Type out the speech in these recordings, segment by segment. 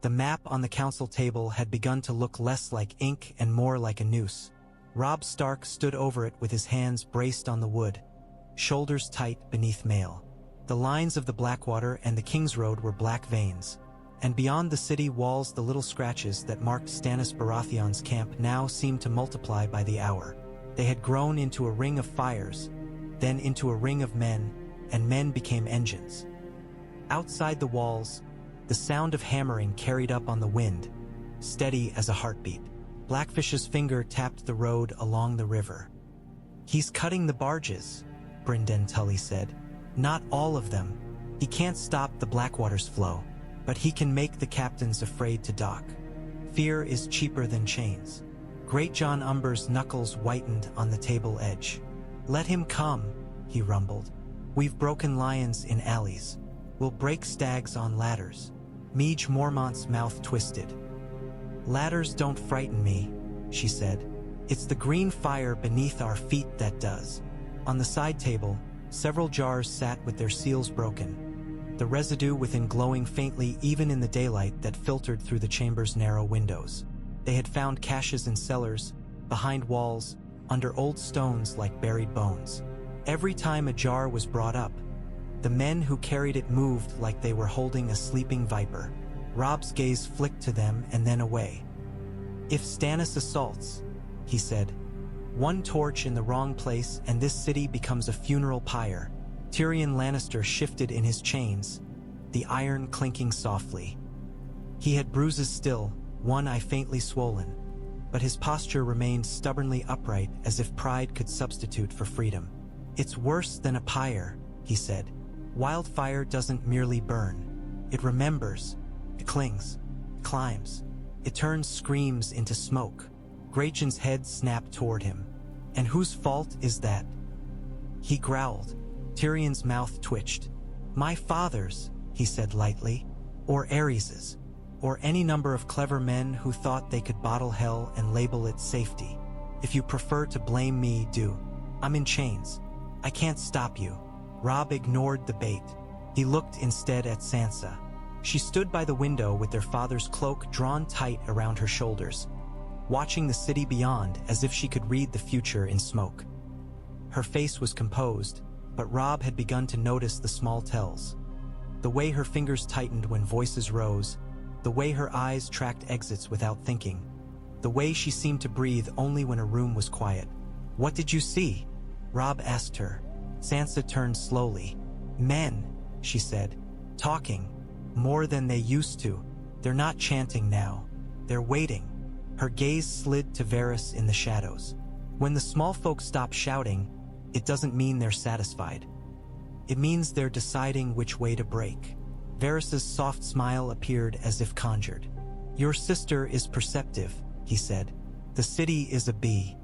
The map on the council table had begun to look less like ink and more like a noose. Robb Stark stood over it with his hands braced on the wood, shoulders tight beneath mail. The lines of the Blackwater and the King's Road were black veins, and beyond the city walls the little scratches that marked Stannis Baratheon's camp now seemed to multiply by the hour. They had grown into a ring of fires, then into a ring of men, and men became engines. Outside the walls, the sound of hammering carried up on the wind, steady as a heartbeat. Blackfish's finger tapped the road along the river. "He's cutting the barges," Brynden Tully said. "Not all of them. He can't stop the Blackwater's flow, but he can make the captains afraid to dock. Fear is cheaper than chains." Great John Umber's knuckles whitened on the table edge. "Let him come," he rumbled. "We've broken lions in alleys. We'll break stags on ladders." Meej Mormont's mouth twisted. "Ladders don't frighten me," she said. "It's the green fire beneath our feet that does." On the side table, several jars sat with their seals broken, the residue within glowing faintly even in the daylight that filtered through the chamber's narrow windows. They had found caches in cellars, behind walls, under old stones like buried bones. Every time a jar was brought up, the men who carried it moved like they were holding a sleeping viper. Robb's gaze flicked to them and then away. "If Stannis assaults," he said, "one torch in the wrong place and this city becomes a funeral pyre." Tyrion Lannister shifted in his chains, the iron clinking softly. He had bruises still, one eye faintly swollen, but his posture remained stubbornly upright as if pride could substitute for freedom. "It's worse than a pyre," he said. "Wildfire doesn't merely burn. It remembers. It clings. Climbs. It turns screams into smoke." Grayjon's head snapped toward him. "And whose fault is that?" He growled. Tyrion's mouth twitched. "My father's," he said lightly. "Or Aerys's. Or any number of clever men who thought they could bottle hell and label it safety. If you prefer to blame me, do. I'm in chains. I can't stop you." Robb ignored the bait. He looked instead at Sansa. She stood by the window with their father's cloak drawn tight around her shoulders, watching the city beyond as if she could read the future in smoke. Her face was composed, but Robb had begun to notice the small tells. The way her fingers tightened when voices rose, the way her eyes tracked exits without thinking, the way she seemed to breathe only when a room was quiet. "What did you see?" Robb asked her. Sansa turned slowly. "Men," she said, "talking. More than they used to. They're not chanting now. They're waiting." Her gaze slid to Varys in the shadows. "When the small folk stop shouting, it doesn't mean they're satisfied. It means they're deciding which way to break." Varys's soft smile appeared as if conjured. "Your sister is perceptive," he said. "The city is a bee.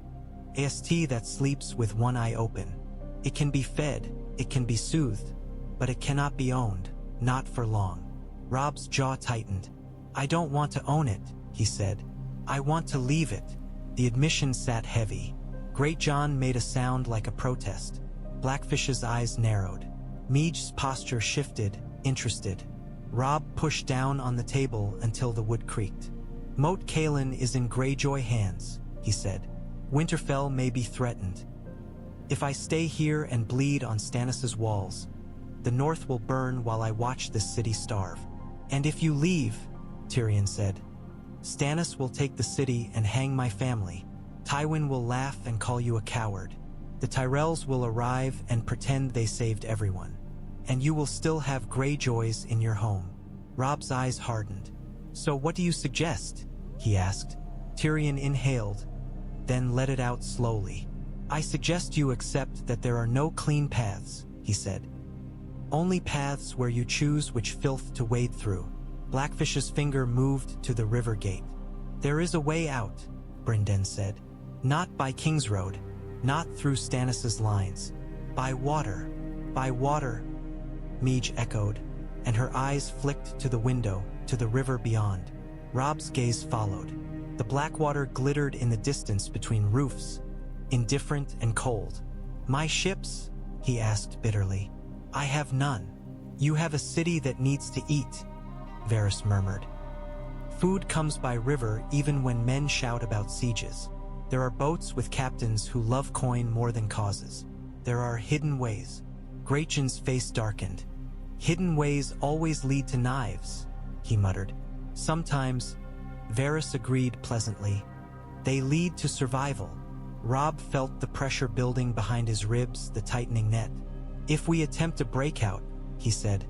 AST that sleeps with one eye open. It can be fed, it can be soothed, but it cannot be owned, not for long." Robb's jaw tightened. "I don't want to own it," he said. "I want to leave it." The admission sat heavy. Great John made a sound like a protest. Blackfish's eyes narrowed. Meej's posture shifted, interested. Robb pushed down on the table until the wood creaked. "Moat Cailin is in Greyjoy hands," he said. "Winterfell may be threatened. If I stay here and bleed on Stannis's walls, the North will burn while I watch this city starve. And if you leave," Tyrion said, "Stannis will take the city and hang my family. Tywin will laugh and call you a coward. The Tyrells will arrive and pretend they saved everyone. And you will still have Greyjoys in your home." Robb's eyes hardened. "So what do you suggest?" he asked. Tyrion inhaled, then let it out slowly. "I suggest you accept that there are no clean paths," he said. "Only paths where you choose which filth to wade through." Blackfish's finger moved to the river gate. "There is a way out," Brynden said. "Not by King's Road, not through Stannis's lines. By water, by water," Meej echoed, and her eyes flicked to the window, to the river beyond. Robb's gaze followed. The Blackwater glittered in the distance between roofs, indifferent and cold. "My ships?" he asked bitterly. "I have none." "You have a city that needs to eat," Varys murmured. Food comes by river even when men shout about sieges. There are boats with captains who love coin more than causes. There are hidden ways. Grachan's face darkened. Hidden ways always lead to knives, he muttered. Sometimes, Varys agreed pleasantly. They lead to survival. Robb felt the pressure building behind his ribs, the tightening net. If we attempt a breakout, he said,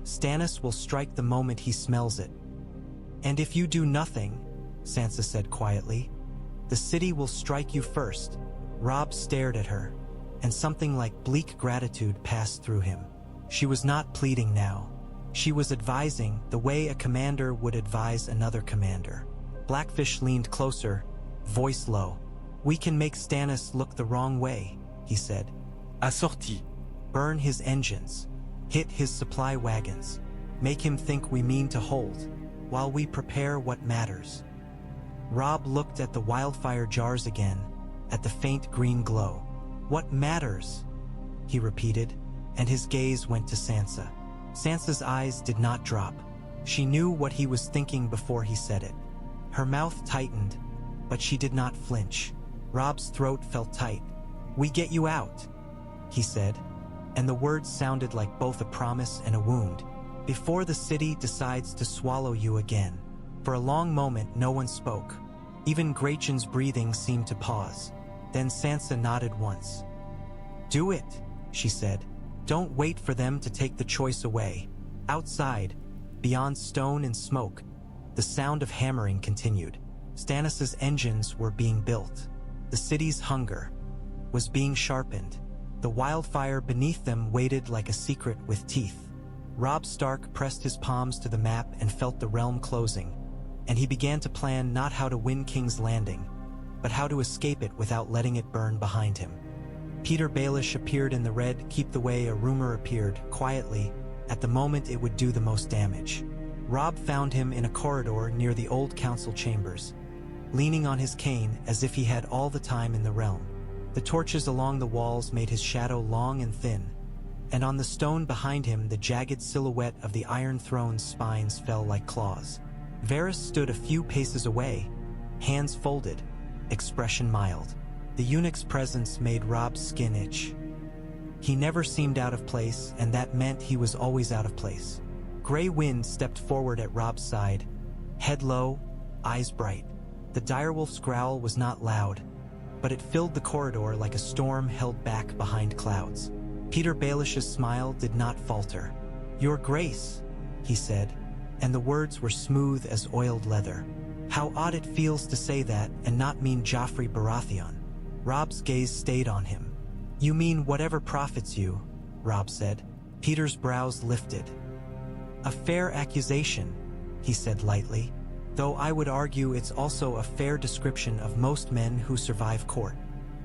Stannis will strike the moment he smells it. And if you do nothing, Sansa said quietly, the city will strike you first. Robb stared at her, and something like bleak gratitude passed through him. She was not pleading now. She was advising the way a commander would advise another commander. Blackfish leaned closer, voice low. We can make Stannis look the wrong way, he said. Assorti. Burn his engines. Hit his supply wagons. Make him think we mean to hold, while we prepare what matters. Robb looked at the wildfire jars again, at the faint green glow. What matters? He repeated, and his gaze went to Sansa. Sansa's eyes did not drop. She knew what he was thinking before he said it. Her mouth tightened, but she did not flinch. Robb's throat felt tight. We get you out, he said, and the words sounded like both a promise and a wound. Before the city decides to swallow you again. For a long moment, no one spoke. Even Grachan's breathing seemed to pause. Then Sansa nodded once. Do it, she said. Don't wait for them to take the choice away. Outside, beyond stone and smoke, the sound of hammering continued. Stannis' engines were being built. The city's hunger was being sharpened. The wildfire beneath them waited like a secret with teeth. Robb Stark pressed his palms to the map and felt the realm closing, and he began to plan not how to win King's Landing, but how to escape it without letting it burn behind him. Peter Baelish appeared in the red keep the way a rumor appeared, quietly, at the moment it would do the most damage. Robb found him in a corridor near the old council chambers, leaning on his cane as if he had all the time in the realm. The torches along the walls made his shadow long and thin, and on the stone behind him the jagged silhouette of the Iron Throne's spines fell like claws. Varys stood a few paces away, hands folded, expression mild. The eunuch's presence made Robb's skin itch. He never seemed out of place, and that meant he was always out of place. Grey Wind stepped forward at Robb's side, head low, eyes bright. The direwolf's growl was not loud, but it filled the corridor like a storm held back behind clouds. Peter Baelish's smile did not falter. Your Grace, he said, and the words were smooth as oiled leather. How odd it feels to say that and not mean Joffrey Baratheon. Robb's gaze stayed on him. You mean whatever profits you, Robb said. Peter's brows lifted. A fair accusation, he said lightly, though I would argue it's also a fair description of most men who survive court.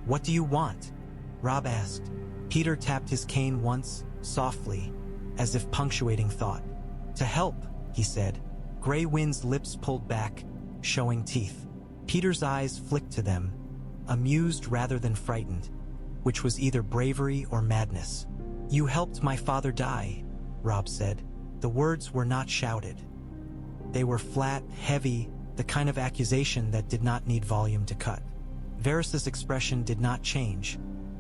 What do you want? Robb asked. Peter tapped his cane once, softly, as if punctuating thought. To help, he said. Grey Wind's lips pulled back, showing teeth. Peter's eyes flicked to them, amused rather than frightened, which was either bravery or madness. You helped my father die, Robb said. The words were not shouted. They were flat, heavy, the kind of accusation that did not need volume to cut. Varys's expression did not change,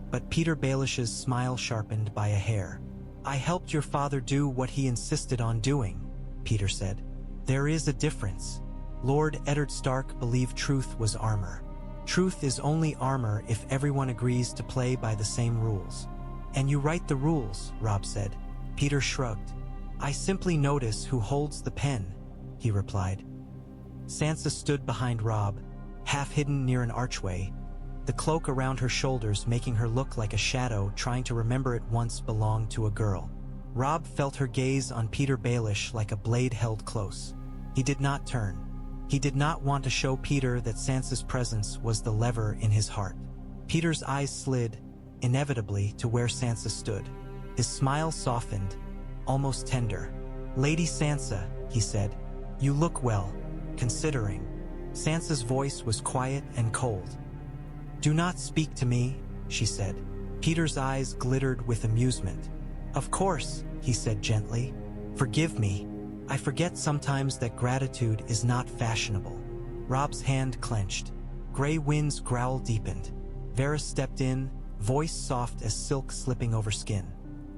but Peter Baelish's smile sharpened by a hair. I helped your father do what he insisted on doing, Peter said. There is a difference. Lord Eddard Stark believed truth was armor. Truth is only armor if everyone agrees to play by the same rules. And you write the rules, Robb said. Peter shrugged. I simply notice who holds the pen, he replied. Sansa stood behind Robb, half hidden near an archway, the cloak around her shoulders making her look like a shadow trying to remember it once belonged to a girl. Robb felt her gaze on Peter Baelish like a blade held close. He did not turn. He did not want to show Peter that Sansa's presence was the lever in his heart. Peter's eyes slid, inevitably, to where Sansa stood. His smile softened, almost tender. Lady Sansa, he said, you look well, considering. Sansa's voice was quiet and cold. Do not speak to me, she said. Peter's eyes glittered with amusement. Of course, he said gently. Forgive me. I forget sometimes that gratitude is not fashionable. Robb's hand clenched. Gray Wind's growl deepened. Varys stepped in, voice soft as silk slipping over skin.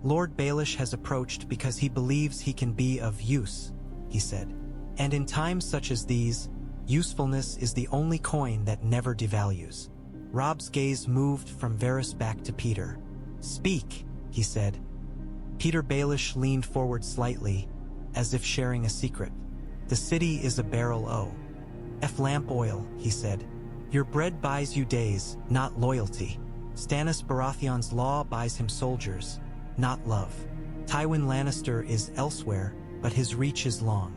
Lord Baelish has approached because he believes he can be of use, he said. And in times such as these, usefulness is the only coin that never devalues. Robb's gaze moved from Varys back to Peter. Speak, he said. Peter Baelish leaned forward slightly, as if sharing a secret. The city is a barrel of lamp oil, he said. Your bread buys you days, not loyalty. Stannis Baratheon's law buys him soldiers, not love. Tywin Lannister is elsewhere, but his reach is long.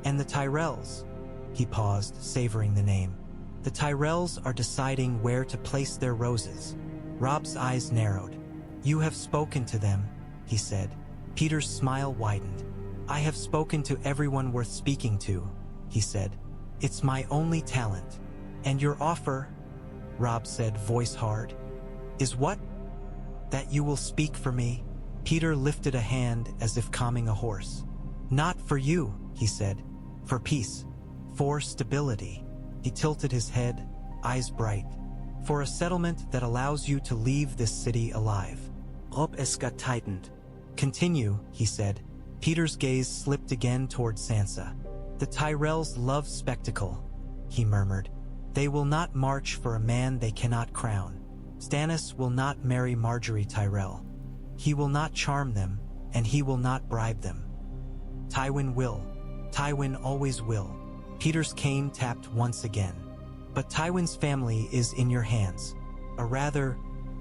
And the Tyrells, he paused, savoring the name. The Tyrells are deciding where to place their roses. Robb's eyes narrowed. You have spoken to them, he said. Peter's smile widened. I have spoken to everyone worth speaking to, he said. It's my only talent. And your offer, Robb said, voice hard, is what? That you will speak for me? Peter lifted a hand as if calming a horse. Not for you, he said. For peace. For stability. He tilted his head, eyes bright. For a settlement that allows you to leave this city alive. Robb tightened. Continue, he said. Peter's gaze slipped again toward Sansa. The Tyrells love spectacle, he murmured. They will not march for a man they cannot crown. Stannis will not marry Marjorie Tyrell. He will not charm them, and he will not bribe them. Tywin will. Tywin always will. Peter's cane tapped once again. But Tywin's family is in your hands. A rather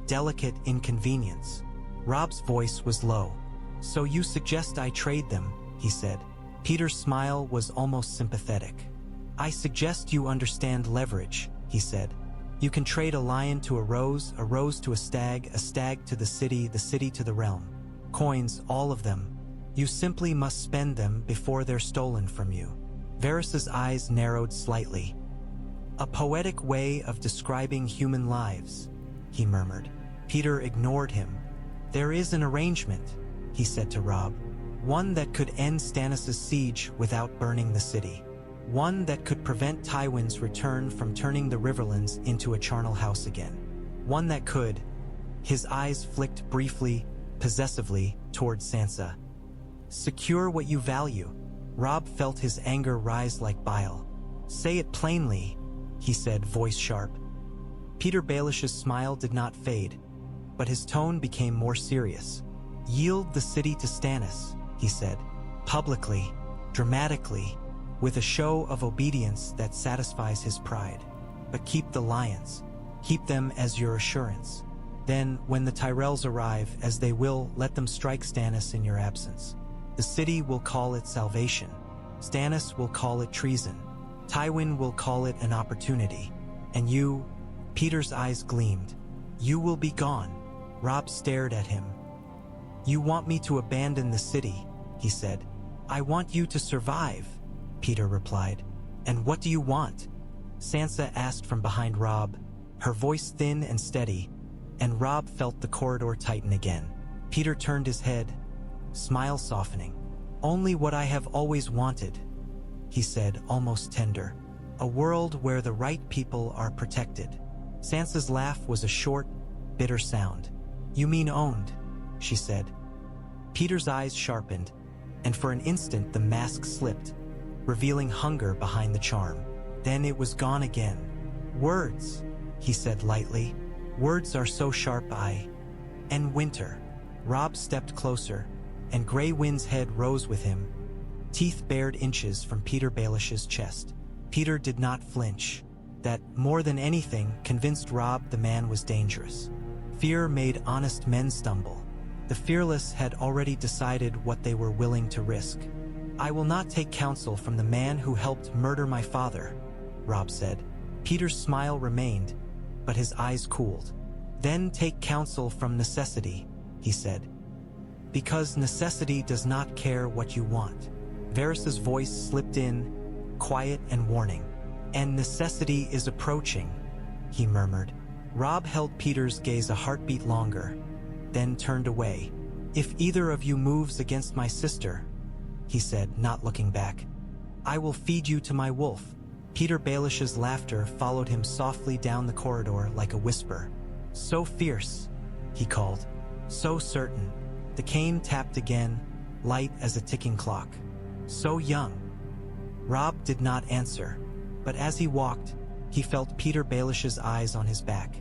delicate inconvenience. Robb's voice was low. So you suggest I trade them, he said. Peter's smile was almost sympathetic. I suggest you understand leverage, he said. You can trade a lion to a rose to a stag to the city to the realm. Coins, all of them. You simply must spend them before they're stolen from you. Varys's eyes narrowed slightly. A poetic way of describing human lives, he murmured. Peter ignored him. There is an arrangement, he said to Robb. One that could end Stannis' siege without burning the city. One that could prevent Tywin's return from turning the Riverlands into a charnel house again. One that could. His eyes flicked briefly, possessively, toward Sansa. Secure what you value. Robb felt his anger rise like bile. Say it plainly, he said, voice sharp. Peter Baelish's smile did not fade, but his tone became more serious. Yield the city to Stannis, he said, publicly, dramatically, with a show of obedience that satisfies his pride. But keep the lions. Keep them as your assurance. Then, when the Tyrells arrive, as they will, let them strike Stannis in your absence. The city will call it salvation. Stannis will call it treason. Tywin will call it an opportunity. And you, Peter's eyes gleamed. You will be gone. Robb stared at him. You want me to abandon the city, he said. I want you to survive, Peter replied. And what do you want? Sansa asked from behind Robb, her voice thin and steady, and Robb felt the corridor tighten again. Peter turned his head, smile softening. Only what I have always wanted, he said, almost tender. A world where the right people are protected. Sansa's laugh was a short, bitter sound. You mean owned, she said. Peter's eyes sharpened, and for an instant the mask slipped, revealing hunger behind the charm. Then it was gone again. Words, he said lightly. Words are so sharp and winter. Robb stepped closer, and Grey Wind's head rose with him, teeth bared inches from Peter Baelish's chest. Peter did not flinch. That, more than anything, convinced Robb the man was dangerous. Fear made honest men stumble. The fearless had already decided what they were willing to risk. I will not take counsel from the man who helped murder my father, Robb said. Peter's smile remained, but his eyes cooled. Then take counsel from necessity, he said. Because necessity does not care what you want. Varys's voice slipped in, quiet and warning. And necessity is approaching, he murmured. Robb held Peter's gaze a heartbeat longer, then turned away. If either of you moves against my sister, he said, not looking back. I will feed you to my wolf. Peter Baelish's laughter followed him softly down the corridor like a whisper. So fierce, he called. So certain. The cane tapped again, light as a ticking clock. So young. Robb did not answer, but as he walked, he felt Peter Baelish's eyes on his back,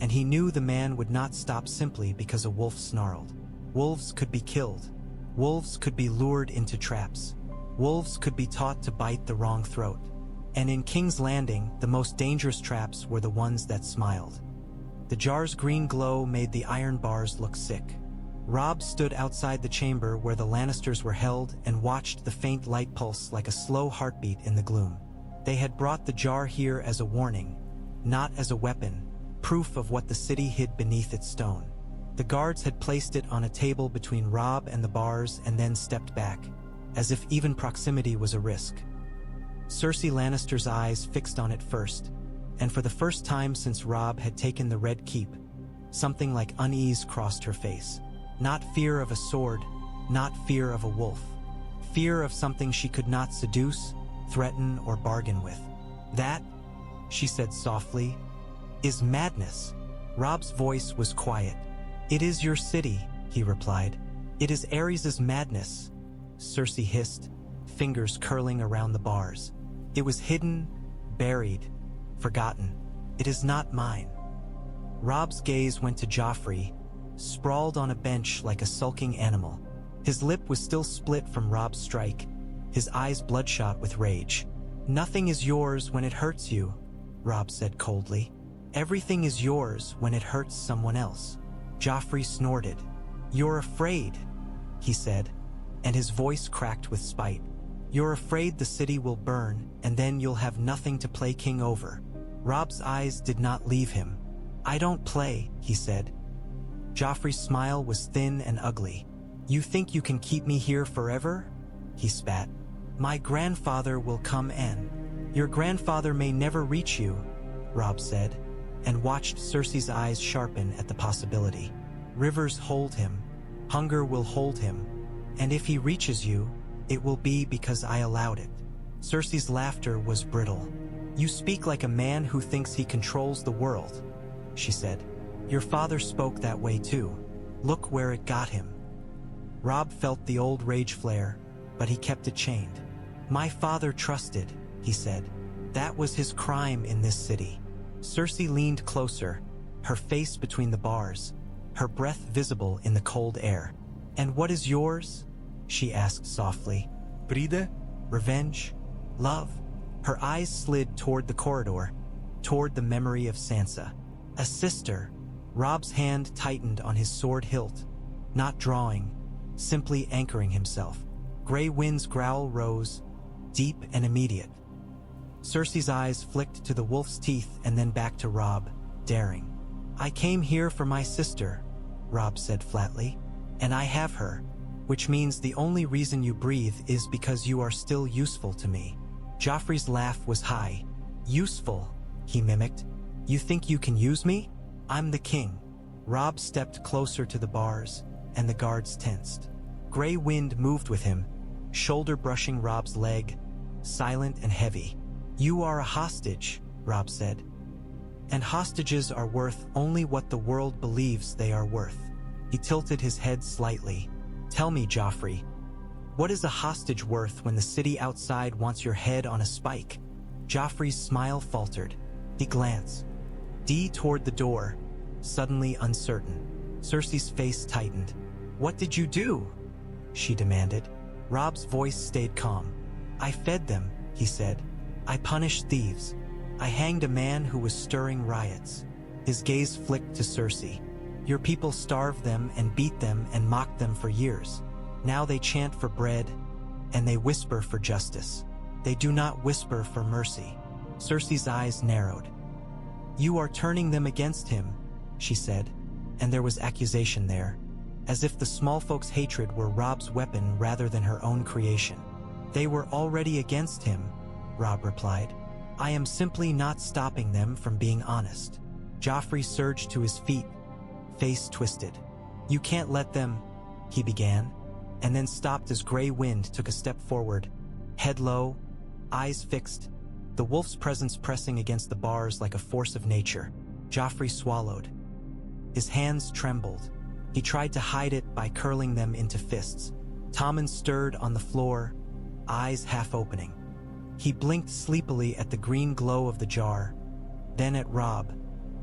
and he knew the man would not stop simply because a wolf snarled. Wolves could be killed. Wolves could be lured into traps. Wolves could be taught to bite the wrong throat. And in King's Landing, the most dangerous traps were the ones that smiled. The jar's green glow made the iron bars look sick. Robb stood outside the chamber where the Lannisters were held and watched the faint light pulse like a slow heartbeat in the gloom. They had brought the jar here as a warning, not as a weapon, proof of what the city hid beneath its stone. The guards had placed it on a table between Robb and the bars and then stepped back, as if even proximity was a risk. Cersei Lannister's eyes fixed on it first, and for the first time since Robb had taken the Red Keep, something like unease crossed her face. Not fear of a sword, not fear of a wolf. Fear of something she could not seduce, threaten, or bargain with. That, she said softly, is madness. Robb's voice was quiet. It is your city, he replied. It is Aerys's madness, Cersei hissed, fingers curling around the bars. It was hidden, buried, forgotten. It is not mine. Robb's gaze went to Joffrey, sprawled on a bench like a sulking animal. His lip was still split from Robb's strike, his eyes bloodshot with rage. Nothing is yours when it hurts you, Robb said coldly. Everything is yours when it hurts someone else. Joffrey snorted. You're afraid, he said, and his voice cracked with spite. You're afraid the city will burn, and then you'll have nothing to play king over. Robb's eyes did not leave him. I don't play, he said. Joffrey's smile was thin and ugly. You think you can keep me here forever? He spat. My grandfather will come and... Your grandfather may never reach you, Robb said, and watched Cersei's eyes sharpen at the possibility. Rivers hold him. Hunger will hold him. And if he reaches you, it will be because I allowed it. Cersei's laughter was brittle. You speak like a man who thinks he controls the world, she said. Your father spoke that way too. Look where it got him. Robb felt the old rage flare, but he kept it chained. My father trusted, he said. That was his crime in this city. Cersei leaned closer, her face between the bars, her breath visible in the cold air. And what is yours? She asked softly. Bride? Revenge? Love? Her eyes slid toward the corridor, toward the memory of Sansa. A sister. Robb's hand tightened on his sword hilt, not drawing, simply anchoring himself. Grey Wind's growl rose, deep and immediate. Cersei's eyes flicked to the wolf's teeth and then back to Robb, daring. I came here for my sister, Robb said flatly, and I have her, which means the only reason you breathe is because you are still useful to me. Joffrey's laugh was high. Useful, he mimicked. You think you can use me? I'm the king. Robb stepped closer to the bars, and the guards tensed. Grey Wind moved with him, shoulder brushing Robb's leg, silent and heavy. You are a hostage, Robb said. And hostages are worth only what the world believes they are worth. He tilted his head slightly. Tell me, Joffrey, what is a hostage worth when the city outside wants your head on a spike? Joffrey's smile faltered. He glanced toward the door, suddenly uncertain. Cersei's face tightened. What did you do? She demanded. Robb's voice stayed calm. I fed them, he said. I punished thieves. I hanged a man who was stirring riots. His gaze flicked to Cersei. Your people starved them and beat them and mocked them for years. Now they chant for bread, and they whisper for justice. They do not whisper for mercy. Cersei's eyes narrowed. You are turning them against him, she said, and there was accusation there, as if the small folk's hatred were Robb's weapon rather than her own creation. They were already against him, Robb replied. I am simply not stopping them from being honest. Joffrey surged to his feet, face twisted. You can't let them, he began, and then stopped as Grey Wind took a step forward, head low, eyes fixed, the wolf's presence pressing against the bars like a force of nature. Joffrey swallowed. His hands trembled. He tried to hide it by curling them into fists. Tommen stirred on the floor, eyes half opening. He blinked sleepily at the green glow of the jar, then at Robb,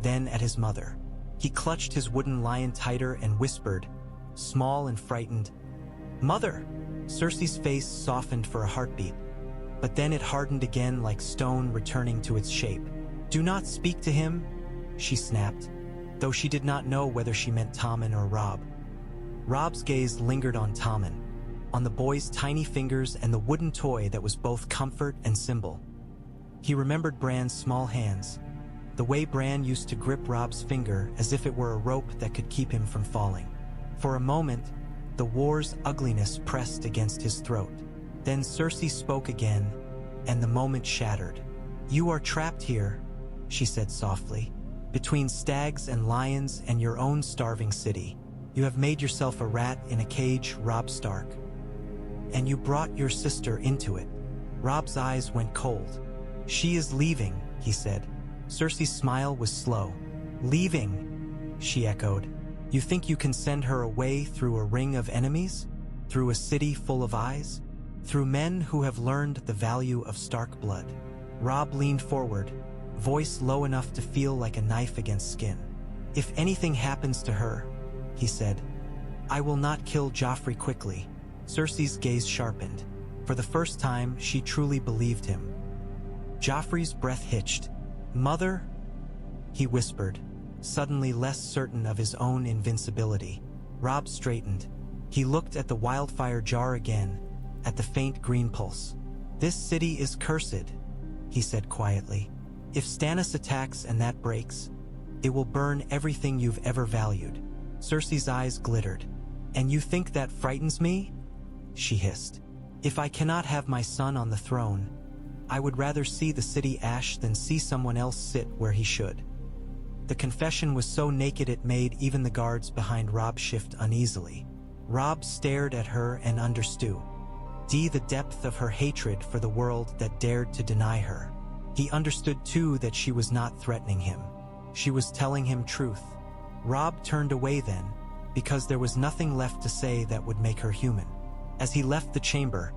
then at his mother. He clutched his wooden lion tighter and whispered, small and frightened, "Mother!" Cersei's face softened for a heartbeat, but then it hardened again like stone returning to its shape. "Do not speak to him," she snapped, though she did not know whether she meant Tommen or Robb. Robb's gaze lingered on Tommen, on the boy's tiny fingers and the wooden toy that was both comfort and symbol. He remembered Bran's small hands, the way Bran used to grip Robb's finger as if it were a rope that could keep him from falling. For a moment, the war's ugliness pressed against his throat. Then Cersei spoke again, and the moment shattered. "You are trapped here," she said softly, "between stags and lions and your own starving city. You have made yourself a rat in a cage, Robb Stark. And you brought your sister into it." Robb's eyes went cold. "She is leaving," he said. Cersei's smile was slow. "Leaving," she echoed. "You think you can send her away through a ring of enemies? Through a city full of eyes? Through men who have learned the value of Stark blood?" Robb leaned forward, voice low enough to feel like a knife against skin. "If anything happens to her," he said, "I will not kill Joffrey quickly." Cersei's gaze sharpened. For the first time, she truly believed him. Joffrey's breath hitched. "Mother?" he whispered, suddenly less certain of his own invincibility. Robb straightened. He looked at the wildfire jar again, at the faint green pulse. "This city is cursed," he said quietly. "If Stannis attacks and that breaks, it will burn everything you've ever valued." Cersei's eyes glittered. "And you think that frightens me?" she hissed. "If I cannot have my son on the throne, I would rather see the city ash than see someone else sit where he should." The confession was so naked it made even the guards behind Robb shift uneasily. Robb stared at her and understood the depth of her hatred for the world that dared to deny her. He understood too that she was not threatening him. She was telling him truth. Robb turned away then, because there was nothing left to say that would make her human. As he left the chamber,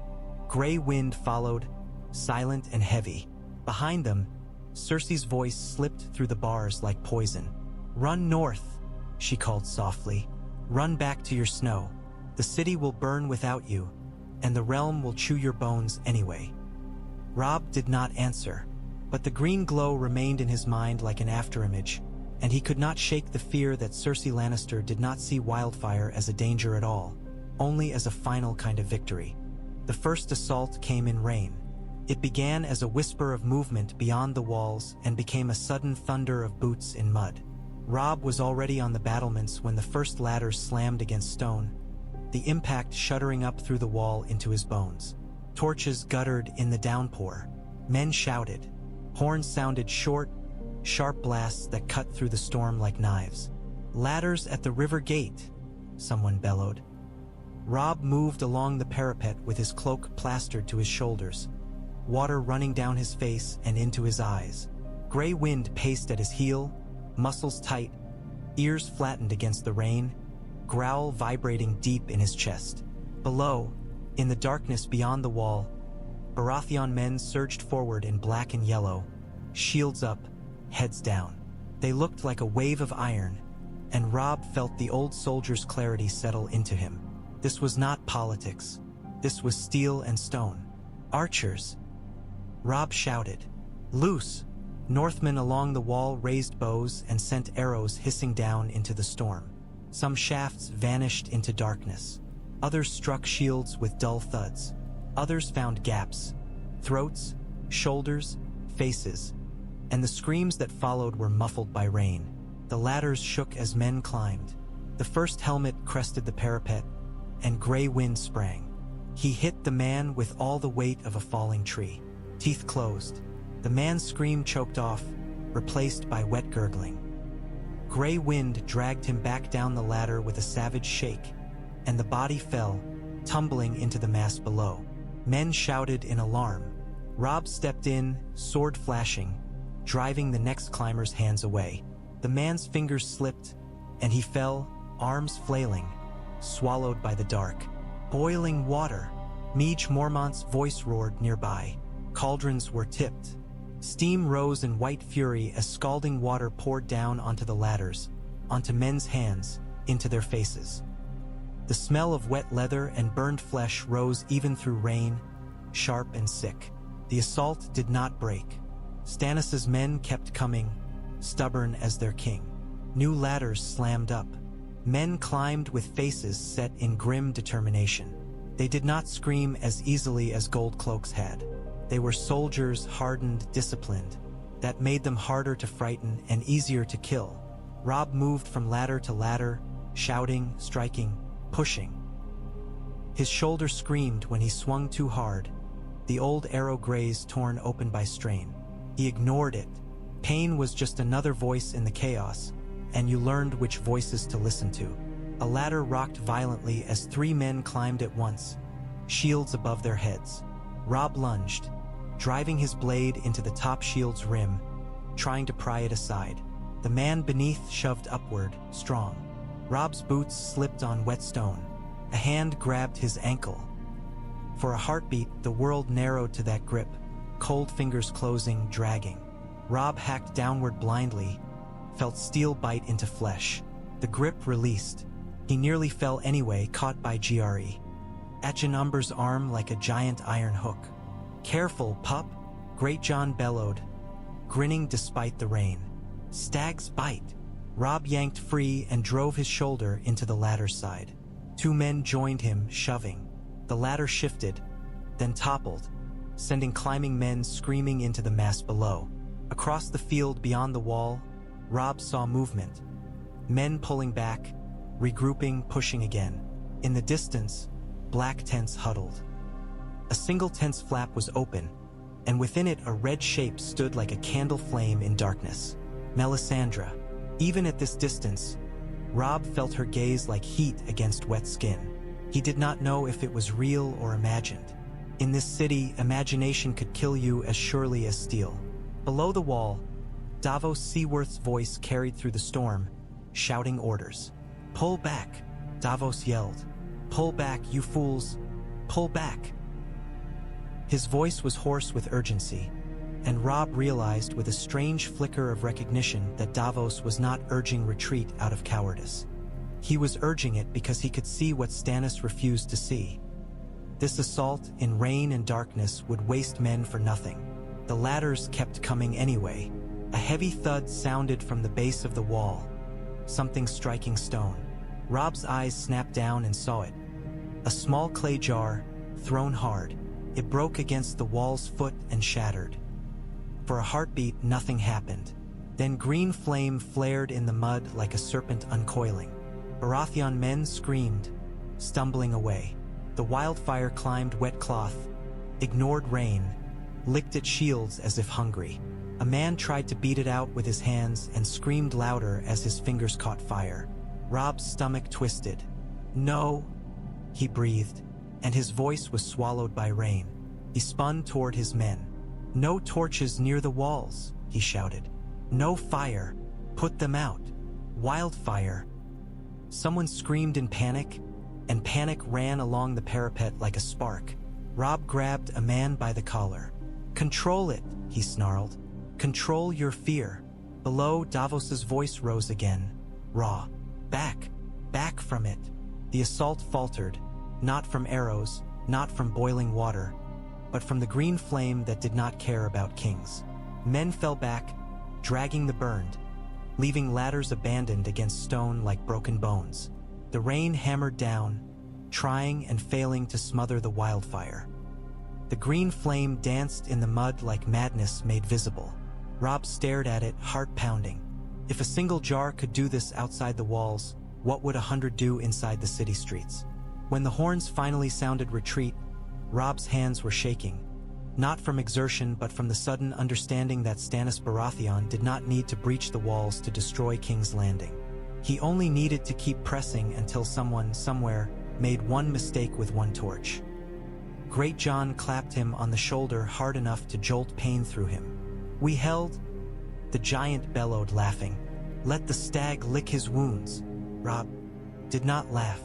Grey Wind followed, silent and heavy. Behind them, Cersei's voice slipped through the bars like poison. "Run north," she called softly. "Run back to your snow. The city will burn without you, and the realm will chew your bones anyway." Robb did not answer, but the green glow remained in his mind like an afterimage, and he could not shake the fear that Cersei Lannister did not see wildfire as a danger at all, only as a final kind of victory. The first assault came in rain. It began as a whisper of movement beyond the walls and became a sudden thunder of boots in mud. Robb was already on the battlements when the first ladders slammed against stone, the impact shuddering up through the wall into his bones. Torches guttered in the downpour. Men shouted. Horns sounded short, sharp blasts that cut through the storm like knives. "Ladders at the river gate," someone bellowed. Robb moved along the parapet with his cloak plastered to his shoulders, water running down his face and into his eyes. Grey Wind paced at his heel, muscles tight, ears flattened against the rain, growl vibrating deep in his chest. Below, in the darkness beyond the wall, Baratheon men surged forward in black and yellow, shields up, heads down. They looked like a wave of iron, and Robb felt the old soldier's clarity settle into him. This was not politics. This was steel and stone. "Archers!" Robb shouted. "Loose!" Northmen along the wall raised bows and sent arrows hissing down into the storm. Some shafts vanished into darkness. Others struck shields with dull thuds. Others found gaps, throats, shoulders, faces, and the screams that followed were muffled by rain. The ladders shook as men climbed. The first helmet crested the parapet, and Grey Wind sprang. He hit the man with all the weight of a falling tree. Teeth closed. The man's scream choked off, replaced by wet gurgling. Grey Wind dragged him back down the ladder with a savage shake, and the body fell, tumbling into the mass below. Men shouted in alarm. Robb stepped in, sword flashing, driving the next climber's hands away. The man's fingers slipped, and he fell, arms flailing, swallowed by the dark. Boiling water! Meej Mormont's voice roared nearby. Cauldrons were tipped. Steam rose in white fury as scalding water poured down onto the ladders, onto men's hands, into their faces. The smell of wet leather and burned flesh rose even through rain, sharp and sick. The assault did not break. Stannis's men kept coming, stubborn as their king. New ladders slammed up. Men climbed with faces set in grim determination. They did not scream as easily as gold cloaks had. They were soldiers hardened, disciplined. That made them harder to frighten and easier to kill. Robb moved from ladder to ladder, shouting, striking, pushing. His shoulder screamed when he swung too hard, the old arrow graze torn open by strain. He ignored it. Pain was just another voice in the chaos, and you learned which voices to listen to. A ladder rocked violently as 3 men climbed at once, shields above their heads. Robb lunged, driving his blade into the top shield's rim, trying to pry it aside. The man beneath shoved upward, strong. Robb's boots slipped on wet stone. A hand grabbed his ankle. For a heartbeat, the world narrowed to that grip, cold fingers closing, dragging. Robb hacked downward blindly, felt steel bite into flesh. The grip released. He nearly fell anyway, caught by Gre. Achinumber's arm like a giant iron hook. "Careful, pup," Great John bellowed, grinning despite the rain. "Stag's bite." Robb yanked free and drove his shoulder into the ladder's side. 2 men joined him, shoving. The ladder shifted, then toppled, sending climbing men screaming into the mass below. Across the field beyond the wall, Robb saw movement. Men pulling back, regrouping, pushing again. In the distance, black tents huddled. A single tent's flap was open, and within it a red shape stood like a candle flame in darkness. Melisandre. Even at this distance, Robb felt her gaze like heat against wet skin. He did not know if it was real or imagined. In this city, imagination could kill you as surely as steel. Below the wall, Davos Seaworth's voice carried through the storm, shouting orders. "Pull back," Davos yelled. "Pull back, you fools! Pull back!" His voice was hoarse with urgency, and Robb realized with a strange flicker of recognition that Davos was not urging retreat out of cowardice. He was urging it because he could see what Stannis refused to see. This assault in rain and darkness would waste men for nothing. The ladders kept coming anyway. A heavy thud sounded from the base of the wall, something striking stone. Robb's eyes snapped down and saw it. A small clay jar, thrown hard. It broke against the wall's foot and shattered. For a heartbeat, nothing happened. Then green flame flared in the mud like a serpent uncoiling. Baratheon men screamed, stumbling away. The wildfire climbed wet cloth, ignored rain, licked at shields as if hungry. A man tried to beat it out with his hands and screamed louder as his fingers caught fire. Robb's stomach twisted. "No," he breathed, and his voice was swallowed by rain. He spun toward his men. "No torches near the walls," he shouted. "No fire. Put them out. Wildfire." Someone screamed in panic, and panic ran along the parapet like a spark. Robb grabbed a man by the collar. "Control it," he snarled. "Control your fear." Below, Davos's voice rose again. "Raw. Back. Back from it." The assault faltered, not from arrows, not from boiling water, but from the green flame that did not care about kings. Men fell back, dragging the burned, leaving ladders abandoned against stone like broken bones. The rain hammered down, trying and failing to smother the wildfire. The green flame danced in the mud like madness made visible. Robb stared at it, heart pounding. If a single jar could do this outside the walls, what would 100 do inside the city streets? When the horns finally sounded retreat, Robb's hands were shaking, not from exertion but from the sudden understanding that Stannis Baratheon did not need to breach the walls to destroy King's Landing. He only needed to keep pressing until someone, somewhere, made one mistake with one torch. Great John clapped him on the shoulder hard enough to jolt pain through him. "We held," the giant bellowed, laughing. "Let the stag lick his wounds." Robb did not laugh.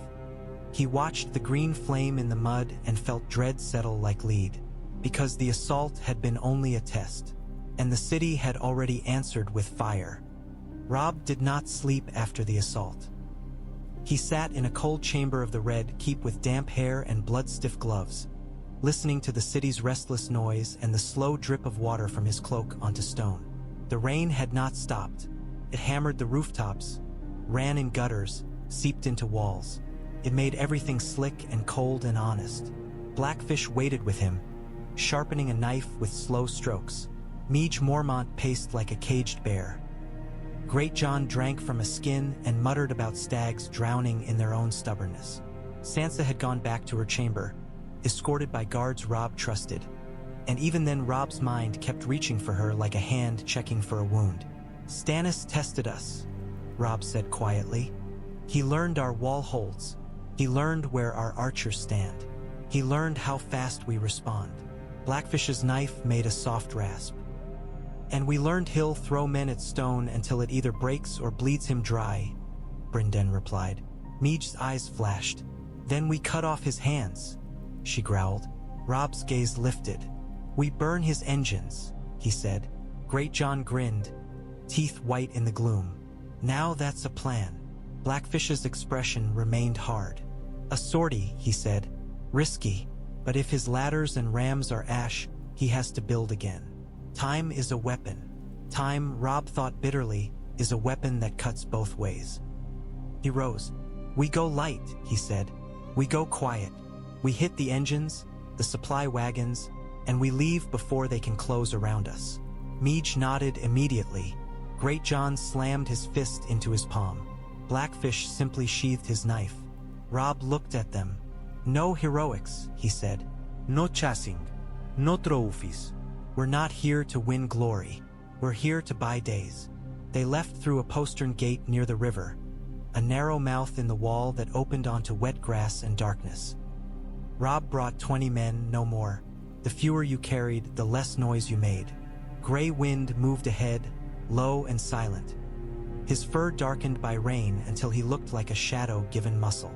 He watched the green flame in the mud and felt dread settle like lead, because the assault had been only a test, and the city had already answered with fire. Robb did not sleep after the assault. He sat in a cold chamber of the Red Keep with damp hair and blood-stiff gloves, listening to the city's restless noise and the slow drip of water from his cloak onto stone. The rain had not stopped. It hammered the rooftops, ran in gutters, seeped into walls. It made everything slick and cold and honest. Blackfish waited with him, sharpening a knife with slow strokes. Midge Mormont paced like a caged bear. Great John drank from a skin and muttered about stags drowning in their own stubbornness. Sansa had gone back to her chamber, escorted by guards Robb trusted. And even then Robb's mind kept reaching for her like a hand checking for a wound. "Stannis tested us," Robb said quietly. "He learned our wall holds. He learned where our archers stand. He learned how fast we respond." Blackfish's knife made a soft rasp. "And we learned he'll throw men at stone until it either breaks or bleeds him dry," Brynden replied. Midge's eyes flashed. "Then we cut off his hands," she growled. Robb's gaze lifted. "We burn his engines," he said. Great John grinned, teeth white in the gloom. "Now that's a plan." Blackfish's expression remained hard. "A sortie," he said. "Risky, but if his ladders and rams are ash, he has to build again. Time is a weapon. Time," Robb thought bitterly, "is a weapon that cuts both ways." He rose. "We go light," he said. "We go quiet. We hit the engines, the supply wagons, and we leave before they can close around us." Midge nodded immediately. Great John slammed his fist into his palm. Blackfish simply sheathed his knife. Robb looked at them. "No heroics," he said. "No chasing. No trophies. We're not here to win glory. We're here to buy days." They left through a postern gate near the river, a narrow mouth in the wall that opened onto wet grass and darkness. Robb brought 20 men, no more. The fewer you carried, the less noise you made. Gray wind moved ahead, low and silent. His fur darkened by rain until he looked like a shadow given muscle.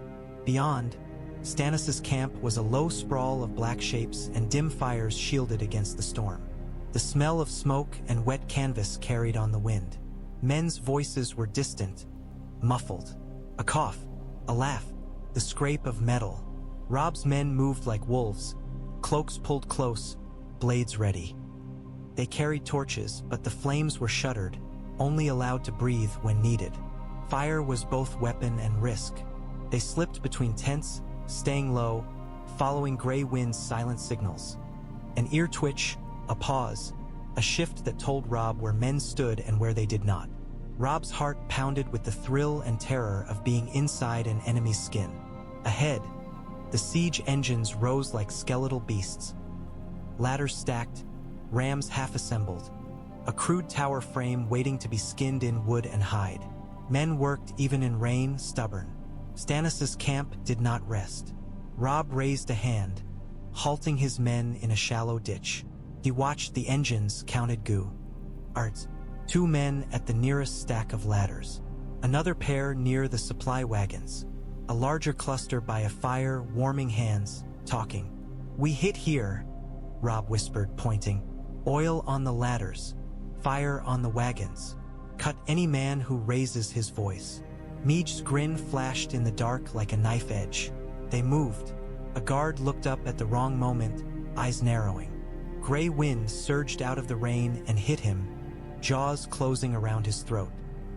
Beyond, Stannis' camp was a low sprawl of black shapes and dim fires shielded against the storm. The smell of smoke and wet canvas carried on the wind. Men's voices were distant, muffled. A cough, a laugh, the scrape of metal. Robb's men moved like wolves, cloaks pulled close, blades ready. They carried torches, but the flames were shuttered, only allowed to breathe when needed. Fire was both weapon and risk. They slipped between tents, staying low, following Grey Wind's silent signals. An ear twitch, a pause, a shift that told Robb where men stood and where they did not. Robb's heart pounded with the thrill and terror of being inside an enemy's skin. Ahead, the siege engines rose like skeletal beasts. Ladders stacked, rams half-assembled, a crude tower frame waiting to be skinned in wood and hide. Men worked even in rain, stubborn. Stannis' camp did not rest. Robb raised a hand, halting his men in a shallow ditch. He watched the engines, counted goo. Arts. 2 men at the nearest stack of ladders. Another pair near the supply wagons. A larger cluster by a fire, warming hands, talking. "We hit here," Robb whispered, pointing. "Oil on the ladders. Fire on the wagons. Cut any man who raises his voice." Midge's grin flashed in the dark like a knife edge. They moved. A guard looked up at the wrong moment, eyes narrowing. Gray wind surged out of the rain and hit him, jaws closing around his throat.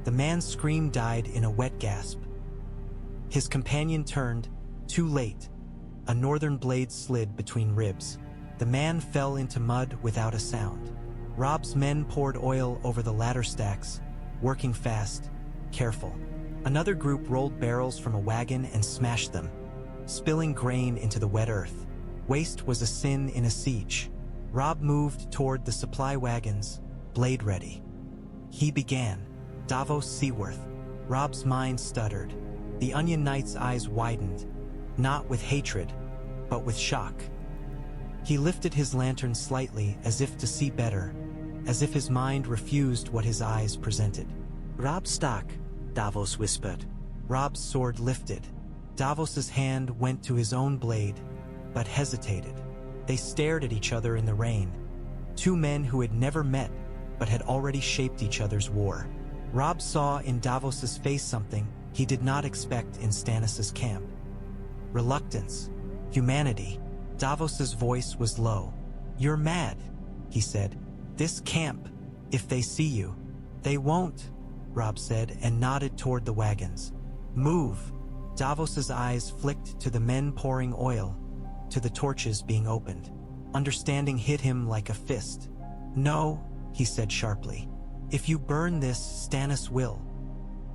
The man's scream died in a wet gasp. His companion turned, too late. A northern blade slid between ribs. The man fell into mud without a sound. Robb's men poured oil over the ladder stacks, working fast, careful. Another group rolled barrels from a wagon and smashed them, spilling grain into the wet earth. Waste was a sin in a siege. Robb moved toward the supply wagons, blade ready. He began. Davos Seaworth. Robb's mind stuttered. The Onion Knight's eyes widened. not with hatred, but with shock. He lifted his lantern slightly as if to see better, as if his mind refused what his eyes presented. Robb Stark, Davos whispered. Robb's sword lifted. Davos's hand went to his own blade, but hesitated. They stared at each other in the rain. Two men who had never met, but had already shaped each other's war. Robb saw in Davos's face something he did not expect in Stannis's camp. Reluctance. Humanity. Davos's voice was low. "You're mad," he said. "This camp, if they see you." "They won't," Robb said and nodded toward the wagons. "Move." Davos's eyes flicked to the men pouring oil, to the torches being opened. Understanding hit him like a fist. "No," he said sharply. "If you burn this, Stannis will."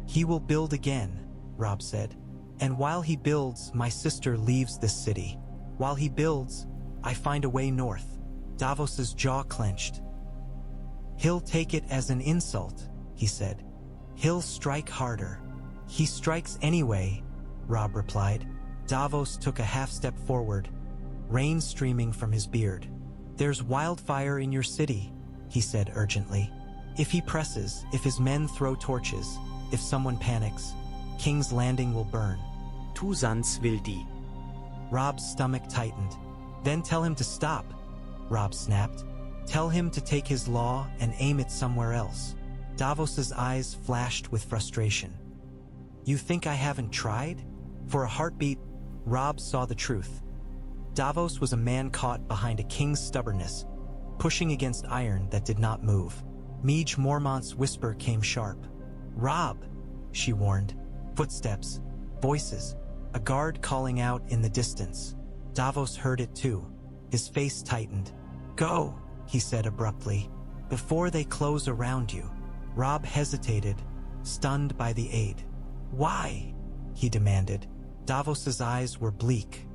"He will build again," Robb said. "And while he builds, my sister leaves this city. While he builds, I find a way north." Davos's jaw clenched. "He'll take it as an insult," he said. "He'll strike harder." "He strikes anyway," Robb replied. Davos took a half-step forward, rain streaming from his beard. "There's wildfire in your city," he said urgently. "If he presses, if his men throw torches, if someone panics, King's Landing will burn." "Tu sans will die." Robb's stomach tightened. "Then tell him to stop," Robb snapped. "Tell him to take his law and aim it somewhere else." Davos's eyes flashed with frustration. "You think I haven't tried?" For a heartbeat, Robb saw the truth. Davos was a man caught behind a king's stubbornness, pushing against iron that did not move. Midge Mormont's whisper came sharp. "Robb," she warned. Footsteps, voices, a guard calling out in the distance. Davos heard it too. His face tightened. "Go," he said abruptly, "before they close around you." Robb hesitated, stunned by the aid. "Why?" he demanded. Davos's eyes were bleak.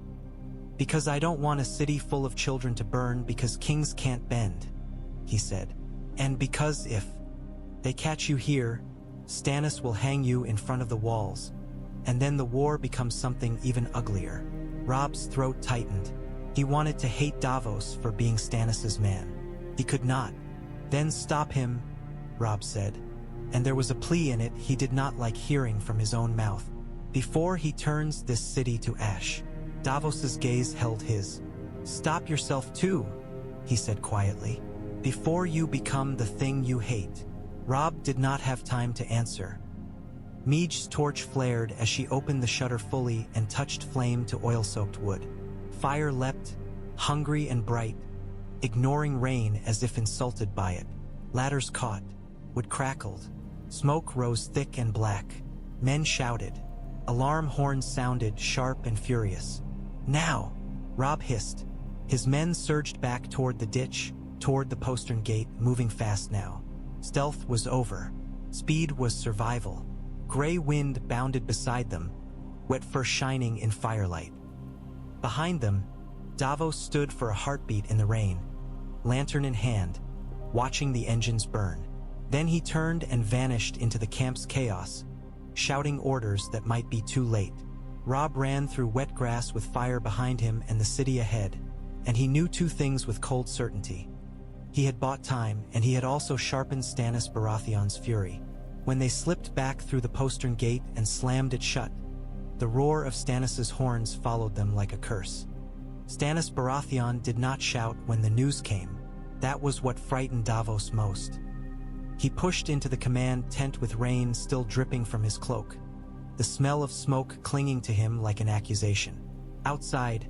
"Because I don't want a city full of children to burn because kings can't bend," he said. "And because if they catch you here, Stannis will hang you in front of the walls, and then the war becomes something even uglier." Robb's throat tightened. He wanted to hate Davos for being Stannis's man. He could not. "Then stop him," Robb said, and there was a plea in it he did not like hearing from his own mouth. "Before he turns this city to ash." Davos's gaze held his. "Stop yourself too," he said quietly. "Before you become the thing you hate." Robb did not have time to answer. Midge's torch flared as she opened the shutter fully and touched flame to oil-soaked wood. Fire leapt, hungry and bright, ignoring rain as if insulted by it. Ladders caught, wood crackled, smoke rose thick and black. Men shouted. Alarm horns sounded sharp and furious. "Now!" Robb hissed. His men surged back toward the ditch, toward the postern gate, moving fast now. Stealth was over. Speed was survival. Gray wind bounded beside them, wet fur shining in firelight. Behind them, Davos stood for a heartbeat in the rain, lantern in hand, watching the engines burn. Then he turned and vanished into the camp's chaos, shouting orders that might be too late. Robb ran through wet grass with fire behind him and the city ahead, and he knew two things with cold certainty. He had bought time, and he had also sharpened Stannis Baratheon's fury. When they slipped back through the postern gate and slammed it shut, the roar of Stannis's horns followed them like a curse. Stannis Baratheon did not shout when the news came. That was what frightened Davos most. He pushed into the command tent with rain still dripping from his cloak, the smell of smoke clinging to him like an accusation. Outside,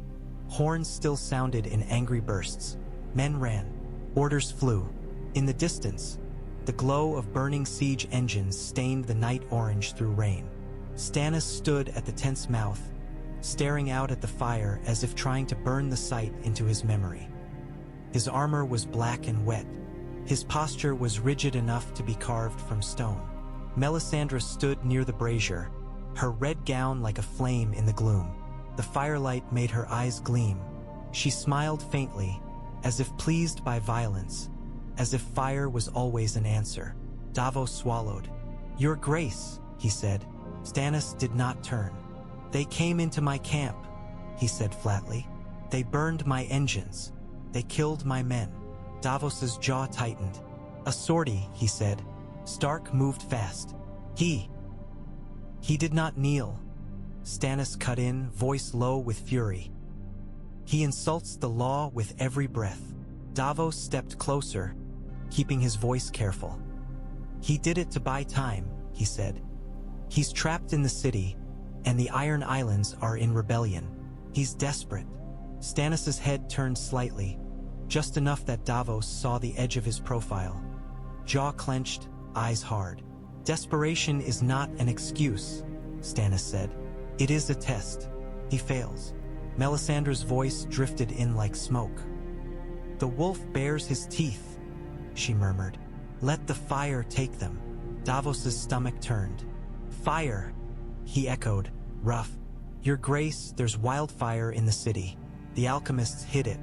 horns still sounded in angry bursts. Men ran. Orders flew. In the distance, the glow of burning siege engines stained the night orange through rain. Stannis stood at the tent's mouth, staring out at the fire as if trying to burn the sight into his memory. His armor was black and wet. His posture was rigid enough to be carved from stone. Melisandre stood near the brazier, her red gown like a flame in the gloom. The firelight made her eyes gleam. She smiled faintly, as if pleased by violence, as if fire was always an answer. Davos swallowed. "Your Grace," he said. Stannis did not turn. "They came into my camp," he said flatly. They burned my engines. They killed my men. Davos's jaw tightened. A sortie, he said. Stark moved fast. He did not kneel. Stannis cut in, voice low with fury. He insults the law with every breath. Davos stepped closer, keeping his voice careful. He did it to buy time, he said. He's trapped in the city, and the Iron Islands are in rebellion. He's desperate. Stannis' head turned slightly, just enough that Davos saw the edge of his profile. Jaw clenched, eyes hard. Desperation is not an excuse, Stannis said. It is a test. He fails. Melisandre's voice drifted in like smoke. The wolf bares his teeth, she murmured. Let the fire take them. Davos's stomach turned. Fire, he echoed, rough. Your Grace, there's wildfire in the city. The alchemists hid it.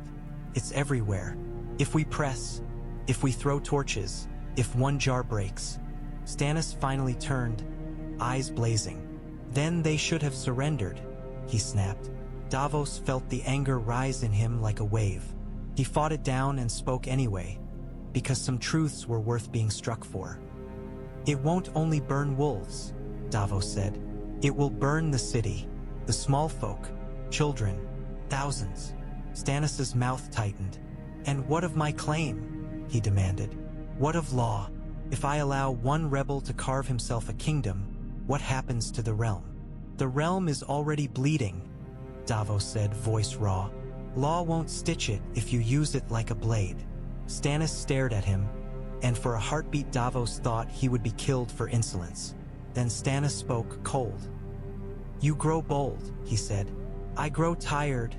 It's everywhere. If we press, if we throw torches, if one jar breaks. Stannis finally turned, eyes blazing. Then they should have surrendered, he snapped. Davos felt the anger rise in him like a wave. He fought it down and spoke anyway, because some truths were worth being struck for. It won't only burn wolves, Davos said. It will burn the city, the small folk, children, thousands. Stannis' mouth tightened. And what of my claim? He demanded. What of law? If I allow one rebel to carve himself a kingdom, what happens to the realm? The realm is already bleeding, Davos said, voice raw. Law won't stitch it if you use it like a blade. Stannis stared at him, and for a heartbeat Davos thought he would be killed for insolence. Then Stannis spoke cold. You grow bold, he said. I grow tired,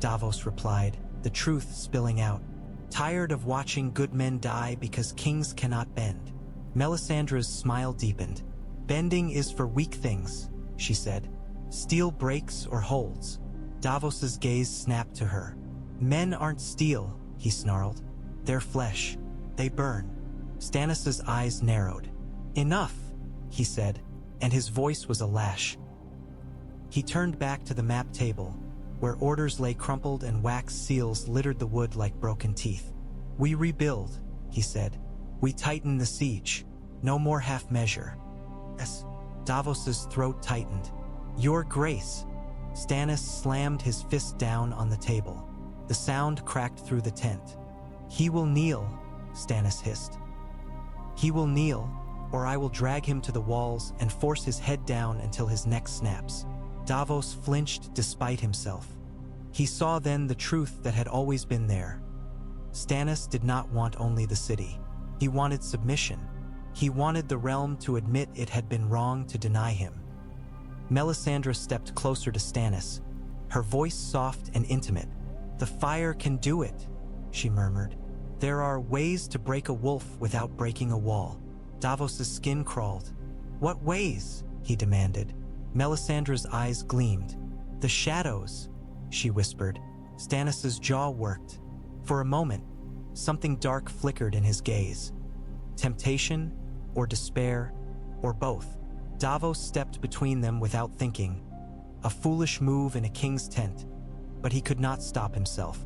Davos replied, the truth spilling out. Tired of watching good men die because kings cannot bend. Melisandre's smile deepened. Bending is for weak things, she said. Steel breaks or holds. Davos's gaze snapped to her. Men aren't steel, he snarled. They're flesh. They burn. Stannis' eyes narrowed. Enough, he said, and his voice was a lash. He turned back to the map table, where orders lay crumpled and wax seals littered the wood like broken teeth. We rebuild, he said. We tighten the siege. No more half measure. Yes. Davos's throat tightened. Your Grace. Stannis slammed his fist down on the table. The sound cracked through the tent. He will kneel, Stannis hissed. He will kneel, or I will drag him to the walls and force his head down until his neck snaps. Davos flinched despite himself. He saw then the truth that had always been there. Stannis did not want only the city. He wanted submission. He wanted the realm to admit it had been wrong to deny him. Melisandre stepped closer to Stannis, her voice soft and intimate. The fire can do it, she murmured. There are ways to break a wolf without breaking a wall. Davos's skin crawled. What ways? He demanded. Melisandre's eyes gleamed. The shadows, she whispered. Stannis' jaw worked. For a moment, something dark flickered in his gaze. Temptation, or despair, or both. Davos stepped between them without thinking. A foolish move in a king's tent, but he could not stop himself.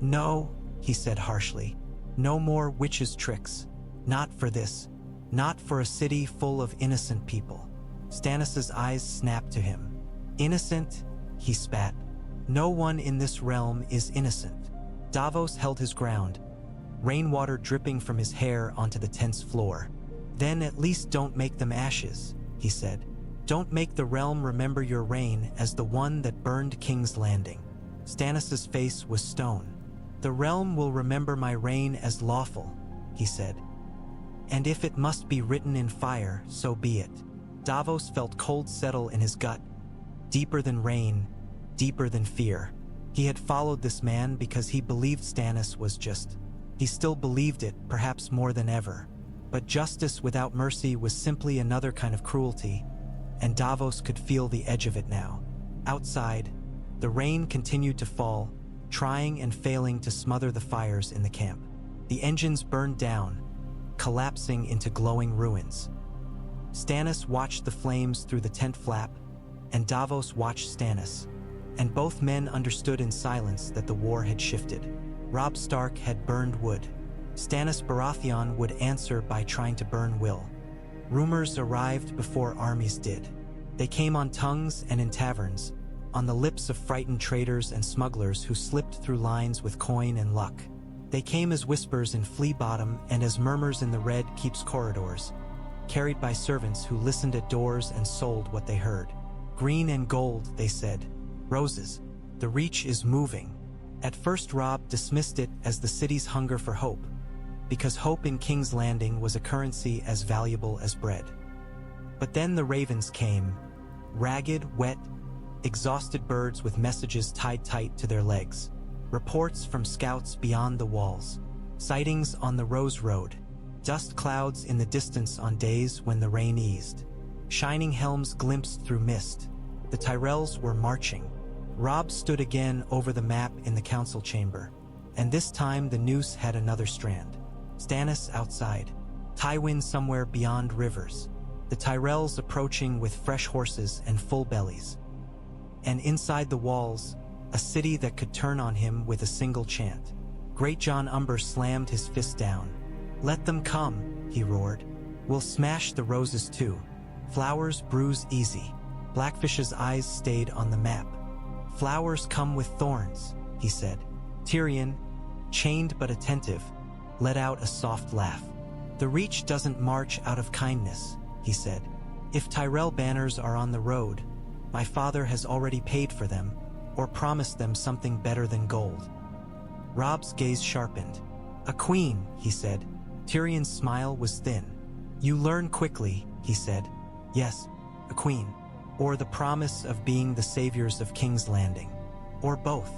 No, he said harshly. No more witches' tricks. Not for this. Not for a city full of innocent people. Stannis' eyes snapped to him. Innocent? He spat. No one in this realm is innocent. Davos held his ground, rainwater dripping from his hair onto the tent's floor. Then at least don't make them ashes, he said. Don't make the realm remember your reign as the one that burned King's Landing. Stannis' face was stone. The realm will remember my reign as lawful, he said. And if it must be written in fire, so be it. Davos felt cold settle in his gut, deeper than rain, deeper than fear. He had followed this man because he believed Stannis was just. He still believed it, perhaps more than ever. But justice without mercy was simply another kind of cruelty, and Davos could feel the edge of it now. Outside, the rain continued to fall, trying and failing to smother the fires in the camp. The engines burned down, collapsing into glowing ruins. Stannis watched the flames through the tent flap, and Davos watched Stannis. and both men understood in silence that the war had shifted. Robb Stark had burned wood. Stannis Baratheon would answer by trying to burn will. Rumors arrived before armies did. They came on tongues and in taverns, on the lips of frightened traders and smugglers who slipped through lines with coin and luck. They came as whispers in Flea Bottom and as murmurs in the Red Keep's corridors, carried by servants who listened at doors and sold what they heard. Green and gold, they said. Roses. The Reach is moving. At first Robb dismissed it as the city's hunger for hope, because hope in King's Landing was a currency as valuable as bread. But then the ravens came, ragged, wet, exhausted birds with messages tied tight to their legs. Reports from scouts beyond the walls. Sightings on the Rose Road. Dust clouds in the distance on days when the rain eased. Shining helms glimpsed through mist. The Tyrells were marching. Robb stood again over the map in the council chamber, and this time the noose had another strand. Stannis outside. Tywin somewhere beyond rivers. The Tyrells approaching with fresh horses and full bellies. And inside the walls, a city that could turn on him with a single chant. Great John Umber slammed his fist down. "Let them come," he roared. "We'll smash the roses too. Flowers bruise easy." Blackfish's eyes stayed on the map. "Flowers come with thorns," he said. Tyrion, chained but attentive, let out a soft laugh. "The Reach doesn't march out of kindness," he said. "If Tyrell banners are on the road, my father has already paid for them, or promised them something better than gold." Robb's gaze sharpened. "A queen," he said. Tyrion's smile was thin. "You learn quickly," he said. "Yes, a queen. Or the promise of being the saviors of King's Landing. Or both."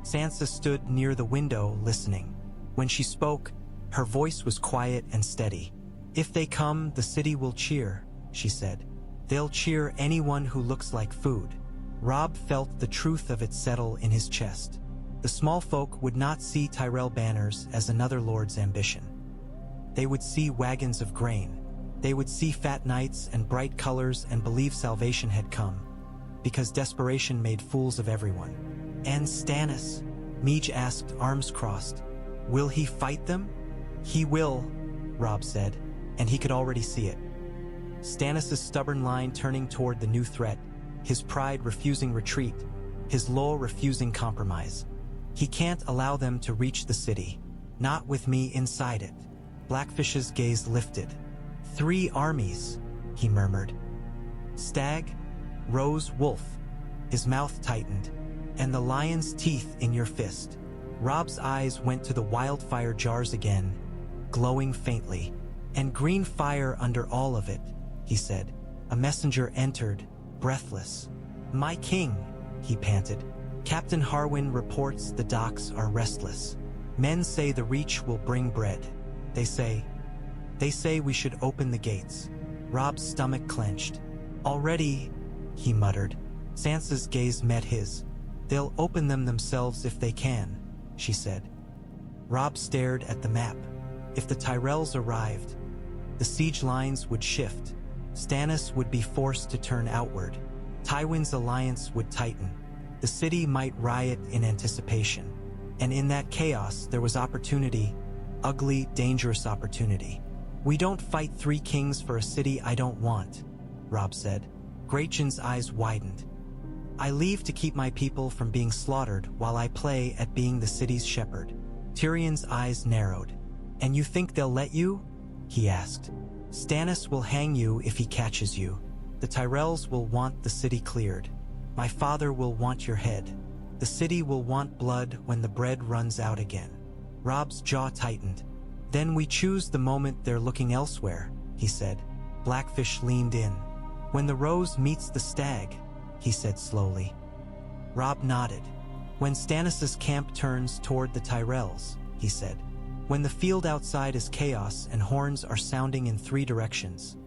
Sansa stood near the window listening. When she spoke, her voice was quiet and steady. "If they come, the city will cheer," she said. "They'll cheer anyone who looks like food." Robb felt the truth of it settle in his chest. The small folk would not see Tyrell banners as another lord's ambition. They would see wagons of grain. They would see fat knights and bright colors and believe salvation had come, because desperation made fools of everyone. "And Stannis?" Meej asked, arms crossed. "Will he fight them?" "He will," Robb said, and he could already see it. Stannis' stubborn line turning toward the new threat, his pride refusing retreat, his law refusing compromise. He can't allow them to reach the city. Not with me inside it. Blackfish's gaze lifted. "3 armies," he murmured. "Stag, rose, wolf." His mouth tightened. "And the lion's teeth in your fist." Robb's eyes went to the wildfire jars again, glowing faintly. "And green fire under all of it," he said. A messenger entered, breathless. "My king," he panted. "Captain Harwin reports the docks are restless. Men say the Reach will bring bread. They say we should open the gates." Robb's stomach clenched. "Already," he muttered. Sansa's gaze met his. "They'll open them themselves if they can," she said. Robb stared at the map. If the Tyrells arrived, the siege lines would shift. Stannis would be forced to turn outward. Tywin's alliance would tighten. The city might riot in anticipation. And in that chaos there was opportunity, ugly, dangerous opportunity. "We don't fight 3 kings for a city I don't want," Robb said. Grayjon's eyes widened. "I leave to keep my people from being slaughtered while I play at being the city's shepherd." Tyrion's eyes narrowed. "And you think they'll let you?" he asked. "Stannis will hang you if he catches you. The Tyrells will want the city cleared. My father will want your head. The city will want blood when the bread runs out again." Robb's jaw tightened. "Then we choose the moment they're looking elsewhere," he said. Blackfish leaned in. "When the rose meets the stag," he said slowly. Robb nodded. "When Stannis' camp turns toward the Tyrells," he said. "When the field outside is chaos and horns are sounding in 3 directions.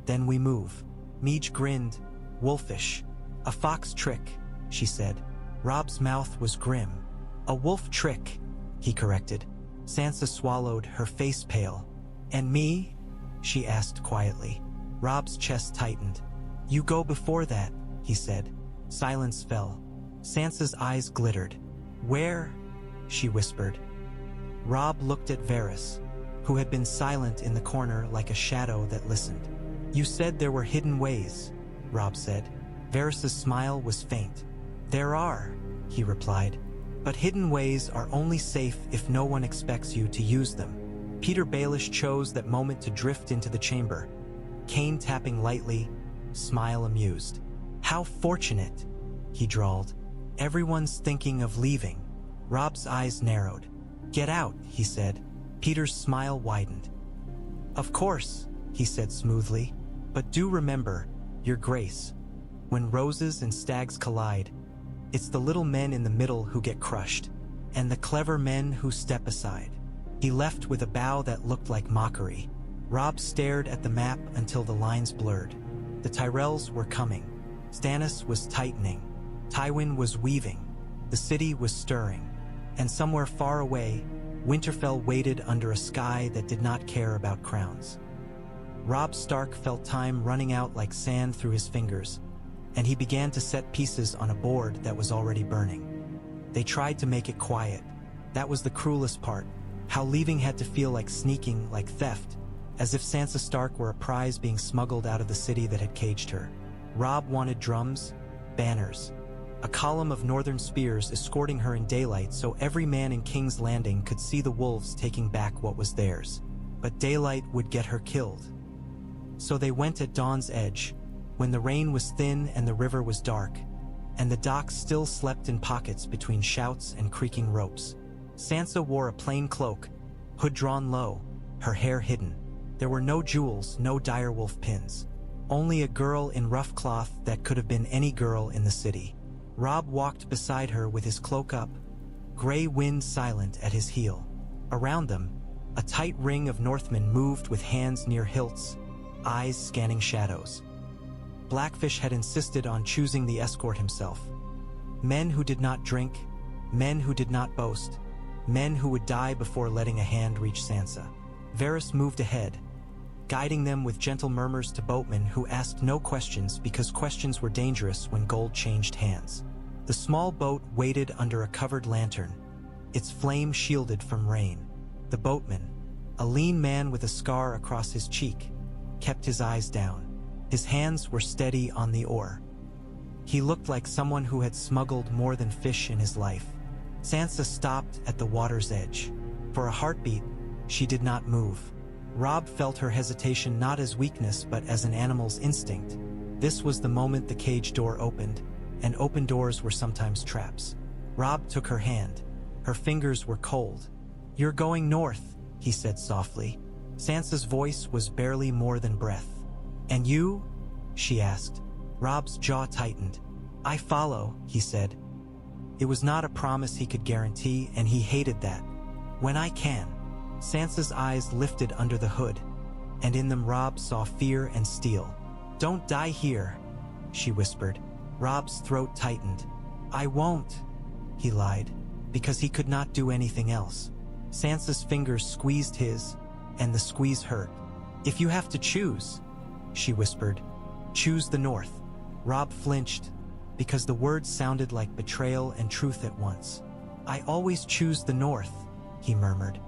Then we move." Meej grinned. "Wolfish. A fox trick," she said. Robb's mouth was grim. "A wolf trick," he corrected. Sansa swallowed, her face pale. "And me?" she asked quietly. Robb's chest tightened. "You go before that," he said. Silence fell. Sansa's eyes glittered. "Where?" she whispered. Robb looked at Varys, who had been silent in the corner like a shadow that listened. "You said there were hidden ways," Robb said. Varys' smile was faint. "There are," he replied. "But hidden ways are only safe if no one expects you to use them." Peter Baelish chose that moment to drift into the chamber, cane tapping lightly, smile amused. "How fortunate," he drawled. "Everyone's thinking of leaving." Robb's eyes narrowed. "Get out," he said. Peter's smile widened. "Of course," he said smoothly. "But do remember, Your Grace, when roses and stags collide, it's the little men in the middle who get crushed, and the clever men who step aside." He left with a bow that looked like mockery. Robb stared at the map until the lines blurred. The Tyrells were coming. Stannis was tightening. Tywin was weaving. The city was stirring. And somewhere far away, Winterfell waited under a sky that did not care about crowns. Robb Stark felt time running out like sand through his fingers, and he began to set pieces on a board that was already burning. They tried to make it quiet. That was the cruelest part, how leaving had to feel like sneaking, like theft, as if Sansa Stark were a prize being smuggled out of the city that had caged her. Robb wanted drums, banners, a column of northern spears escorting her in daylight so every man in King's Landing could see the wolves taking back what was theirs. But daylight would get her killed. So they went at dawn's edge, when the rain was thin and the river was dark, and the docks still slept in pockets between shouts and creaking ropes. Sansa wore a plain cloak, hood drawn low, her hair hidden. There were no jewels, no direwolf pins. Only a girl in rough cloth that could have been any girl in the city. Robb walked beside her with his cloak up, gray wind silent at his heel. Around them, a tight ring of Northmen moved with hands near hilts, eyes scanning shadows. Blackfish had insisted on choosing the escort himself. Men who did not drink, men who did not boast, men who would die before letting a hand reach Sansa. Varys moved ahead, guiding them with gentle murmurs to boatmen who asked no questions because questions were dangerous when gold changed hands. The small boat waited under a covered lantern, its flame shielded from rain. The boatman, a lean man with a scar across his cheek, kept his eyes down. His hands were steady on the oar. He looked like someone who had smuggled more than fish in his life. Sansa stopped at the water's edge. For a heartbeat, she did not move. Robb felt her hesitation not as weakness but as an animal's instinct. This was the moment the cage door opened, and open doors were sometimes traps. Robb took her hand. Her fingers were cold. "You're going north," he said softly. Sansa's voice was barely more than breath. "And you?" she asked. Robb's jaw tightened. "I follow," he said. It was not a promise he could guarantee, and he hated that. "When I can." Sansa's eyes lifted under the hood, and in them Robb saw fear and steel. "Don't die here," she whispered. Robb's throat tightened. "I won't," he lied, because he could not do anything else. Sansa's fingers squeezed his, and the squeeze hurt. "If you have to choose," she whispered, "choose the north." Robb flinched, because the words sounded like betrayal and truth at once. "I always choose the north," he murmured.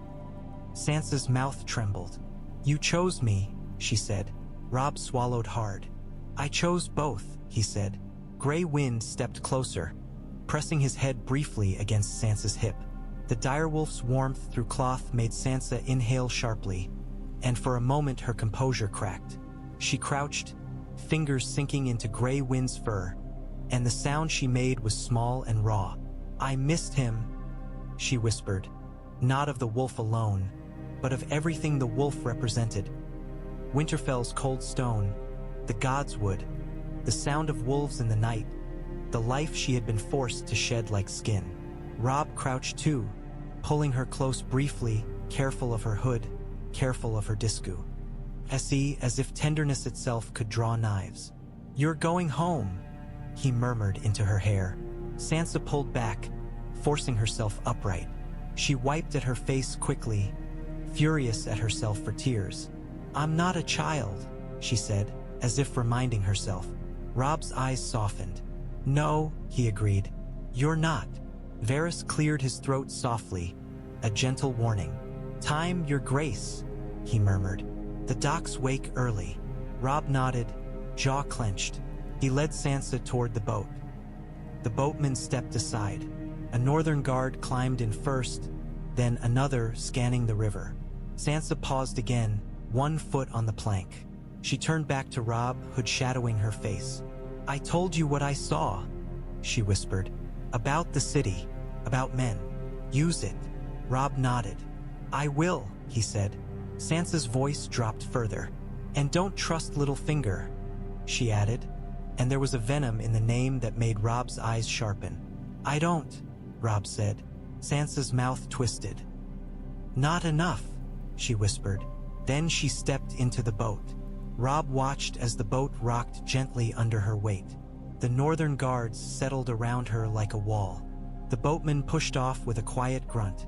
Sansa's mouth trembled. "You chose me," she said. Robb swallowed hard. "I chose both," he said. Gray wind stepped closer, pressing his head briefly against Sansa's hip. The direwolf's warmth through cloth made Sansa inhale sharply, and for a moment her composure cracked. She crouched, fingers sinking into Gray Wind's fur, and the sound she made was small and raw. "I missed him," she whispered, not of the wolf alone, but of everything the wolf represented. Winterfell's cold stone, the gods' wood, the sound of wolves in the night, the life she had been forced to shed like skin. Robb crouched too, pulling her close briefly, careful of her hood, careful of her discu. As if tenderness itself could draw knives. "You're going home," he murmured into her hair. Sansa pulled back, forcing herself upright. She wiped at her face quickly, furious at herself for tears. "I'm not a child," she said, as if reminding herself. Robb's eyes softened. "No," he agreed. You're not. Varys cleared his throat softly, a gentle warning. Time, your grace, he murmured. The docks wake early. Robb nodded, jaw clenched. He led Sansa toward the boat. The boatman stepped aside. A northern guard climbed in first, then another scanning the river. Sansa paused again, 1 foot on the plank. She turned back to Robb, hood shadowing her face. I told you what I saw, she whispered. About the city, about men. Use it. Robb nodded. I will, he said. Sansa's voice dropped further. And don't trust Littlefinger, she added, and there was a venom in the name that made Robb's eyes sharpen. I don't, Robb said. Sansa's mouth twisted. Not enough, she whispered. Then she stepped into the boat. Robb watched as the boat rocked gently under her weight. The northern guards settled around her like a wall. The boatman pushed off with a quiet grunt,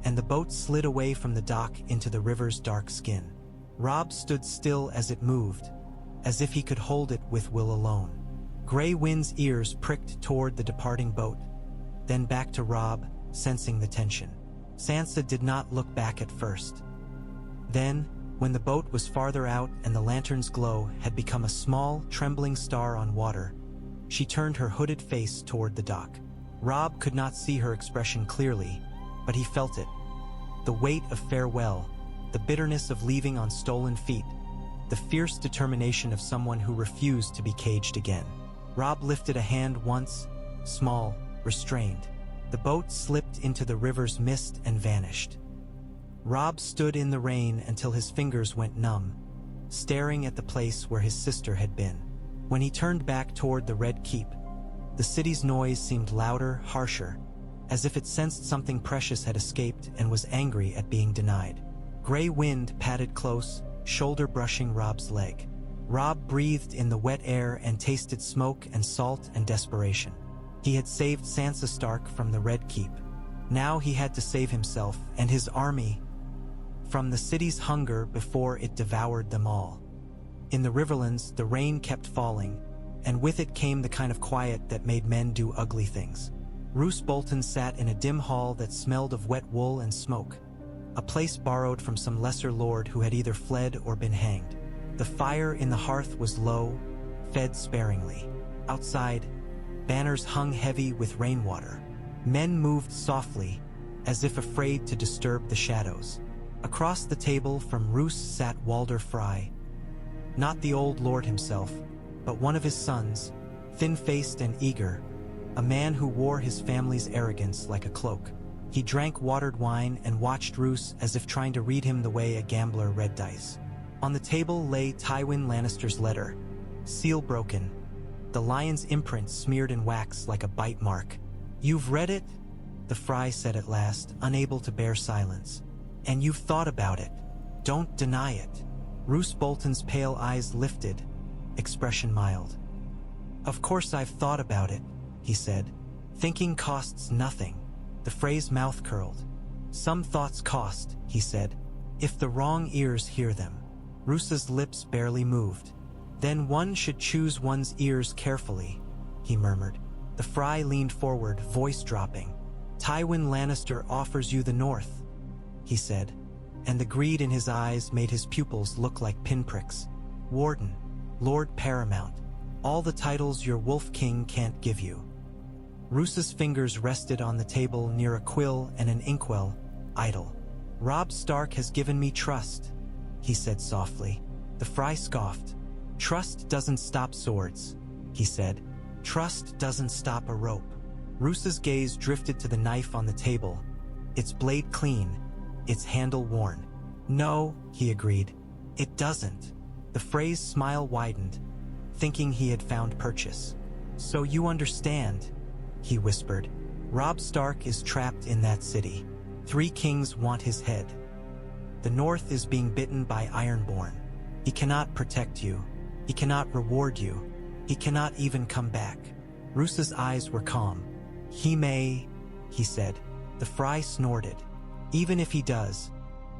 and the boat slid away from the dock into the river's dark skin. Robb stood still as it moved, as if he could hold it with will alone. Gray Wind's ears pricked toward the departing boat, then back to Robb, sensing the tension. Sansa did not look back at first. Then, when the boat was farther out and the lantern's glow had become a small, trembling star on water, she turned her hooded face toward the dock. Robb could not see her expression clearly, but he felt it. The weight of farewell, the bitterness of leaving on stolen feet, the fierce determination of someone who refused to be caged again. Robb lifted a hand once, small, restrained. The boat slipped into the river's mist and vanished. Robb stood in the rain until his fingers went numb, staring at the place where his sister had been. When he turned back toward the Red Keep, the city's noise seemed louder, harsher, as if it sensed something precious had escaped and was angry at being denied. Gray Wind padded close, shoulder brushing Robb's leg. Robb breathed in the wet air and tasted smoke and salt and desperation. He had saved Sansa Stark from the Red Keep. Now he had to save himself and his army from the city's hunger before it devoured them all. In the Riverlands, the rain kept falling, and with it came the kind of quiet that made men do ugly things. Roose Bolton sat in a dim hall that smelled of wet wool and smoke, a place borrowed from some lesser lord who had either fled or been hanged. The fire in the hearth was low, fed sparingly. Outside, banners hung heavy with rainwater. Men moved softly, as if afraid to disturb the shadows. Across the table from Roose sat Walder Frey, not the old lord himself, but one of his sons, thin-faced and eager, a man who wore his family's arrogance like a cloak. He drank watered wine and watched Roose as if trying to read him the way a gambler read dice. On the table lay Tywin Lannister's letter, seal broken, the lion's imprint smeared in wax like a bite mark. You've read it? The Frey said at last, unable to bear silence. And you've thought about it. Don't deny it. Roose Bolton's pale eyes lifted, expression mild. Of course I've thought about it, he said. Thinking costs nothing. The Frey's mouth curled. Some thoughts cost, he said, if the wrong ears hear them. Roose's lips barely moved. Then one should choose one's ears carefully, he murmured. The Frey leaned forward, voice dropping. Tywin Lannister offers you the north, he said, and the greed in his eyes made his pupils look like pinpricks. Warden, Lord Paramount, all the titles your Wolf King can't give you. Roose's fingers rested on the table near a quill and an inkwell, idle. Robb Stark has given me trust, he said softly. The Frey scoffed. Trust doesn't stop swords, he said. Trust doesn't stop a rope. Roose's gaze drifted to the knife on the table, its blade clean, its handle worn. No, he agreed. It doesn't. The Frey's smile widened, thinking he had found purchase. So you understand, he whispered. Robb Stark is trapped in that city. 3 kings want his head. The North is being bitten by Ironborn. He cannot protect you. He cannot reward you. He cannot even come back. Roose's eyes were calm. He may, he said. The Frey snorted. Even if he does,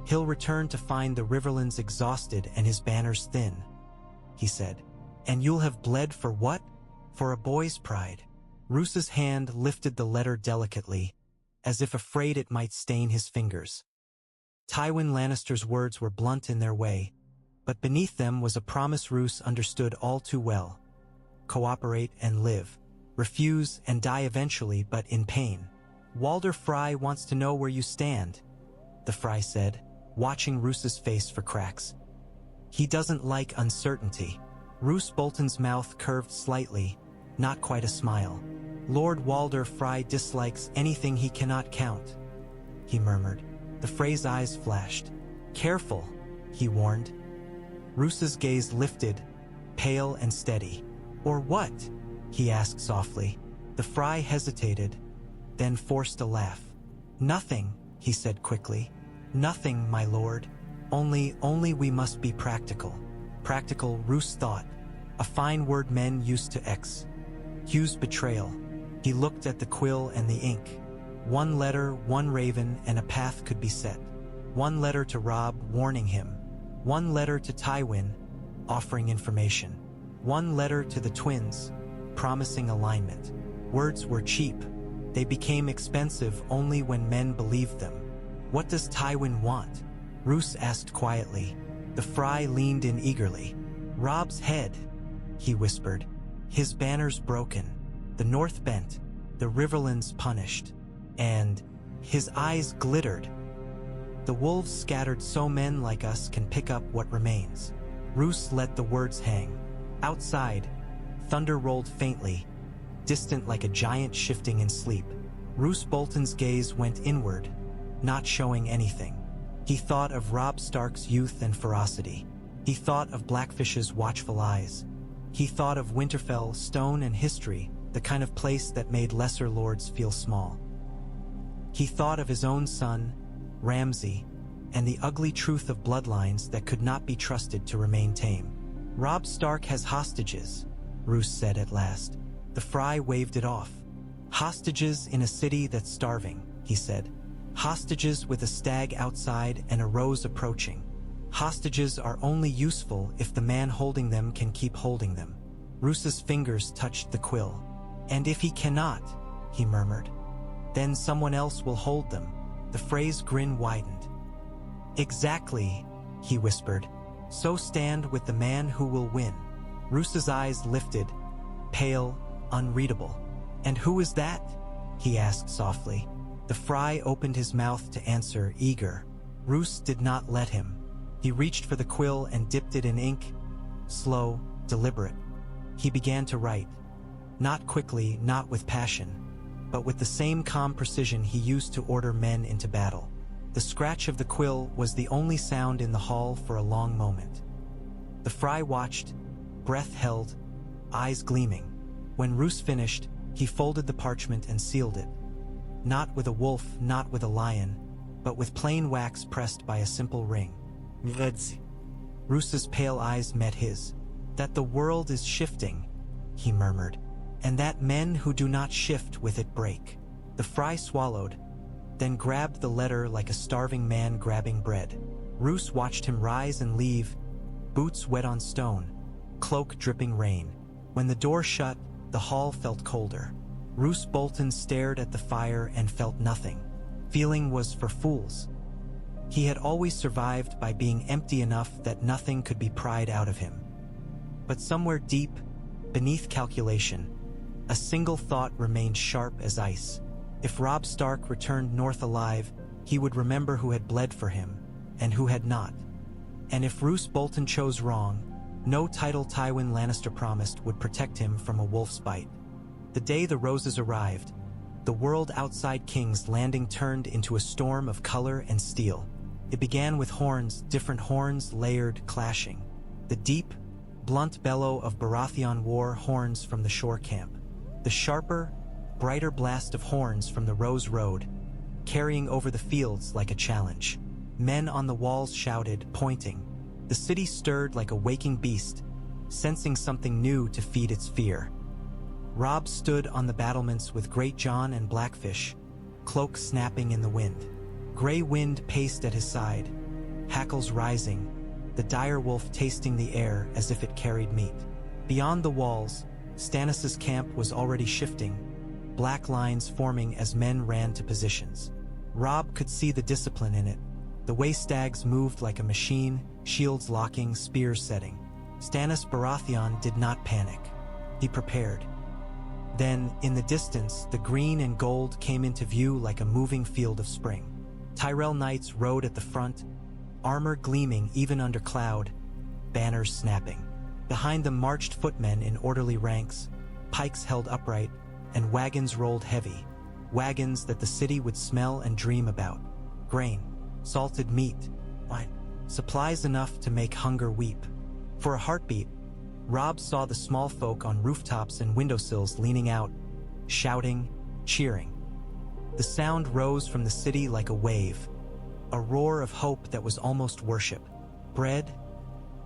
he'll return to find the Riverlands exhausted and his banners thin, he said. And you'll have bled for what? For a boy's pride. Roose's hand lifted the letter delicately, as if afraid it might stain his fingers. Tywin Lannister's words were blunt in their way, but beneath them was a promise Roose understood all too well. Cooperate and live. Refuse and die eventually, but in pain. Walder Frey wants to know where you stand, the Frey said, watching Roose's face for cracks. He doesn't like uncertainty. Roose Bolton's mouth curved slightly, not quite a smile. Lord Walder Frey dislikes anything he cannot count, he murmured. The Frey's eyes flashed. Careful, he warned. Roose's gaze lifted, pale and steady. Or what? He asked softly. The Frey hesitated, then forced a laugh. Nothing, he said quickly. Nothing, my lord. Only we must be practical. Practical, Roose thought. A fine word men used to excuse betrayal. He looked at the quill and the ink. One letter, one raven, and a path could be set. One letter to Robb, warning him. One letter to Tywin, offering information. One letter to the twins, promising alignment. Words were cheap. They became expensive only when men believed them. What does Tywin want? Roose asked quietly. The Frey leaned in eagerly. Robb's head, he whispered. His banners broken, the north bent, the Riverlands punished. And his eyes glittered. The wolves scattered so men like us can pick up what remains. Roose let the words hang. Outside, thunder rolled faintly, distant like a giant shifting in sleep. Roose Bolton's gaze went inward, not showing anything. He thought of Robb Stark's youth and ferocity. He thought of Blackfish's watchful eyes. He thought of Winterfell, stone and history, the kind of place that made lesser lords feel small. He thought of his own son, Ramsay, and the ugly truth of bloodlines that could not be trusted to remain tame. Robb Stark has hostages, Roose said at last. The Frey waved it off. Hostages in a city that's starving, he said. Hostages with a stag outside and a rose approaching. Hostages are only useful if the man holding them can keep holding them. Roose's fingers touched the quill. And if he cannot, he murmured, then someone else will hold them. The Frey's grin widened. Exactly, he whispered. So stand with the man who will win. Roose's eyes lifted, pale, unreadable. And who is that? He asked softly. The Frey opened his mouth to answer, eager. Roose did not let him. He reached for the quill and dipped it in ink, slow, deliberate. He began to write. Not quickly, not with passion, but with the same calm precision he used to order men into battle. The scratch of the quill was the only sound in the hall for a long moment. The Frey watched, breath held, eyes gleaming. When Roose finished, he folded the parchment and sealed it. Not with a wolf, not with a lion, but with plain wax pressed by a simple ring. Roose's pale eyes met his. That the world is shifting, he murmured, and that men who do not shift with it break. The Frey swallowed, then grabbed the letter like a starving man grabbing bread. Roose watched him rise and leave, boots wet on stone, cloak dripping rain. When the door shut, the hall felt colder. Roose Bolton stared at the fire and felt nothing. Feeling was for fools. He had always survived by being empty enough that nothing could be pried out of him. But somewhere deep, beneath calculation, a single thought remained sharp as ice. If Robb Stark returned north alive, he would remember who had bled for him, and who had not. And if Roose Bolton chose wrong, no title Tywin Lannister promised would protect him from a wolf's bite. The day the roses arrived, the world outside King's Landing turned into a storm of color and steel. It began with horns, different horns layered, clashing. The deep, blunt bellow of Baratheon war horns from the shore camp. The sharper, brighter blast of horns from the Rose Road, carrying over the fields like a challenge. Men on the walls shouted, pointing. The city stirred like a waking beast, sensing something new to feed its fear. Robb stood on the battlements with Great John and Blackfish, cloak snapping in the wind. Gray wind paced at his side, hackles rising, the dire wolf tasting the air as if it carried meat. Beyond the walls, Stannis' camp was already shifting, black lines forming as men ran to positions. Robb could see the discipline in it. The way stags moved like a machine, shields locking, spears setting. Stannis Baratheon did not panic. He prepared. Then, in the distance, the green and gold came into view like a moving field of spring. Tyrell knights rode at the front, armor gleaming even under cloud, banners snapping. Behind them marched footmen in orderly ranks, pikes held upright, and wagons rolled heavy. Wagons that the city would smell and dream about. Grain, salted meat, wine, supplies enough to make hunger weep. For a heartbeat, Robb saw the small folk on rooftops and windowsills leaning out, shouting, cheering. The sound rose from the city like a wave, a roar of hope that was almost worship. Bread?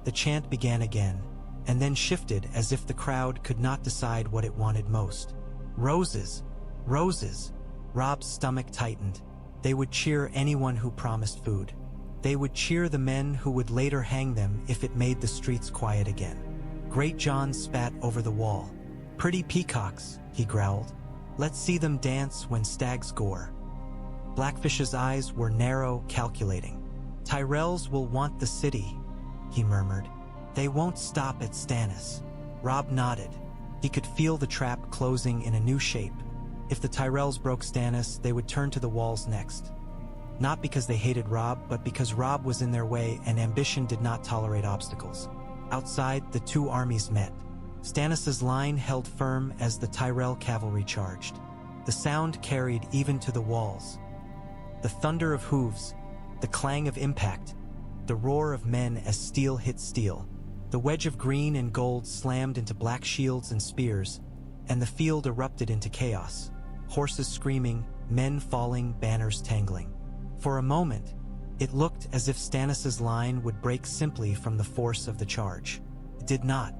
The chant began again, and then shifted as if the crowd could not decide what it wanted most. Roses! Roses! Robb's stomach tightened. They would cheer anyone who promised food. They would cheer the men who would later hang them if it made the streets quiet again. Great John spat over the wall. Pretty peacocks, he growled. Let's see them dance when stags gore. Blackfish's eyes were narrow, calculating. Tyrells will want the city, he murmured. They won't stop at Stannis. Robb nodded. He could feel the trap closing in a new shape. If the Tyrells broke Stannis, they would turn to the walls next. Not because they hated Robb, but because Robb was in their way and ambition did not tolerate obstacles. Outside, the two armies met. Stannis' line held firm as the Tyrell cavalry charged. The sound carried even to the walls. The thunder of hooves, the clang of impact, the roar of men as steel hit steel. The wedge of green and gold slammed into black shields and spears, and the field erupted into chaos. Horses screaming, men falling, banners tangling. For a moment, it looked as if Stannis' line would break simply from the force of the charge. It did not.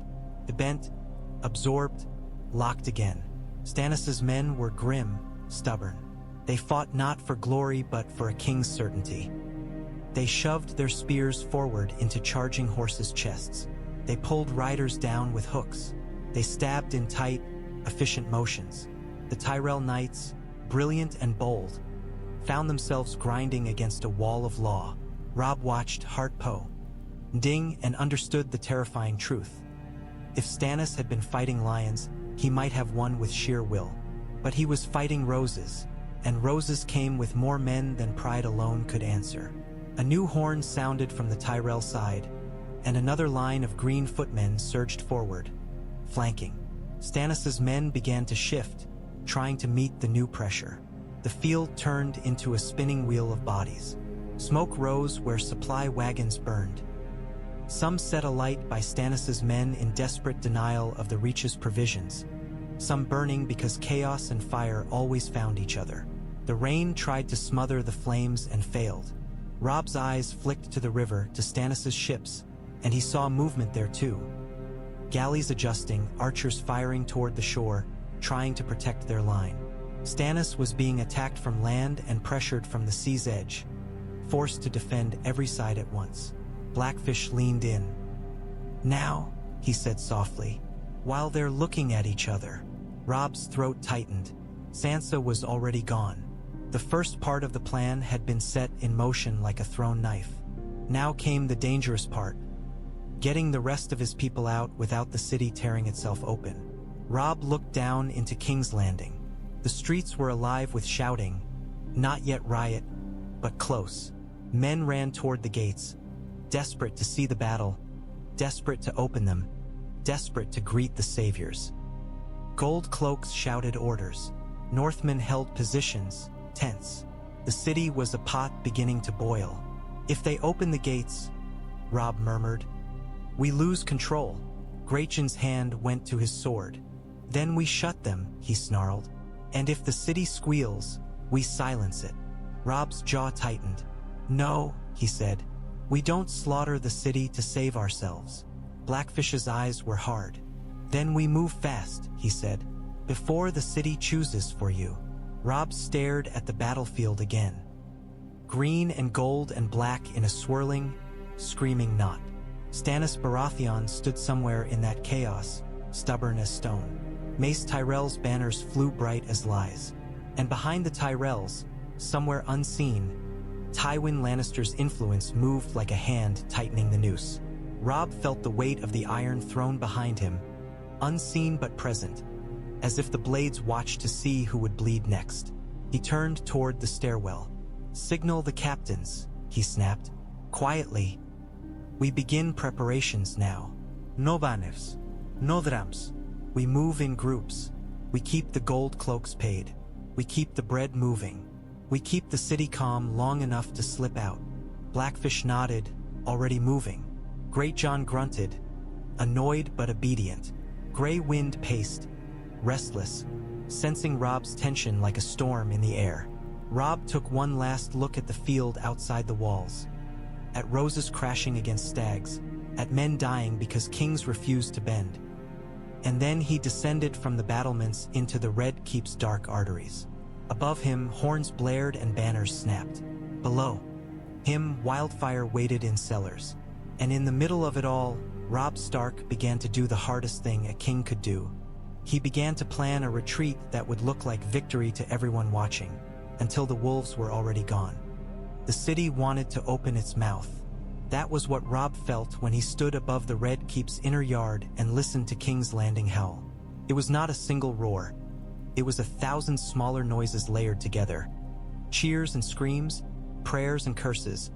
It bent, absorbed, locked again. Stannis' men were grim, stubborn. They fought not for glory but for a king's certainty. They shoved their spears forward into charging horses' chests. They pulled riders down with hooks. They stabbed in tight, efficient motions. The Tyrell knights, brilliant and bold, found themselves grinding against a wall of law. Robb watched heart ding and understood the terrifying truth. If Stannis had been fighting lions, he might have won with sheer will. But he was fighting roses, and roses came with more men than pride alone could answer. A new horn sounded from the Tyrell side, and another line of green footmen surged forward, flanking. Stannis' men began to shift, trying to meet the new pressure. The field turned into a spinning wheel of bodies. Smoke rose where supply wagons burned. Some set alight by Stannis' men in desperate denial of the Reach's provisions, some burning because chaos and fire always found each other. The rain tried to smother the flames and failed. Robb's eyes flicked to the river, to Stannis' ships, and he saw movement there too. Galleys adjusting, archers firing toward the shore, trying to protect their line. Stannis was being attacked from land and pressured from the sea's edge, forced to defend every side at once. Blackfish leaned in. Now, he said softly, while they're looking at each other. Robb's throat tightened. Sansa was already gone. The first part of the plan had been set in motion like a thrown knife. Now came the dangerous part, getting the rest of his people out without the city tearing itself open. Robb looked down into King's Landing. The streets were alive with shouting, not yet riot, but close. Men ran toward the gates, desperate to see the battle, desperate to open them, desperate to greet the saviors. Gold cloaks shouted orders. Northmen held positions, tense. The city was a pot beginning to boil. If they open the gates, Robb murmured, we lose control. Grachan's hand went to his sword. Then we shut them, he snarled. And if the city squeals, we silence it. Robb's jaw tightened. No, he said. We don't slaughter the city to save ourselves. Blackfish's eyes were hard. Then we move fast, he said, before the city chooses for you. Robb stared at the battlefield again. Green and gold and black in a swirling, screaming knot. Stannis Baratheon stood somewhere in that chaos, stubborn as stone. Mace Tyrell's banners flew bright as lies. And behind the Tyrells, somewhere unseen, Tywin Lannister's influence moved like a hand tightening the noose. Robb felt the weight of the Iron Throne behind him, unseen but present, as if the blades watched to see who would bleed next. He turned toward the stairwell. "Signal the captains," he snapped. "Quietly. We begin preparations now. No banners, no drums. We move in groups. We keep the gold cloaks paid. We keep the bread moving. We keep the city calm long enough to slip out." Blackfish nodded, already moving. Great John grunted, annoyed but obedient. Grey Wind paced, restless, sensing Robb's tension like a storm in the air. Robb took one last look at the field outside the walls, at roses crashing against stags, at men dying because kings refused to bend. And then he descended from the battlements into the Red Keep's dark arteries. Above him, horns blared and banners snapped. Below him, Wildfire waited in cellars. And in the middle of it all, Robb Stark began to do the hardest thing a king could do. He began to plan a retreat that would look like victory to everyone watching, until the wolves were already gone. The city wanted to open its mouth. That was what Robb felt when he stood above the Red Keep's inner yard and listened to King's Landing howl. It was not a single roar. It was 1,000 smaller noises layered together. Cheers and screams, prayers and curses.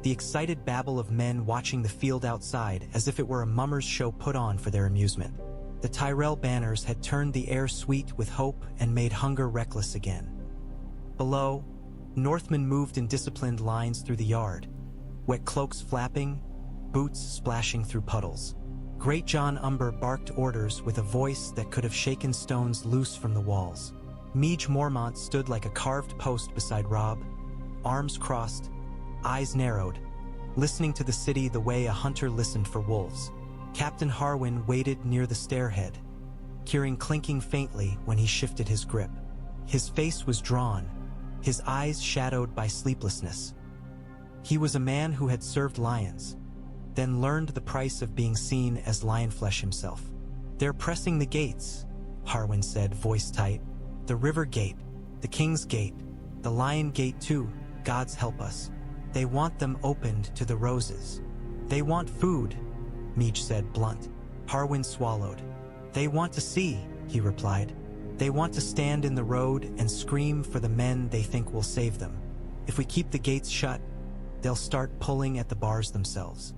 The excited babble of men watching the field outside as if it were a mummers show put on for their amusement. The Tyrell banners had turned the air sweet with hope and made hunger reckless again. Below, Northmen moved in disciplined lines through the yard, wet cloaks flapping, boots splashing through puddles. Great John Umber barked orders with a voice that could have shaken stones loose from the walls. Meej Mormont stood like a carved post beside Robb, arms crossed, eyes narrowed, listening to the city the way a hunter listened for wolves. Captain Harwin waited near the stairhead, hearing clinking faintly when he shifted his grip. His face was drawn, his eyes shadowed by sleeplessness. He was a man who had served lions, then learned the price of being seen as lion flesh himself. "They're pressing the gates," Harwin said, voice tight. "The River Gate, the King's Gate, the Lion Gate too, gods help us. They want them opened to the roses. They want food," Meej said, blunt. Harwin swallowed. "They want to see," he replied. "They want to stand in the road and scream for the men they think will save them. If we keep the gates shut, they'll start pulling at the bars themselves."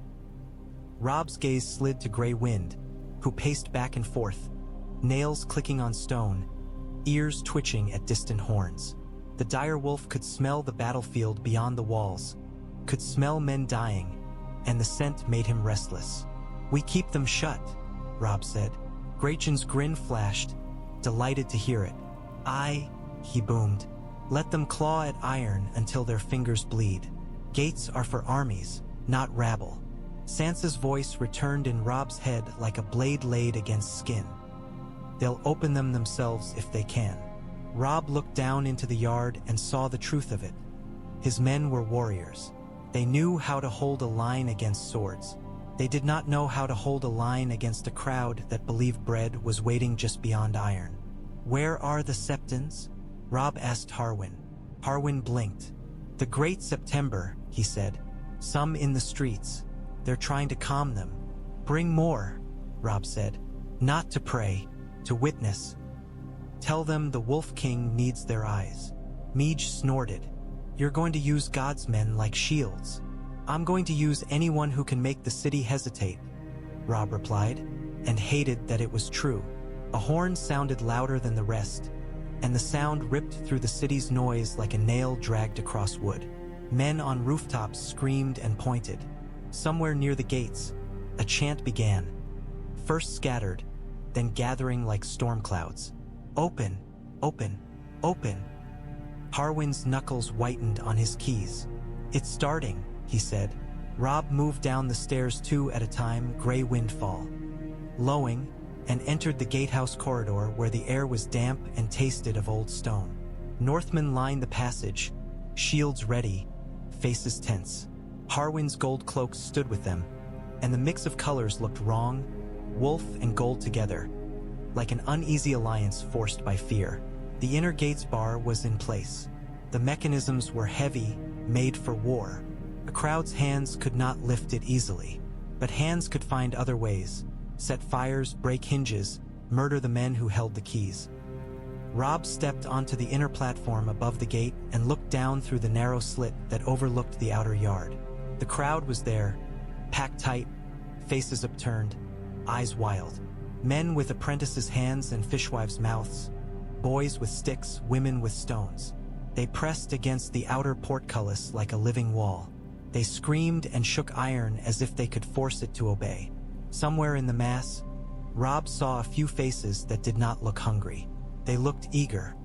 Robb's gaze slid to Grey Wind, who paced back and forth, nails clicking on stone, ears twitching at distant horns. The dire wolf could smell the battlefield beyond the walls, could smell men dying, and the scent made him restless. "We keep them shut," Robb said. Grachan's grin flashed, delighted to hear it. "Aye," he boomed. "Let them claw at iron until their fingers bleed. Gates are for armies, not rabble." Sansa's voice returned in Robb's head like a blade laid against skin. "They'll open them themselves if they can." Robb looked down into the yard and saw the truth of it. His men were warriors. They knew how to hold a line against swords. They did not know how to hold a line against a crowd that believed bread was waiting just beyond iron. "Where are the Septons?" Robb asked Harwin. Harwin blinked. "The Great September," he said. "Some in the streets. They're trying to calm them." "Bring more," Robb said. "Not to pray, to witness. Tell them the Wolf King needs their eyes." Meej snorted. "You're going to use God's men like shields." "I'm going to use anyone who can make the city hesitate," Robb replied, and hated that it was true. A horn sounded louder than the rest, and the sound ripped through the city's noise like a nail dragged across wood. Men on rooftops screamed and pointed. Somewhere near the gates, a chant began, first scattered, then gathering like storm clouds. "Open, open, open." Harwin's knuckles whitened on his keys. "It's starting," he said. Robb moved down the stairs 2 at a time, Grey Wind fall, lowing, and entered the gatehouse corridor where the air was damp and tasted of old stone. Northmen lined the passage, shields ready, faces tense. Harwin's gold cloaks stood with them, and the mix of colors looked wrong, wolf and gold together. like an uneasy alliance forced by fear. The inner gate's bar was in place. The mechanisms were heavy, made for war. A crowd's hands could not lift it easily, but hands could find other ways: set fires, break hinges, murder the men who held the keys. Robb stepped onto the inner platform above the gate and looked down through the narrow slit that overlooked the outer yard. The crowd was there, packed tight, faces upturned, eyes wild. Men with apprentices' hands and fishwives' mouths, boys with sticks, women with stones. They pressed against the outer portcullis like a living wall. They screamed and shook iron as if they could force it to obey. Somewhere in the mass, Robb saw a few faces that did not look hungry. They looked eager.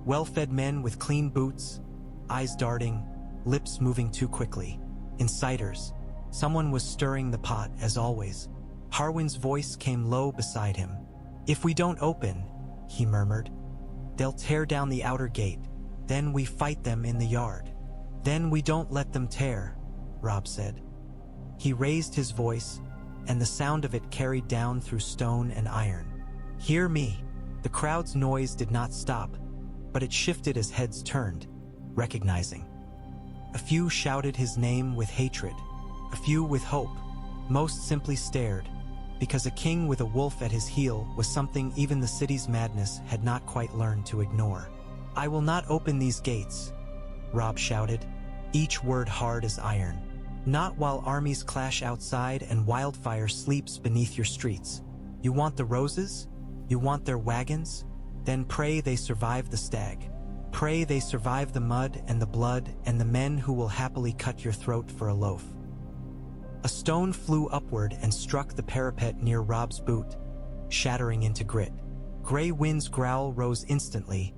Well-fed men with clean boots, eyes darting, lips moving too quickly. Insiders. Someone was stirring the pot, as always. Harwin's voice came low beside him. "If we don't open," he murmured, "they'll tear down the outer gate. Then we fight them in the yard." "Then we don't let them tear," Robb said. He raised his voice, and the sound of it carried down through stone and iron. "Hear me." The crowd's noise did not stop, but it shifted as heads turned, recognizing. A few shouted his name with hatred, a few with hope. Most simply stared, because a king with a wolf at his heel was something even the city's madness had not quite learned to ignore. "I will not open these gates," Robb shouted, each word hard as iron. "Not while armies clash outside and wildfire sleeps beneath your streets. You want the roses? You want their wagons? Then pray they survive the stag. Pray they survive the mud and the blood and the men who will happily cut your throat for a loaf." A stone flew upward and struck the parapet near Robb's boot, shattering into grit. Gray Wind's growl rose instantly,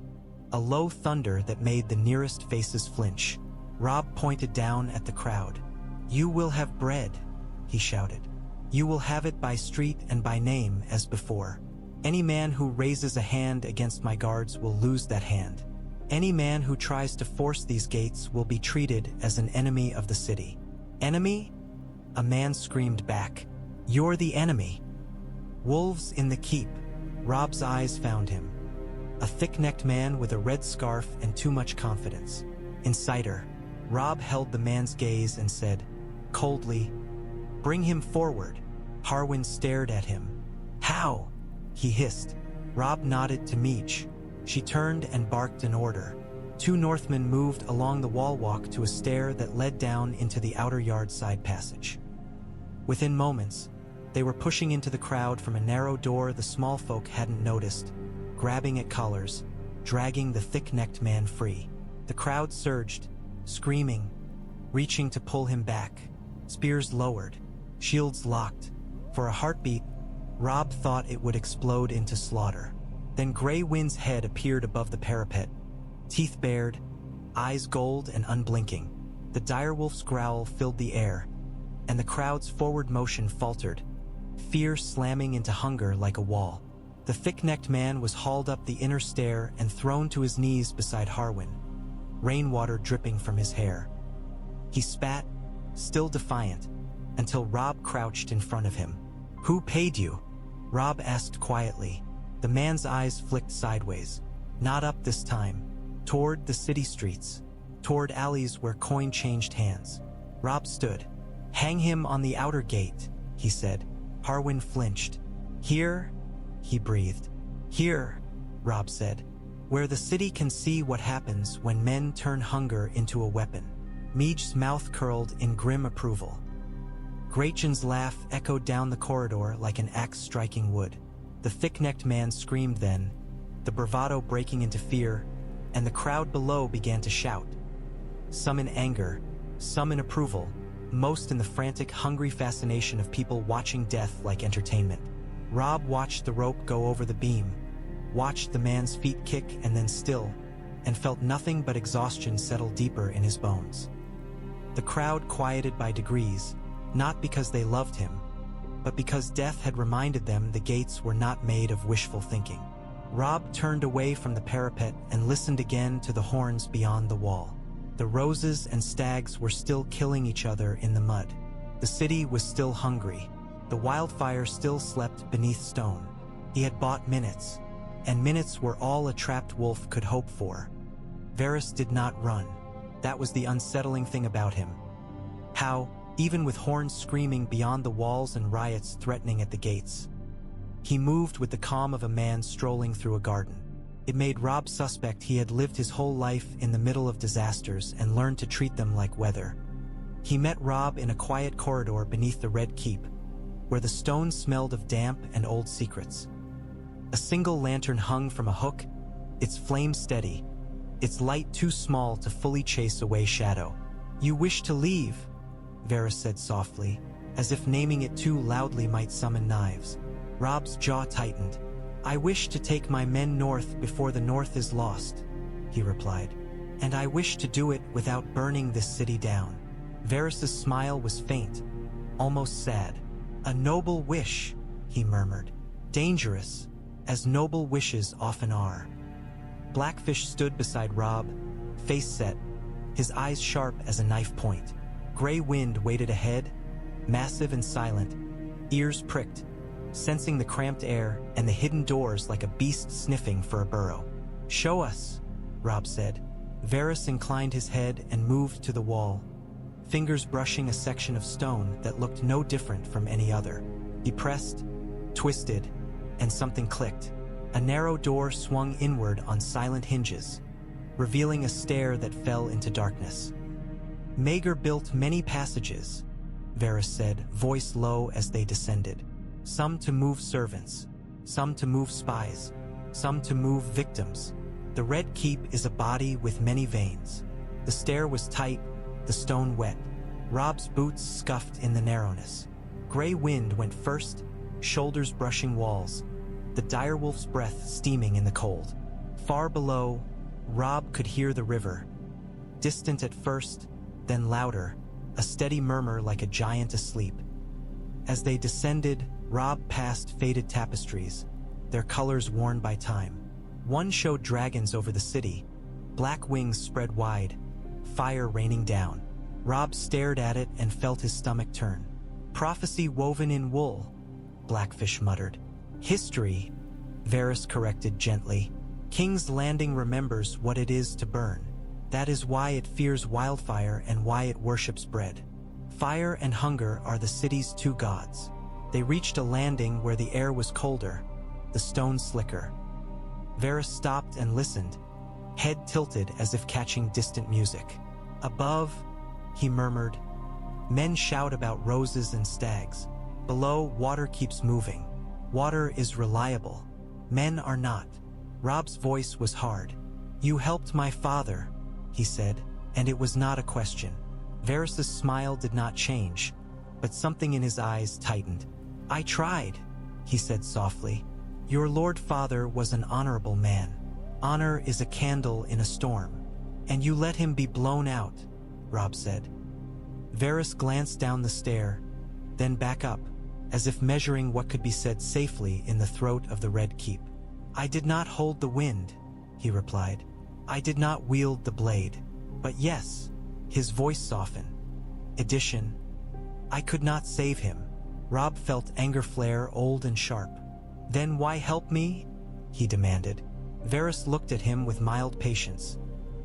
a low thunder that made the nearest faces flinch. Robb pointed down at the crowd. "You will have bread," he shouted. "You will have it by street and by name as before. Any man who raises a hand against my guards will lose that hand. Any man who tries to force these gates will be treated as an enemy of the city." "Enemy?" A man screamed back. "You're the enemy." "Wolves in the keep." Robb's eyes found him. A thick-necked man with a red scarf and too much confidence. "Insider." Robb held the man's gaze and said, coldly, "Bring him forward." Harwin stared at him. "How?" he hissed. Robb nodded to Meech. She turned and barked an order. Two Northmen moved along the wall walk to a stair that led down into the outer yard side passage. Within moments, they were pushing into the crowd from a narrow door the small folk hadn't noticed, grabbing at collars, dragging the thick-necked man free. The crowd surged, screaming, reaching to pull him back. Spears lowered, shields locked. For a heartbeat, Robb thought it would explode into slaughter. Then Grey Wind's head appeared above the parapet, teeth bared, eyes gold and unblinking. The direwolf's growl filled the air, and the crowd's forward motion faltered, fear slamming into hunger like a wall. The thick-necked man was hauled up the inner stair and thrown to his knees beside Harwin, rainwater dripping from his hair. He spat, still defiant, until Robb crouched in front of him. "Who paid you?" Robb asked quietly. The man's eyes flicked sideways. Not up this time. Toward the city streets. Toward alleys where coin changed hands. Robb stood. "Hang him on the outer gate," he said. Harwin flinched. "Here?" he breathed. "Here," Robb said. "Where the city can see what happens when men turn hunger into a weapon." Meech's mouth curled in grim approval. Gretchen's laugh echoed down the corridor like an axe striking wood. The thick-necked man screamed then, the bravado breaking into fear, and the crowd below began to shout. Some in anger, some in approval, most in the frantic, hungry fascination of people watching death like entertainment. Robb watched the rope go over the beam, watched the man's feet kick and then still, and felt nothing but exhaustion settle deeper in his bones. The crowd quieted by degrees, not because they loved him, but because death had reminded them the gates were not made of wishful thinking. Robb turned away from the parapet and listened again to the horns beyond the wall. The roses and stags were still killing each other in the mud. The city was still hungry. The wildfire still slept beneath stone. He had bought minutes, and minutes were all a trapped wolf could hope for. Varys did not run. That was the unsettling thing about him. How, even with horns screaming beyond the walls and riots threatening at the gates, he moved with the calm of a man strolling through a garden. It made Robb suspect he had lived his whole life in the middle of disasters and learned to treat them like weather. He met Robb in a quiet corridor beneath the Red Keep, where the stone smelled of damp and old secrets. A single lantern hung from a hook, its flame steady, its light too small to fully chase away shadow. "You wish to leave," Varys said softly, as if naming it too loudly might summon knives. Robb's jaw tightened. "I wish to take my men north before the north is lost," he replied. "And I wish to do it without burning this city down." Varys' smile was faint, almost sad. "A noble wish," he murmured. "Dangerous, as noble wishes often are." Blackfish stood beside Robb, face set, his eyes sharp as a knife point. Gray Wind waited ahead, massive and silent, ears pricked, sensing the cramped air and the hidden doors like a beast sniffing for a burrow. "Show us," Robb said. Varys inclined his head and moved to the wall, fingers brushing a section of stone that looked no different from any other. He pressed, twisted, and something clicked. A narrow door swung inward on silent hinges, revealing a stair that fell into darkness. "Maegor built many passages," Varys said, voice low as they descended. "Some to move servants, some to move spies, some to move victims. The Red Keep is a body with many veins." The stair was tight, the stone wet. Robb's boots scuffed in the narrowness. Gray Wind went first, shoulders brushing walls, the direwolf's breath steaming in the cold. Far below, Robb could hear the river, distant at first, then louder, a steady murmur like a giant asleep. As they descended, Robb passed faded tapestries, their colors worn by time. One showed dragons over the city, black wings spread wide, fire raining down. Robb stared at it and felt his stomach turn. "Prophecy woven in wool," Blackfish muttered. "History," Varys corrected gently. "King's Landing remembers what it is to burn. That is why it fears wildfire and why it worships bread. Fire and hunger are the city's two gods." They reached a landing where the air was colder, the stone slicker. Varys stopped and listened, head tilted as if catching distant music. "Above," he murmured, "men shout about roses and stags. Below, water keeps moving. Water is reliable. Men are not." Robb's voice was hard. "You helped my father," he said, and it was not a question. Varys' smile did not change, but something in his eyes tightened. "I tried," he said softly. "Your Lord Father was an honorable man. Honor is a candle in a storm. And you let him be blown out," Robb said. Varys glanced down the stair, then back up, as if measuring what could be said safely in the throat of the Red Keep. "I did not hold the wind," he replied. "I did not wield the blade. But yes," his voice softened. "Addition, I could not save him." Robb felt anger flare old and sharp. "Then why help me?" he demanded. Varys looked at him with mild patience,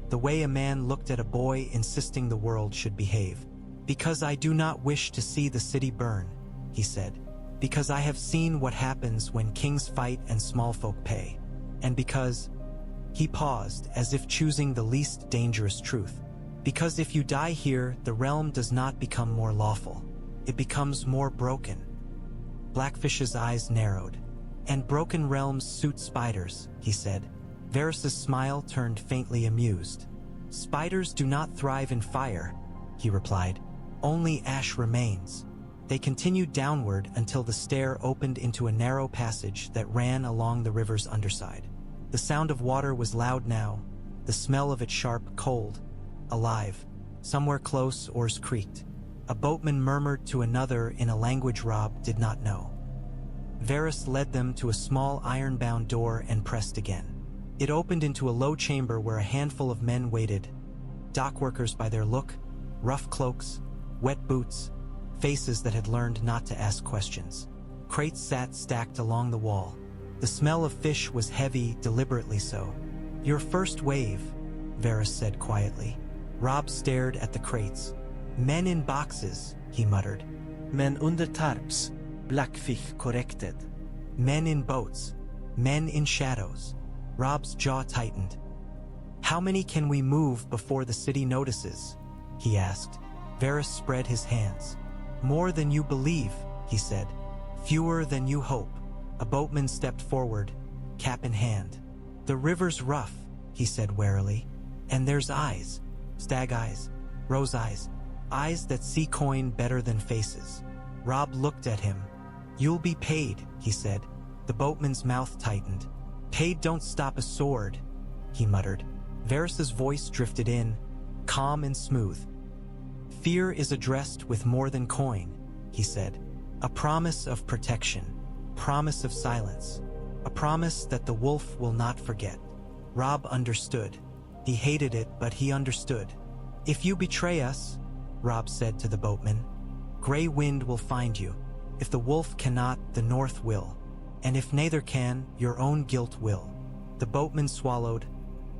the way a man looked at a boy insisting the world should behave. "Because I do not wish to see the city burn," he said. "Because I have seen what happens when kings fight and small folk pay. And because—" he paused as if choosing the least dangerous truth. "Because if you die here, the realm does not become more lawful. It becomes more broken." Blackfish's eyes narrowed. "And broken realms suit spiders," he said. Varys' smile turned faintly amused. "Spiders do not thrive in fire," he replied. "Only ash remains." They continued downward until the stair opened into a narrow passage that ran along the river's underside. The sound of water was loud now, the smell of it sharp, cold, alive. Somewhere close, oars creaked. A boatman murmured to another in a language Robb did not know. Varys led them to a small iron-bound door and pressed again. It opened into a low chamber where a handful of men waited, dockworkers by their look, rough cloaks, wet boots, faces that had learned not to ask questions. Crates sat stacked along the wall, The smell of fish was heavy, deliberately so. "Your first wave," Varys said quietly. Robb stared at the crates. "Men in boxes," he muttered. Men under tarps, Blackfish corrected. "Men in boats. Men in shadows." Robb's jaw tightened. "How many can we move before the city notices?" he asked. Varys spread his hands. "More than you believe," he said. "Fewer than you hope." A boatman stepped forward, cap in hand. "The river's rough," he said warily. "And there's eyes. Stag eyes. Rose eyes. Eyes that see coin better than faces." Robb looked at him. "You'll be paid," he said. The boatman's mouth tightened. "Paid don't stop a sword," he muttered. Varys's voice drifted in, calm and smooth. "Fear is addressed with more than coin," he said. "A promise of protection. Promise of silence. A promise that the wolf will not forget." Robb understood. He hated it, but he understood. "If you betray us," Robb said to the boatman, "Grey wind will find you. If the wolf cannot, the north will. And if neither can, your own guilt will." The boatman swallowed,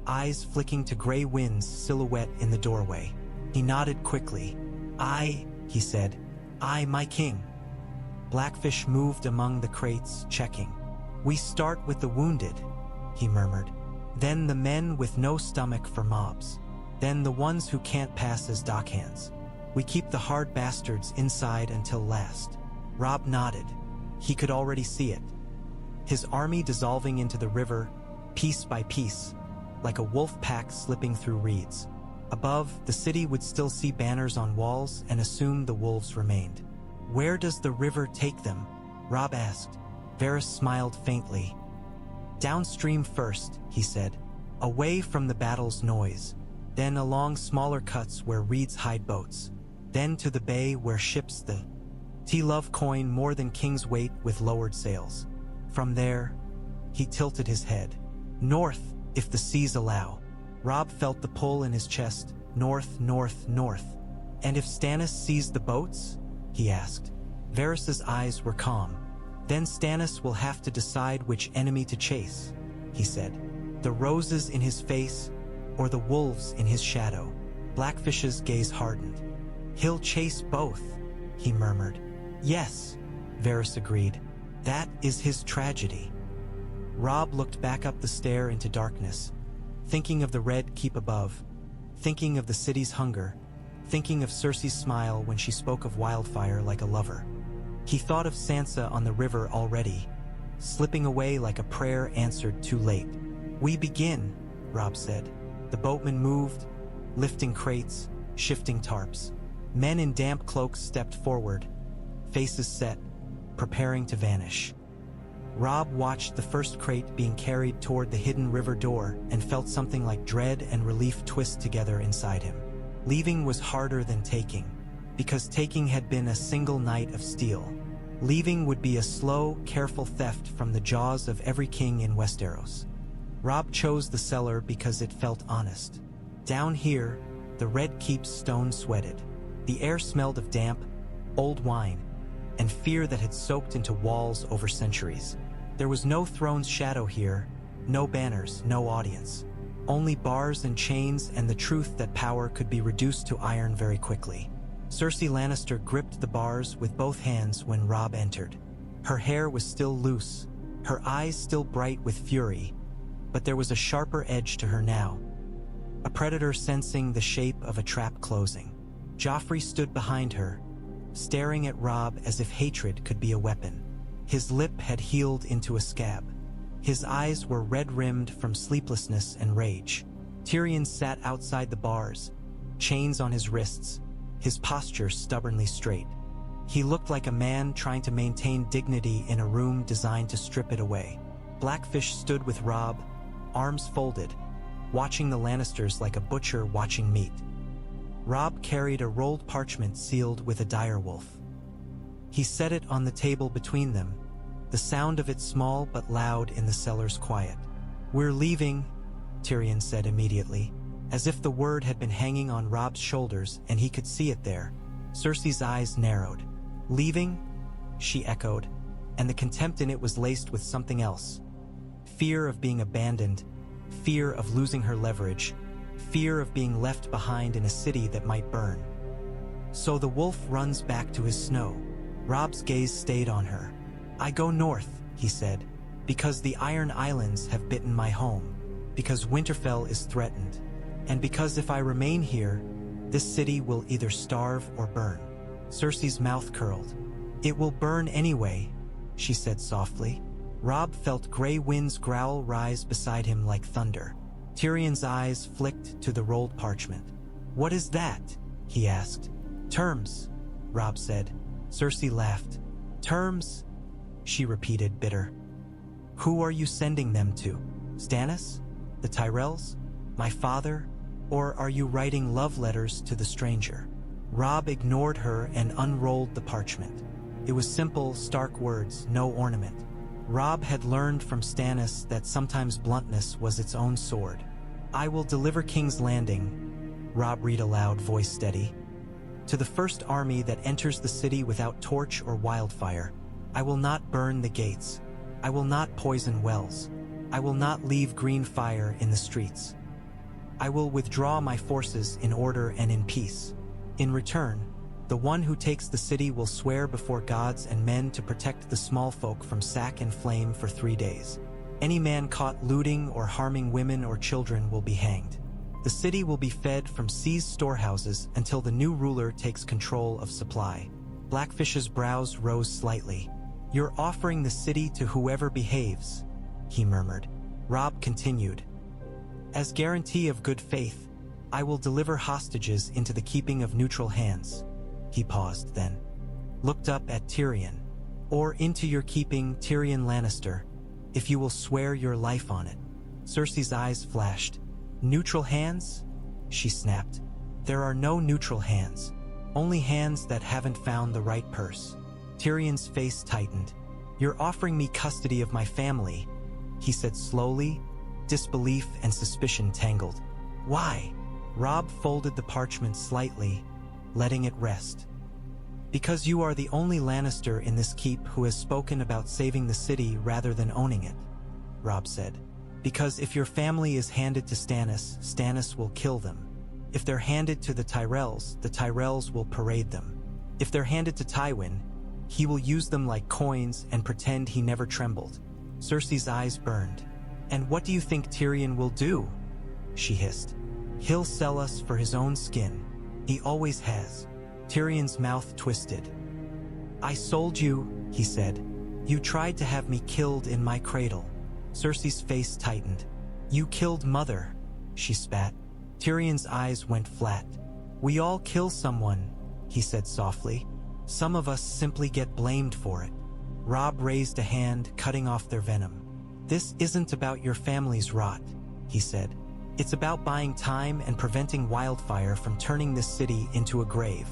eyes flicking to Grey Wind's silhouette in the doorway. He nodded quickly. "Aye," he said. "Aye, my king." Blackfish moved among the crates, checking. "We start with the wounded," he murmured. "Then the men with no stomach for mobs. Then the ones who can't pass as dockhands. We keep the hard bastards inside until last." Robb nodded. He could already see it. His army dissolving into the river, piece by piece, like a wolf pack slipping through reeds. Above, the city would still see banners on walls and assume the wolves remained. "Where does the river take them?" Robb asked. Varys smiled faintly. "Downstream first," he said, "away from the battle's noise. Then along smaller cuts where reeds hide boats. Then to the bay where ships the love coin more than king's weight with lowered sails. From there," he tilted his head, "north, if the seas allow." Robb felt the pull in his chest. North, north, north. "And if Stannis sees the boats?" he asked. Varys's eyes were calm. "Then Stannis will have to decide which enemy to chase," he said. "The roses in his face or the wolves in his shadow." Blackfish's gaze hardened. "He'll chase both," he murmured. "Yes," Varys agreed. "That is his tragedy." Robb looked back up the stair into darkness, thinking of the red keep above, thinking of the city's hunger, thinking of Cersei's smile when she spoke of Wildfire like a lover. He thought of Sansa on the river already, slipping away like a prayer answered too late. "We begin," Robb said. The boatman moved, lifting crates, shifting tarps. Men in damp cloaks stepped forward, faces set, preparing to vanish. Robb watched the first crate being carried toward the hidden river door and felt something like dread and relief twist together inside him. Leaving was harder than taking, because taking had been a single night of steel. Leaving would be a slow, careful theft from the jaws of every king in Westeros. Robb chose the cellar because it felt honest. Down here, the Red Keep's stone sweated. The air smelled of damp, old wine, and fear that had soaked into walls over centuries. There was no throne's shadow here, no banners, no audience. Only bars and chains and the truth that power could be reduced to iron very quickly. Cersei Lannister gripped the bars with both hands when Robb entered. Her hair was still loose, her eyes still bright with fury, but there was a sharper edge to her now. A predator sensing the shape of a trap closing. Joffrey stood behind her, staring at Robb as if hatred could be a weapon. His lip had healed into a scab. His eyes were red-rimmed from sleeplessness and rage. Tyrion sat outside the bars, chains on his wrists, his posture stubbornly straight. He looked like a man trying to maintain dignity in a room designed to strip it away. Blackfish stood with Robb, arms folded, watching the Lannisters like a butcher watching meat. Robb carried a rolled parchment sealed with a direwolf. He set it on the table between them, the sound of it small but loud in the cellar's quiet. "We're leaving," Tyrion said immediately, as if the word had been hanging on Robb's shoulders and he could see it there. Cersei's eyes narrowed. "Leaving?" she echoed, and the contempt in it was laced with something else. fear of being abandoned, fear of losing her leverage, fear of being left behind in a city that might burn. So the wolf runs back to his snow. Robb's gaze stayed on her. "I go north," he said, "because the Iron Islands have bitten my home, because Winterfell is threatened, and because if I remain here, this city will either starve or burn." Cersei's mouth curled. "It will burn anyway," she said softly. Robb felt gray winds growl rise beside him like thunder. Tyrion's eyes flicked to the rolled parchment. "What is that?" he asked. "Terms," Robb said. Cersei laughed. "Terms?" she repeated, bitter. "Who are you sending them to? Stannis? The Tyrells? My father? Or are you writing love letters to the stranger?" Robb ignored her and unrolled the parchment. It was simple, stark words, no ornament. Robb had learned from Stannis that sometimes bluntness was its own sword. "I will deliver King's Landing," Robb read aloud, voice steady, "to the first army that enters the city without torch or wildfire. I will not burn the gates. I will not poison wells. I will not leave green fire in the streets. I will withdraw my forces in order and in peace. In return, the one who takes the city will swear before gods and men to protect the small folk from sack and flame for 3 days. Any man caught looting or harming women or children will be hanged. The city will be fed from seized storehouses until the new ruler takes control of supply." Blackfish's brows rose slightly. "You're offering the city to whoever behaves," he murmured. Robb continued, "As guarantee of good faith, I will deliver hostages into the keeping of neutral hands." He paused, then looked up at Tyrion. "Or into your keeping, Tyrion Lannister, if you will swear your life on it." Cersei's eyes flashed. "Neutral hands?" she snapped. "There are no neutral hands, only hands that haven't found the right purse." Tyrion's face tightened. "You're offering me custody of my family," he said slowly, disbelief and suspicion tangled. "Why?" Robb folded the parchment slightly, letting it rest. "Because you are the only Lannister in this keep who has spoken about saving the city rather than owning it," Robb said. "Because if your family is handed to Stannis, Stannis will kill them. If they're handed to the Tyrells will parade them. If they're handed to Tywin, he will use them like coins and pretend he never trembled." Cersei's eyes burned. "And what do you think Tyrion will do?" she hissed. "He'll sell us for his own skin. He always has." Tyrion's mouth twisted. "I sold you," he said. "You tried to have me killed in my cradle." Cersei's face tightened. "You killed Mother," she spat. Tyrion's eyes went flat. "We all kill someone," he said softly. "Some of us simply get blamed for it." Robb raised a hand, cutting off their venom. "This isn't about your family's rot," he said. "It's about buying time and preventing wildfire from turning this city into a grave."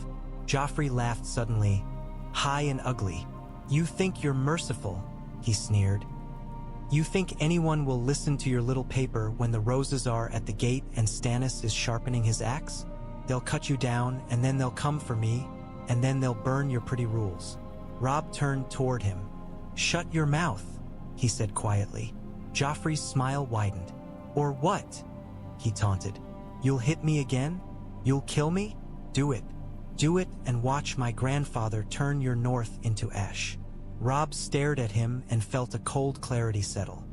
Joffrey laughed suddenly, high and ugly. "You think you're merciful," he sneered. "You think anyone will listen to your little paper when the roses are at the gate and Stannis is sharpening his axe? They'll cut you down, and then they'll come for me, and then they'll burn your pretty rules." Robb turned toward him. "Shut your mouth," he said quietly. Joffrey's smile widened. "Or what?" he taunted. "You'll hit me again? You'll kill me? Do it. Do it and watch my grandfather turn your north into ash." Robb stared at him and felt a cold clarity settle.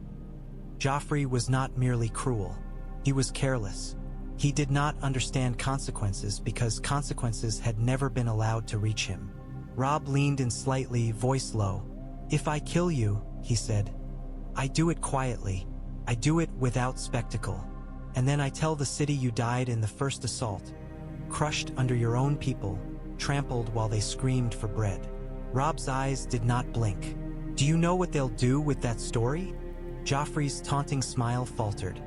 Joffrey was not merely cruel. He was careless. He did not understand consequences because consequences had never been allowed to reach him. Robb leaned in slightly, voice low. "If I kill you," he said, "I do it quietly. I do it without spectacle. And then I tell the city you died in the first assault, crushed under your own people, trampled while they screamed for bread." Robb's eyes did not blink. "Do you know what they'll do with that story?" Joffrey's taunting smile faltered.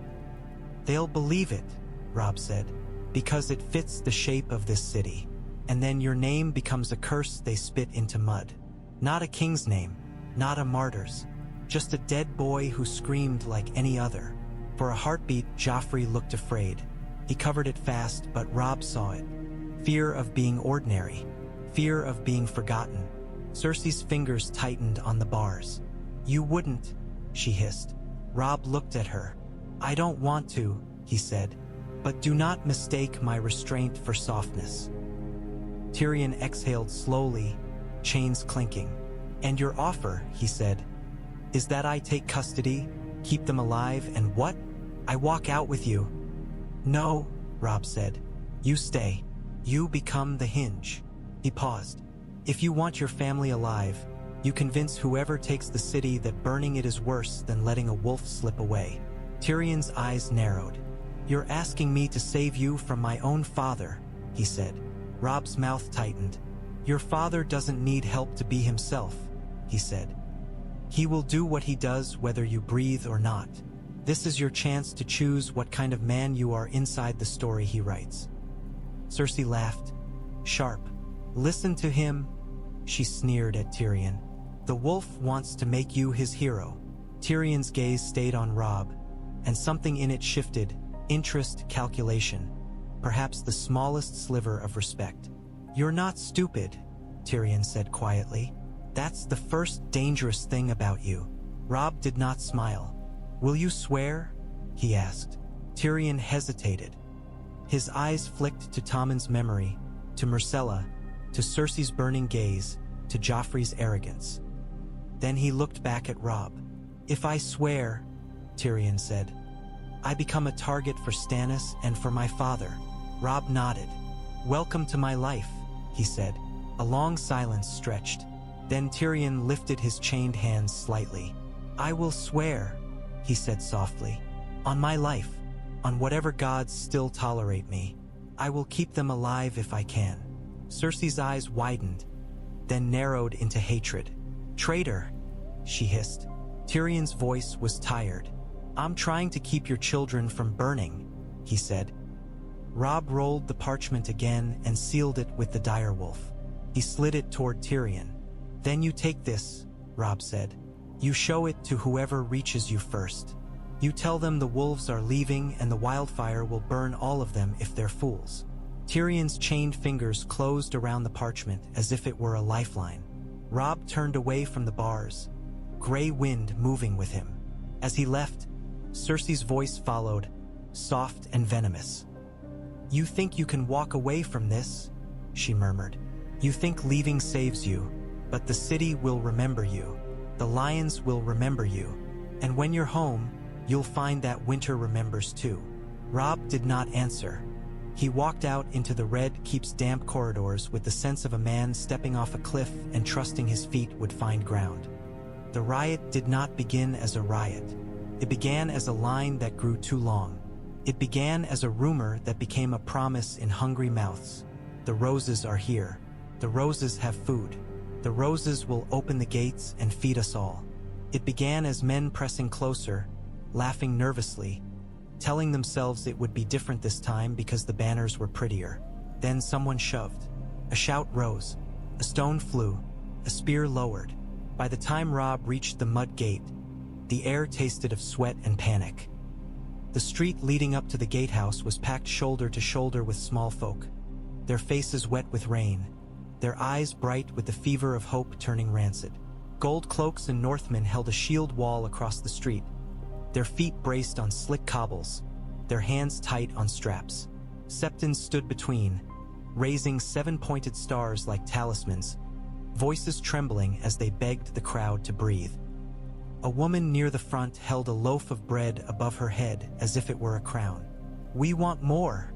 "They'll believe it," Robb said, "because it fits the shape of this city. And then your name becomes a curse they spit into mud. Not a king's name, not a martyr's, just a dead boy who screamed like any other." For a heartbeat, Joffrey looked afraid. He covered it fast, but Robb saw it. Fear of being ordinary. Fear of being forgotten. Cersei's fingers tightened on the bars. "You wouldn't," she hissed. Robb looked at her. "I don't want to," he said, "but do not mistake my restraint for softness." Tyrion exhaled slowly, chains clinking. "And your offer," he said, "is that I take custody, keep them alive, and what? I walk out with you." "No," Robb said. "You stay. You become the Hinge." He paused. "If you want your family alive, you convince whoever takes the city that burning it is worse than letting a wolf slip away." Tyrion's eyes narrowed. "You're asking me to save you from my own father," he said. Robb's mouth tightened. "Your father doesn't need help to be himself," he said. "He will do what he does whether you breathe or not. This is your chance to choose what kind of man you are inside the story he writes." Cersei laughed. "Sharp. Listen to him," she sneered at Tyrion. "The wolf wants to make you his hero." Tyrion's gaze stayed on Robb, and something in it shifted, interest, calculation, perhaps the smallest sliver of respect. "You're not stupid," Tyrion said quietly. "That's the first dangerous thing about you." Robb did not smile. "Will you swear?" he asked. Tyrion hesitated. His eyes flicked to Tommen's memory, to Myrcella, to Cersei's burning gaze, to Joffrey's arrogance. Then he looked back at Robb. "If I swear," Tyrion said, "I become a target for Stannis and for my father." Robb nodded. "Welcome to my life," he said. A long silence stretched. Then Tyrion lifted his chained hands slightly. "I will swear," he said softly, "on my life, on whatever gods still tolerate me. I will keep them alive if I can." Cersei's eyes widened, then narrowed into hatred. "Traitor," she hissed. Tyrion's voice was tired. "I'm trying to keep your children from burning," he said. Robb rolled the parchment again and sealed it with the direwolf. He slid it toward Tyrion. "Then you take this," Robb said. "You show it to whoever reaches you first. You tell them the wolves are leaving and the wildfire will burn all of them if they're fools." Tyrion's chained fingers closed around the parchment as if it were a lifeline. Robb turned away from the bars, gray wind moving with him. As he left, Cersei's voice followed, soft and venomous. "You think you can walk away from this?" she murmured. "You think leaving saves you, but the city will remember you. The lions will remember you. And when you're home, you'll find that winter remembers too." Robb did not answer. He walked out into the red keeps damp corridors with the sense of a man stepping off a cliff and trusting his feet would find ground. The riot did not begin as a riot. It began as a line that grew too long. It began as a rumor that became a promise in hungry mouths. The roses are here. The roses have food. The roses will open the gates and feed us all. It began as men pressing closer, laughing nervously, telling themselves it would be different this time because the banners were prettier. Then someone shoved. A shout rose. A stone flew. A spear lowered. By the time Robb reached the mud gate, the air tasted of sweat and panic. The street leading up to the gatehouse was packed shoulder to shoulder with small folk, their faces wet with rain, their eyes bright with the fever of hope turning rancid. Gold cloaks and Northmen held a shield wall across the street, their feet braced on slick cobbles, their hands tight on straps. Septons stood between, raising 7-pointed stars like talismans, voices trembling as they begged the crowd to breathe. A woman near the front held a loaf of bread above her head as if it were a crown. "We want more,"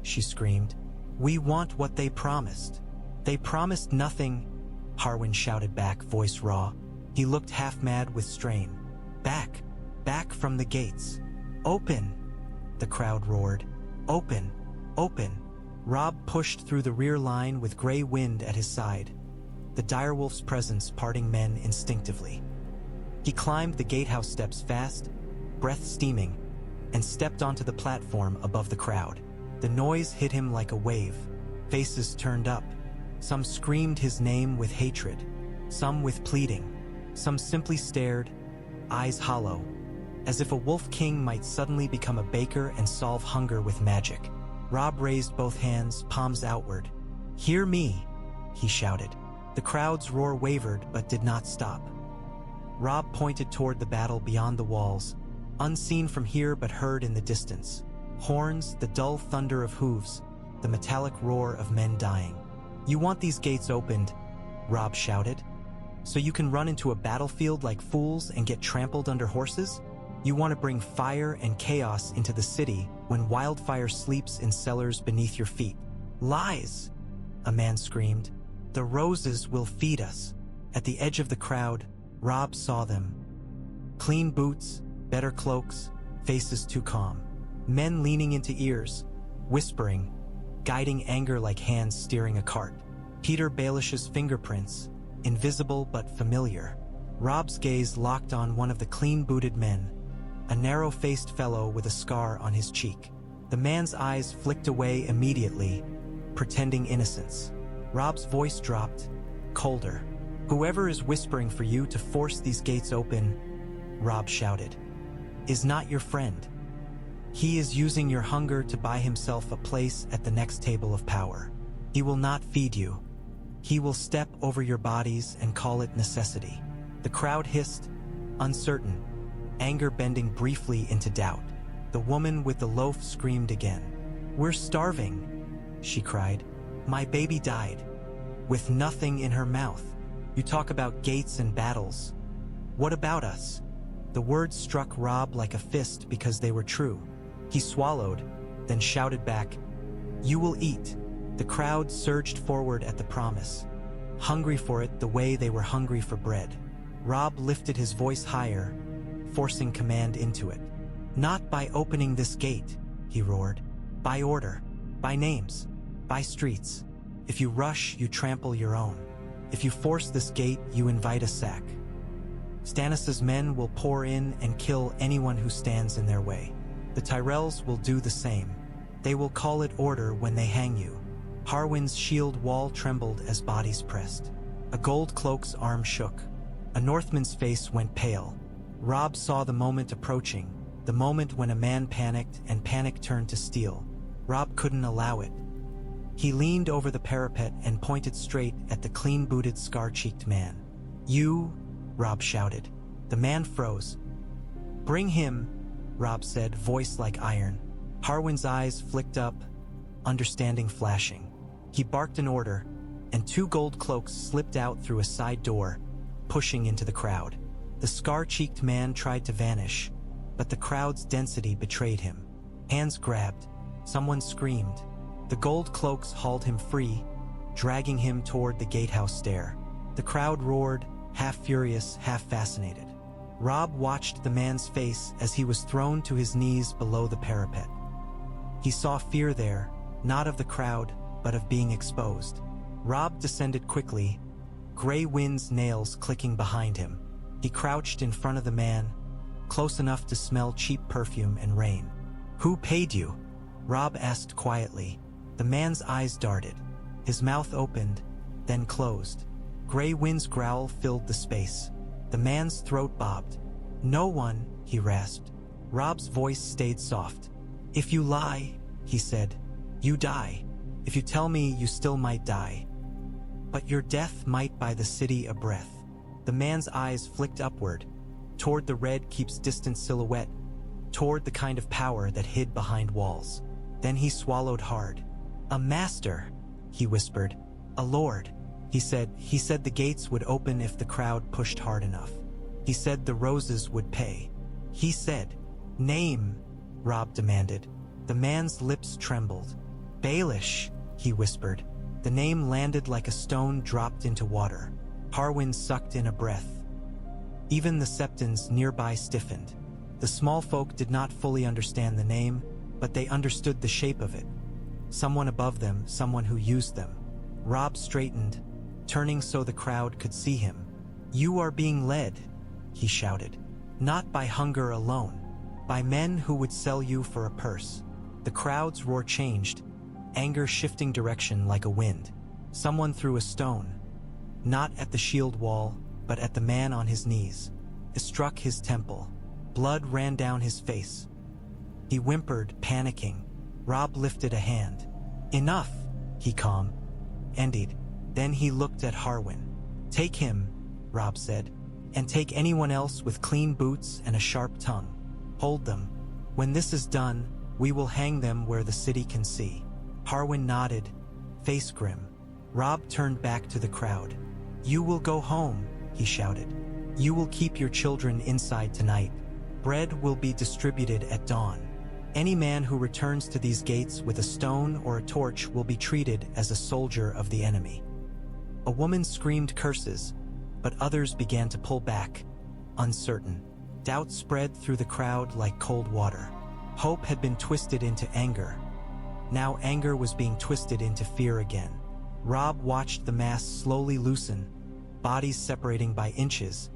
she screamed. "We want what they promised." "They promised nothing," Harwin shouted back, voice raw. He looked half-mad with strain. "Back, back from the gates. Open," the crowd roared. "Open, open." Robb pushed through the rear line with gray wind at his side, the direwolf's presence parting men instinctively. He climbed the gatehouse steps fast, breath steaming, and stepped onto the platform above the crowd. The noise hit him like a wave. Faces turned up. Some screamed his name with hatred, some with pleading, some simply stared, eyes hollow, as if a wolf king might suddenly become a baker and solve hunger with magic. Robb raised both hands, palms outward. "Hear me," he shouted. The crowd's roar wavered but did not stop. Robb pointed toward the battle beyond the walls, unseen from here but heard in the distance. Horns, the dull thunder of hooves, the metallic roar of men dying. "You want these gates opened," Robb shouted, "so you can run into a battlefield like fools and get trampled under horses? You want to bring fire and chaos into the city when wildfire sleeps in cellars beneath your feet. Lies!" a man screamed. "The roses will feed us." At the edge of the crowd, Robb saw them. Clean boots, better cloaks, faces too calm. Men leaning into ears, whispering, guiding anger like hands steering a cart. Peter Baelish's fingerprints, invisible but familiar. Robb's gaze locked on one of the clean-booted men, a narrow-faced fellow with a scar on his cheek. The man's eyes flicked away immediately, pretending innocence. Robb's voice dropped, colder. "Whoever is whispering for you to force these gates open," Robb shouted, "is not your friend. He is using your hunger to buy himself a place at the next table of power. He will not feed you. He will step over your bodies and call it necessity." The crowd hissed, uncertain, anger bending briefly into doubt. The woman with the loaf screamed again. "We're starving," she cried. "My baby died." With nothing in her mouth. "You talk about gates and battles. What about us?" The words struck Robb like a fist because they were true. He swallowed, then shouted back, "You will eat." The crowd surged forward at the promise, hungry for it the way they were hungry for bread. Robb lifted his voice higher, forcing command into it. "Not by opening this gate," he roared. "By order, by names, by streets. If you rush, you trample your own. If you force this gate, you invite a sack. Stannis' men will pour in and kill anyone who stands in their way. The Tyrells will do the same. They will call it order when they hang you." Harwin's shield wall trembled as bodies pressed. A gold cloak's arm shook. A Northman's face went pale. Robb saw the moment approaching, the moment when a man panicked and panic turned to steel. Robb couldn't allow it. He leaned over the parapet and pointed straight at the clean-booted, scar-cheeked man. "You," Robb shouted. The man froze. "Bring him," Robb said, voice like iron. Harwin's eyes flicked up, understanding flashing. He barked an order, and 2 gold cloaks slipped out through a side door, pushing into the crowd. The scar-cheeked man tried to vanish, but the crowd's density betrayed him. Hands grabbed. Someone screamed. The gold cloaks hauled him free, dragging him toward the gatehouse stair. The crowd roared, half furious, half fascinated. Robb watched the man's face as he was thrown to his knees below the parapet. He saw fear there, not of the crowd, but of being exposed. Robb descended quickly, gray wind's nails clicking behind him. He crouched in front of the man, close enough to smell cheap perfume and rain. "Who paid you?" Robb asked quietly. The man's eyes darted. His mouth opened, then closed. Gray wind's growl filled the space. The man's throat bobbed. "No one," he rasped. Robb's voice stayed soft. "If you lie," he said, "you die. If you tell me, you still might die. But your death might buy the city a breath." The man's eyes flicked upward, toward the red keep's distant silhouette, toward the kind of power that hid behind walls. Then he swallowed hard. "A master," he whispered. "A lord." He said the gates would open if the crowd pushed hard enough. He said the roses would pay. He said, "Name," Robb demanded. The man's lips trembled. "Baelish," he whispered. The name landed like a stone dropped into water. Harwin sucked in a breath. Even the Septons nearby stiffened. The small folk did not fully understand the name, but they understood the shape of it. Someone above them, someone who used them. Robb straightened, turning so the crowd could see him. "You are being led," he shouted. "Not by hunger alone, by men who would sell you for a purse." The crowd's roar changed, anger shifting direction like a wind. Someone threw a stone, not at the shield wall, but at the man on his knees. It struck his temple. Blood ran down his face. He whimpered, panicking. Robb lifted a hand. "Enough," he calmed. Ended. Then he looked at Harwin. "Take him," Robb said, "and take anyone else with clean boots and a sharp tongue." Hold them. When this is done, we will hang them where the city can see." Harwin nodded, face grim. Robb turned back to the crowd. "You will go home," he shouted. "You will keep your children inside tonight. Bread will be distributed at dawn. Any man who returns to these gates with a stone or a torch will be treated as a soldier of the enemy." A woman screamed curses, but others began to pull back, uncertain. Doubt spread through the crowd like cold water. Hope had been twisted into anger. Now anger was being twisted into fear again. Robb watched the mass slowly loosen, bodies separating by inches,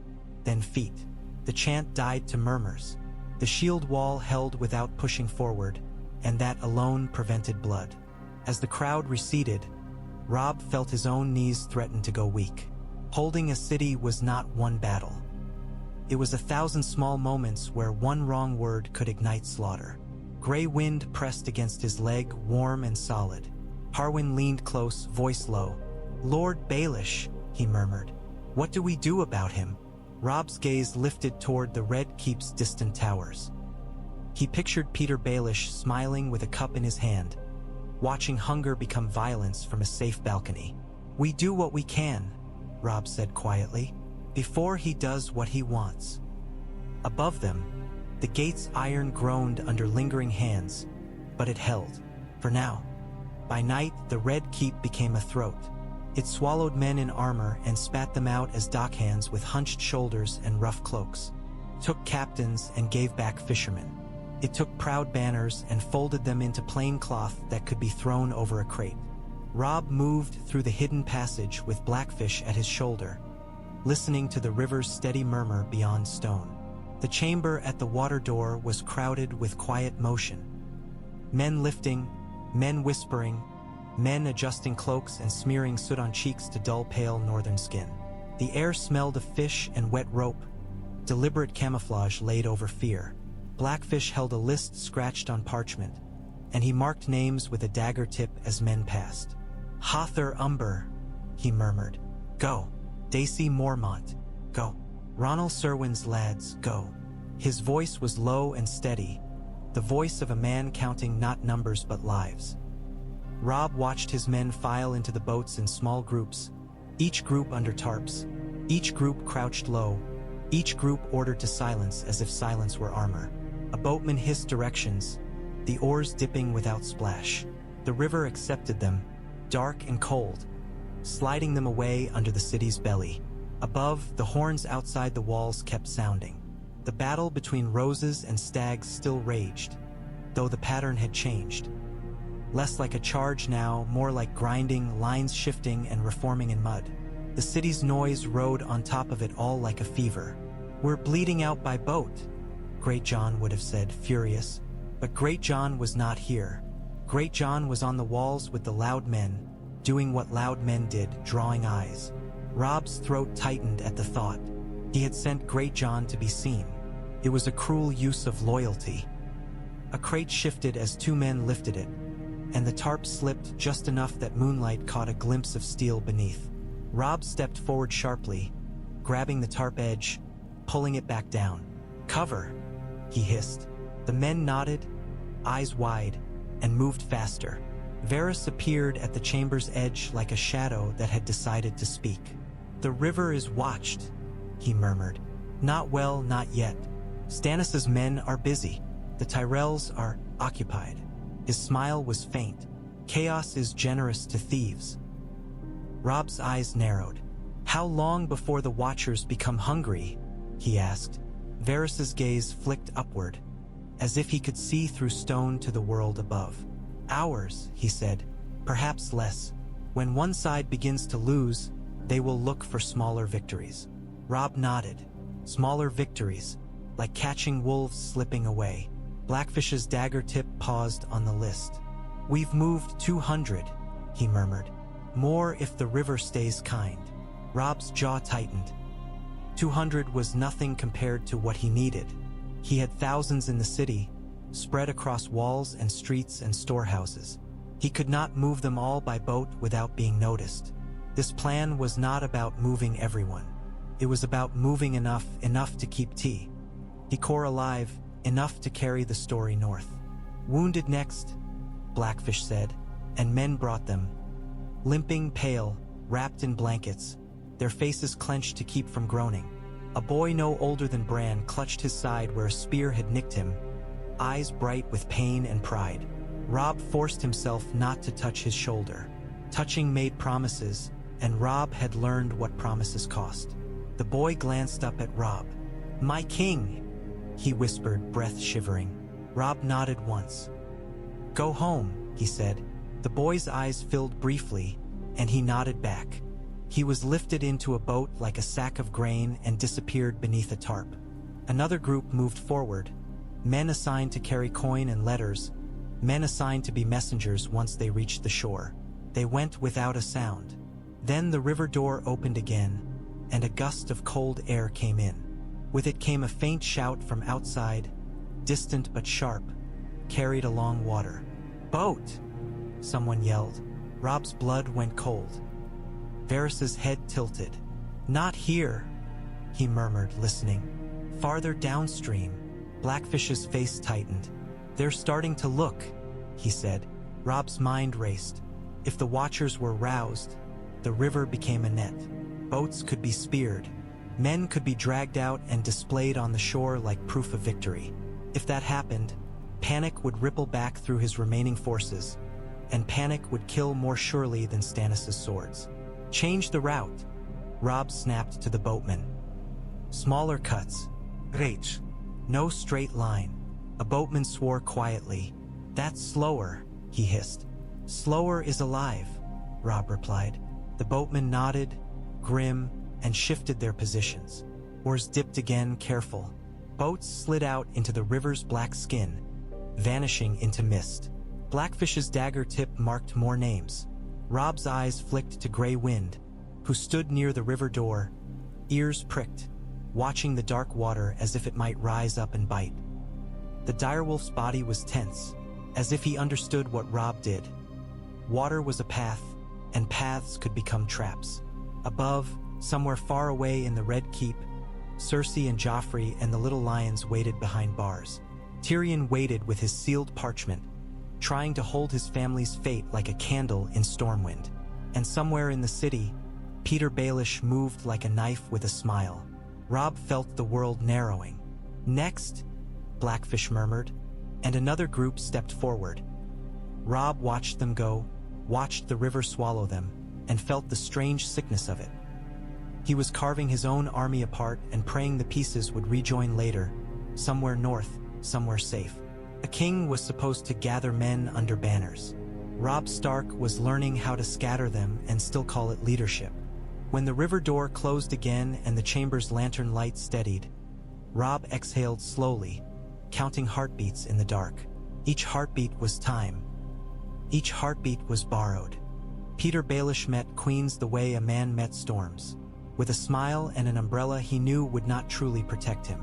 then feet. The chant died to murmurs. The shield wall held without pushing forward, and that alone prevented blood. As the crowd receded, Robb felt his own knees threaten to go weak. Holding a city was not one battle. It was 1,000 small moments where one wrong word could ignite slaughter. Gray wind pressed against his leg, warm and solid. Harwin leaned close, voice low. "Lord Baelish," he murmured. "What do we do about him?" Robb's gaze lifted toward the Red Keep's distant towers. He pictured Peter Baelish smiling with a cup in his hand, watching hunger become violence from a safe balcony. "We do what we can," Robb said quietly, "before he does what he wants." Above them, the gate's iron groaned under lingering hands, but it held, for now. By night, the Red Keep became a throat. It swallowed men in armor and spat them out as dockhands with hunched shoulders and rough cloaks. Took captains and gave back fishermen. It took proud banners and folded them into plain cloth that could be thrown over a crate. Robb moved through the hidden passage with Blackfish at his shoulder, listening to the river's steady murmur beyond stone. The chamber at the water door was crowded with quiet motion. Men lifting, men whispering, men adjusting cloaks and smearing soot on cheeks to dull pale northern skin. The air smelled of fish and wet rope, deliberate camouflage laid over fear. Blackfish held a list scratched on parchment, and he marked names with a dagger tip as men passed. "Hother Umber," he murmured. "Go. Dacey Mormont, go. Ronald Serwyn's lads, go." His voice was low and steady, the voice of a man counting not numbers but lives. Robb watched his men file into the boats in small groups, each group under tarps, each group crouched low, each group ordered to silence as if silence were armor. A boatman hissed directions, the oars dipping without splash. The river accepted them, dark and cold, sliding them away under the city's belly. Above, the horns outside the walls kept sounding. The battle between roses and stags still raged, though the pattern had changed. Less like a charge now, more like grinding, lines shifting and reforming in mud. The city's noise rode on top of it all like a fever. "We're bleeding out by boat," Great John would have said, furious. But Great John was not here. Great John was on the walls with the loud men, doing what loud men did, drawing eyes. Robb's throat tightened at the thought. He had sent Great John to be seen. It was a cruel use of loyalty. A crate shifted as two men lifted it, and the tarp slipped just enough that moonlight caught a glimpse of steel beneath. Robb stepped forward sharply, grabbing the tarp edge, pulling it back down. "Cover," he hissed. The men nodded, eyes wide, and moved faster. Varys appeared at the chamber's edge like a shadow that had decided to speak. "The river is watched," he murmured. "Not well, not yet. Stannis's men are busy. The Tyrells are occupied." His smile was faint. "Chaos is generous to thieves." Robb's eyes narrowed. "How long before the Watchers become hungry?" he asked. Varys's gaze flicked upward, as if he could see through stone to the world above. "Hours," he said, "perhaps less. When one side begins to lose, they will look for smaller victories." Robb nodded. Smaller victories, like catching wolves slipping away. Blackfish's dagger tip paused on the list. "We've moved 200, he murmured. "More if the river stays kind." Robb's jaw tightened. 200 was nothing compared to what he needed. He had thousands in the city, spread across walls and streets and storehouses. He could not move them all by boat without being noticed. This plan was not about moving everyone. It was about moving enough to keep tea. He core alive, enough to carry the story north. "Wounded next," Blackfish said, and men brought them. Limping, pale, wrapped in blankets, their faces clenched to keep from groaning. A boy no older than Bran clutched his side where a spear had nicked him, eyes bright with pain and pride. Robb forced himself not to touch his shoulder. Touching made promises, and Robb had learned what promises cost. The boy glanced up at Robb. "My king," he whispered, breath shivering. Robb nodded once. "Go home," he said. The boy's eyes filled briefly, and he nodded back. He was lifted into a boat like a sack of grain and disappeared beneath a tarp. Another group moved forward, men assigned to carry coin and letters, men assigned to be messengers once they reached the shore. They went without a sound. Then the river door opened again, and a gust of cold air came in. With it came a faint shout from outside, distant but sharp, carried along water. "Boat!" someone yelled. Robb's blood went cold. Varys's head tilted. "Not here," he murmured, listening. "Farther downstream." Blackfish's face tightened. "They're starting to look," he said. Robb's mind raced. If the Watchers were roused, the river became a net. Boats could be speared. Men could be dragged out and displayed on the shore like proof of victory. If that happened, panic would ripple back through his remaining forces, and panic would kill more surely than Stannis' swords. "Change the route," Robb snapped to the boatman. "Smaller cuts. Rage. No straight line." A boatman swore quietly. "That's slower," he hissed. "Slower is alive," Robb replied. The boatman nodded, grim, and shifted their positions. Oars dipped again, careful. Boats slid out into the river's black skin, vanishing into mist. Blackfish's dagger tip marked more names. Robb's eyes flicked to Grey Wind, who stood near the river door, ears pricked, watching the dark water as if it might rise up and bite. The direwolf's body was tense, as if he understood what Robb did. Water was a path, and paths could become traps. Above, somewhere far away in the Red Keep, Cersei and Joffrey and the little lions waited behind bars. Tyrion waited with his sealed parchment, trying to hold his family's fate like a candle in Stormwind. And somewhere in the city, Peter Baelish moved like a knife with a smile. Robb felt the world narrowing. "Next," Blackfish murmured, and another group stepped forward. Robb watched them go, watched the river swallow them, and felt the strange sickness of it. He was carving his own army apart and praying the pieces would rejoin later, somewhere north, somewhere safe. A king was supposed to gather men under banners. Robb Stark was learning how to scatter them and still call it leadership. When the river door closed again and the chamber's lantern light steadied, Robb exhaled slowly, counting heartbeats in the dark. Each heartbeat was time. Each heartbeat was borrowed. Peter Baelish met queens the way a man met storms. With a smile and an umbrella he knew would not truly protect him.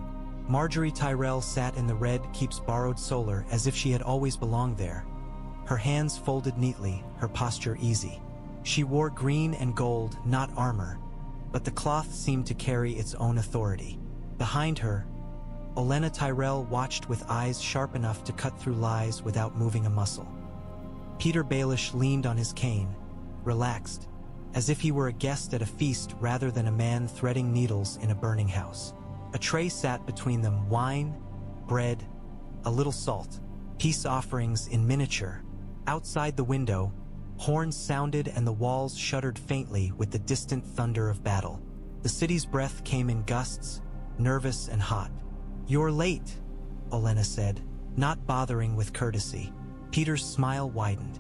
Marjorie Tyrell sat in the Red Keep's borrowed solar as if she had always belonged there. Her hands folded neatly, her posture easy. She wore green and gold, not armor, but the cloth seemed to carry its own authority. Behind her, Olenna Tyrell watched with eyes sharp enough to cut through lies without moving a muscle. Peter Baelish leaned on his cane, relaxed, as if he were a guest at a feast rather than a man threading needles in a burning house. A tray sat between them, wine, bread, a little salt, peace offerings in miniature. Outside the window, horns sounded and the walls shuddered faintly with the distant thunder of battle. The city's breath came in gusts, nervous and hot. "You're late," Olenna said, not bothering with courtesy. Peter's smile widened.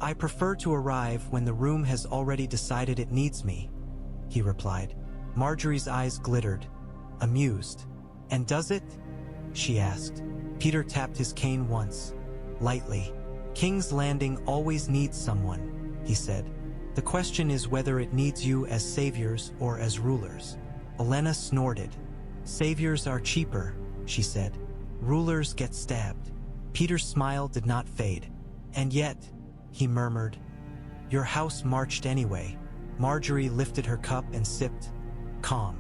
"I prefer to arrive when the room has already decided it needs me," he replied. Marjorie's eyes glittered, amused. "And does it?" she asked. Peter tapped his cane once, lightly. "King's Landing always needs someone," he said. "The question is whether it needs you as saviors or as rulers." Olenna snorted. "Saviors are cheaper," she said. "Rulers get stabbed." Peter's smile did not fade. "And yet," he murmured, "your house marched anyway." Marjorie lifted her cup and sipped, calm.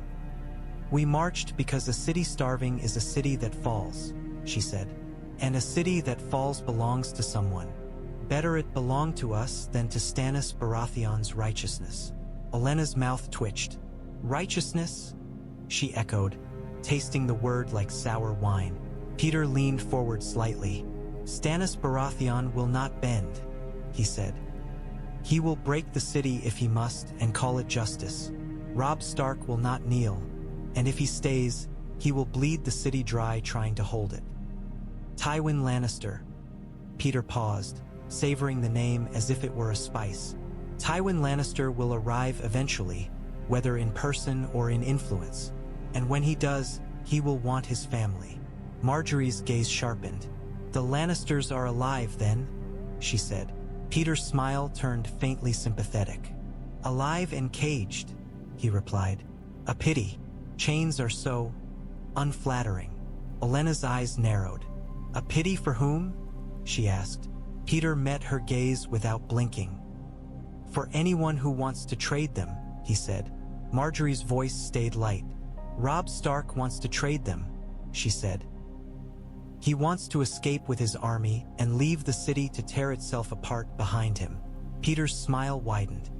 "We marched because a city starving is a city that falls." she said. And a city that falls belongs to someone. Better it belong to us than to Stannis Baratheon's righteousness. Olenna's mouth twitched. Righteousness? She echoed, tasting the word like sour wine. Peter leaned forward slightly. Stannis Baratheon will not bend, he said. He will break the city if he must and call it justice. Robb Stark will not kneel, and if he stays, he will bleed the city dry trying to hold it. Tywin Lannister. Peter paused, savoring the name as if it were a spice. Tywin Lannister will arrive eventually, whether in person or in influence, and when he does, he will want his family. Marjorie's gaze sharpened. The Lannisters are alive then, she said. Peter's smile turned faintly sympathetic. Alive and caged, he replied. A pity. Chains are so unflattering. Olenna's eyes narrowed. A pity for whom? She asked. Peter met her gaze without blinking. For anyone who wants to trade them, he said. Marjorie's voice stayed light. Robb Stark wants to trade them, she said. He wants to escape with his army and leave the city to tear itself apart behind him. Peter's smile widened.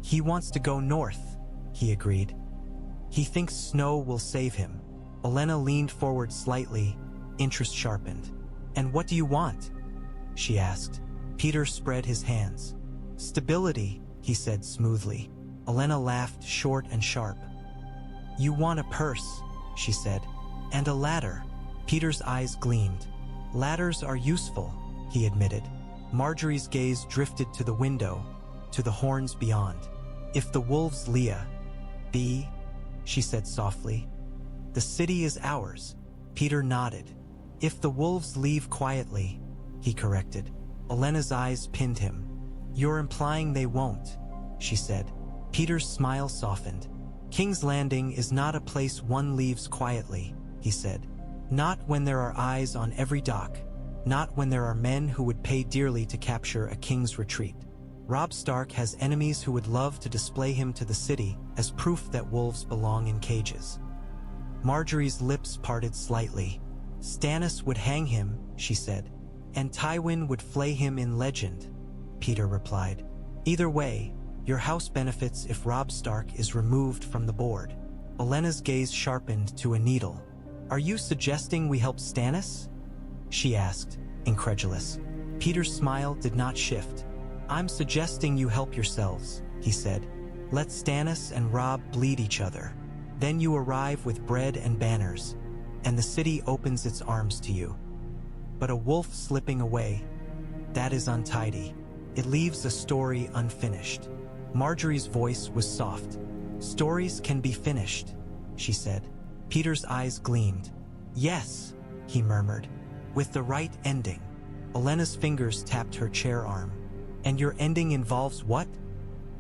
He wants to go north, he agreed. He thinks snow will save him. Olenna leaned forward slightly, interest sharpened. And what do you want? She asked. Peter spread his hands. Stability, he said smoothly. Olenna laughed short and sharp. You want a purse, she said. And a ladder. Peter's eyes gleamed. Ladders are useful, he admitted. Marjorie's gaze drifted to the window, to the horns beyond. If the wolves be, she said softly. The city is ours. Peter nodded. If the wolves leave quietly, he corrected. Olenna's eyes pinned him. You're implying they won't, she said. Peter's smile softened. King's Landing is not a place one leaves quietly, he said. Not when there are eyes on every dock. Not when there are men who would pay dearly to capture a king's retreat. Robb Stark has enemies who would love to display him to the city as proof that wolves belong in cages. Marjorie's lips parted slightly. Stannis would hang him, she said. And Tywin would flay him in legend, Peter replied. Either way, your house benefits if Robb Stark is removed from the board. Olenna's gaze sharpened to a needle. Are you suggesting we help Stannis? She asked, incredulous. Peter's smile did not shift. I'm suggesting you help yourselves, he said. Let Stannis and Robb bleed each other. Then you arrive with bread and banners, and the city opens its arms to you. But a wolf slipping away, that is untidy. It leaves a story unfinished. Marjorie's voice was soft. Stories can be finished, she said. Peter's eyes gleamed. Yes, he murmured, with the right ending. Olenna's fingers tapped her chair arm. And your ending involves what?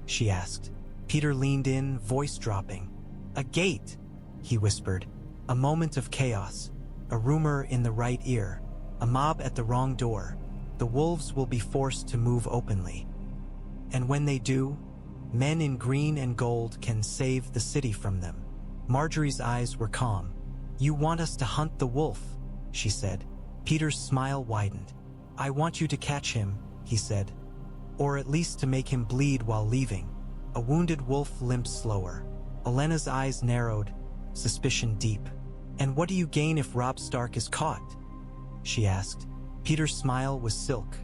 She asked. Peter leaned in, voice dropping. A gate, he whispered. A moment of chaos. A rumor in the right ear. A mob at the wrong door. The wolves will be forced to move openly. And when they do, men in green and gold can save the city from them. Marjorie's eyes were calm. You want us to hunt the wolf, she said. Peter's smile widened. I want you to catch him, he said. Or at least to make him bleed while leaving. A wounded wolf limped slower. Olenna's eyes narrowed, suspicion deep. And what do you gain if Robb Stark is caught? She asked. Peter's smile was silk.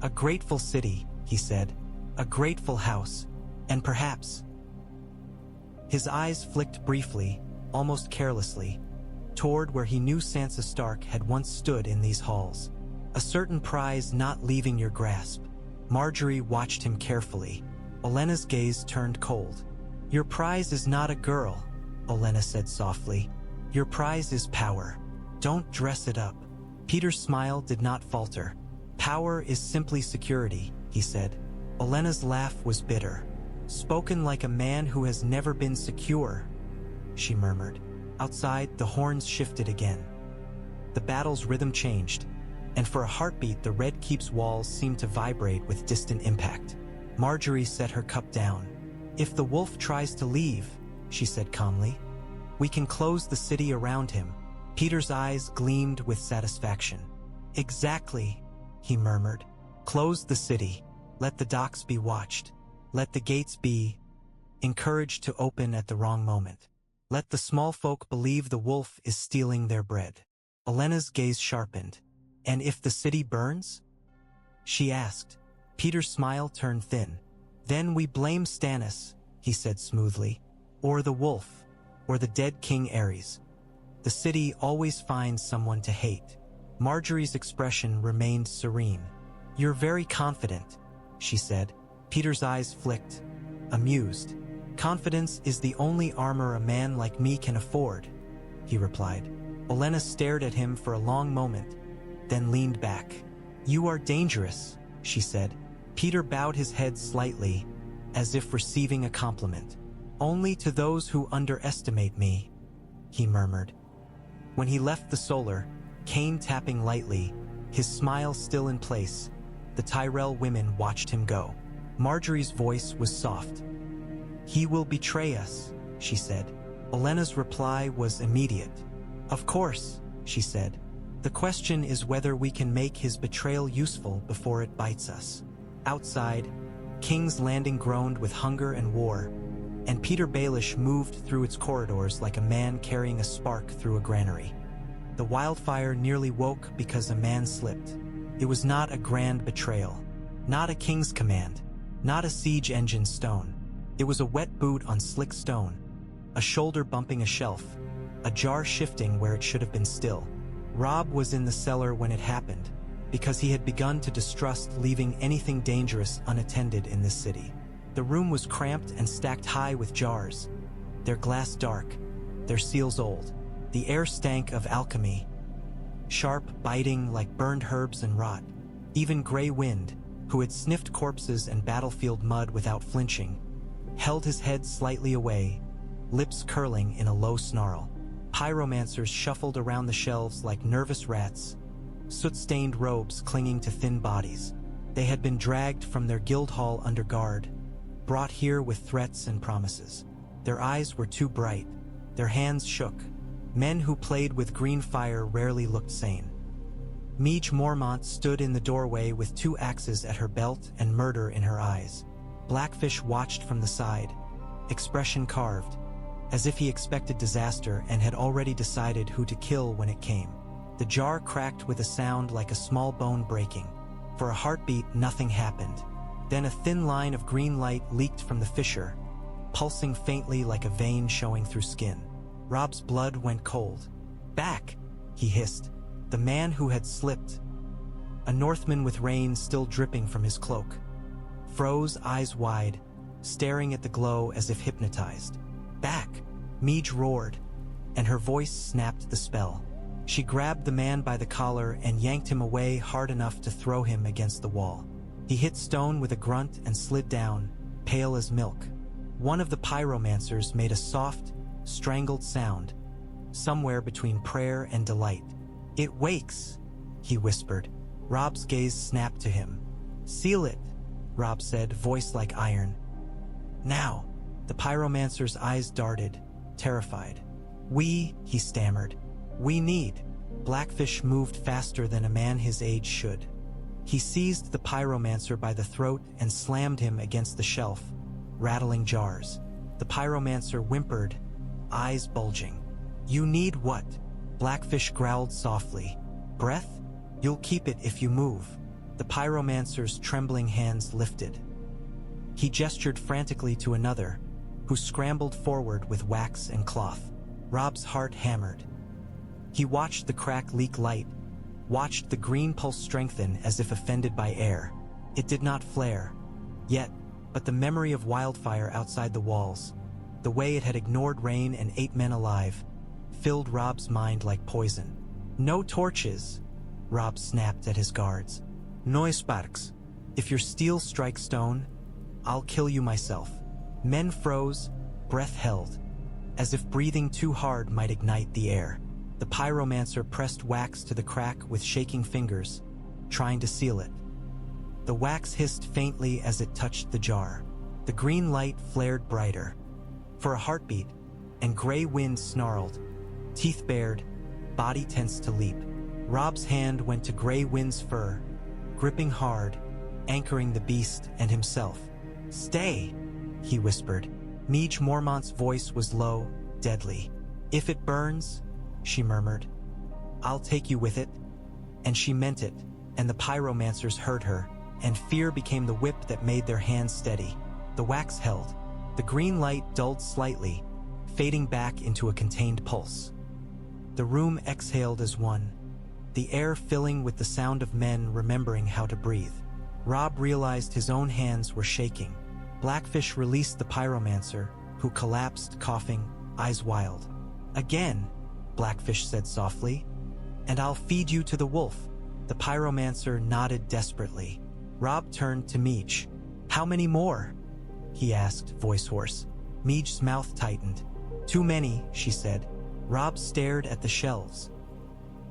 A grateful city, he said. A grateful house. And perhaps... His eyes flicked briefly, almost carelessly, toward where he knew Sansa Stark had once stood in these halls. A certain prize not leaving your grasp. Marjorie watched him carefully. Olenna's gaze turned cold. Your prize is not a girl, Olenna said softly. Your prize is power. Don't dress it up. Peter's smile did not falter. Power is simply security, he said. Olenna's laugh was bitter. Spoken like a man who has never been secure, she murmured. Outside, the horns shifted again. The battle's rhythm changed, and for a heartbeat the Red Keep's walls seemed to vibrate with distant impact. Marjorie set her cup down. If the wolf tries to leave, she said calmly, we can close the city around him. Peter's eyes gleamed with satisfaction. Exactly, he murmured. Close the city. Let the docks be watched. Let the gates be encouraged to open at the wrong moment. Let the small folk believe the wolf is stealing their bread. Olenna's gaze sharpened. And if the city burns? She asked. Peter's smile turned thin. Then we blame Stannis, he said smoothly. Or the wolf. Or the dead King Aerys. The city always finds someone to hate. Marjorie's expression remained serene. You're very confident, she said. Peter's eyes flicked, amused. Confidence is the only armor a man like me can afford, he replied. Olenna stared at him for a long moment, then leaned back. You are dangerous, she said. Peter bowed his head slightly, as if receiving a compliment. Only to those who underestimate me, he murmured. When he left the solar, cane tapping lightly, his smile still in place, the Tyrell women watched him go. Marjorie's voice was soft. He will betray us, she said. Olenna's reply was immediate. Of course, she said. The question is whether we can make his betrayal useful before it bites us. Outside, King's Landing groaned with hunger and war, and Peter Baelish moved through its corridors like a man carrying a spark through a granary. The wildfire nearly woke because a man slipped. It was not a grand betrayal, not a king's command, not a siege engine stone. It was a wet boot on slick stone, a shoulder bumping a shelf, a jar shifting where it should have been still. Robb was in the cellar when it happened, because he had begun to distrust leaving anything dangerous unattended in this city. The room was cramped and stacked high with jars, their glass dark, their seals old. The air stank of alchemy, sharp, biting like burned herbs and rot. Even Grey Wind, who had sniffed corpses and battlefield mud without flinching, held his head slightly away, lips curling in a low snarl. Pyromancers shuffled around the shelves like nervous rats, soot-stained robes clinging to thin bodies. They had been dragged from their guild hall under guard, brought here with threats and promises. Their eyes were too bright, their hands shook. Men who played with green fire rarely looked sane. Meege Mormont stood in the doorway with 2 axes at her belt and murder in her eyes. Blackfish watched from the side, expression carved, as if he expected disaster and had already decided who to kill when it came. The jar cracked with a sound like a small bone breaking. For a heartbeat, nothing happened. Then a thin line of green light leaked from the fissure, pulsing faintly like a vein showing through skin. Robb's blood went cold. Back, he hissed. The man who had slipped, a Northman with rain still dripping from his cloak, froze, eyes wide, staring at the glow as if hypnotized. Back, Meege roared, and her voice snapped the spell. She grabbed the man by the collar and yanked him away hard enough to throw him against the wall. He hit stone with a grunt and slid down, pale as milk. One of the pyromancers made a soft, strangled sound, somewhere between prayer and delight. It wakes, he whispered. Robb's gaze snapped to him. Seal it, Robb said, voice like iron. Now, the pyromancer's eyes darted, terrified. He stammered. We need. Blackfish moved faster than a man his age should. He seized the pyromancer by the throat and slammed him against the shelf, rattling jars. The pyromancer whimpered, eyes bulging. You need what? Blackfish growled softly. Breath? You'll keep it if you move. The pyromancer's trembling hands lifted. He gestured frantically to another, who scrambled forward with wax and cloth. Robb's heart hammered. He watched the crack leak light, watched the green pulse strengthen as if offended by air. It did not flare, yet, but the memory of wildfire outside the walls, the way it had ignored rain and ate men alive, filled Robb's mind like poison. No torches, Robb snapped at his guards. No sparks. If your steel strikes stone, I'll kill you myself. Men froze, breath held, as if breathing too hard might ignite the air. The pyromancer pressed wax to the crack with shaking fingers, trying to seal it. The wax hissed faintly as it touched the jar. The green light flared brighter. For a heartbeat, and Grey Wind snarled, teeth bared, body tense to leap. Robb's hand went to Grey Wind's fur, gripping hard, anchoring the beast and himself. "Stay," he whispered. Meej Mormont's voice was low, deadly. "If it burns," she murmured, "I'll take you with it." And she meant it, and the pyromancers heard her, and fear became the whip that made their hands steady. The wax held. The green light dulled slightly, fading back into a contained pulse. The room exhaled as one, the air filling with the sound of men remembering how to breathe. Robb realized his own hands were shaking. Blackfish released the pyromancer, who collapsed, coughing, eyes wild. "Again," Blackfish said softly, "and I'll feed you to the wolf." The pyromancer nodded desperately. Robb turned to Meej. "How many more?" he asked, voice hoarse. Meej's mouth tightened. "Too many," she said. Robb stared at the shelves.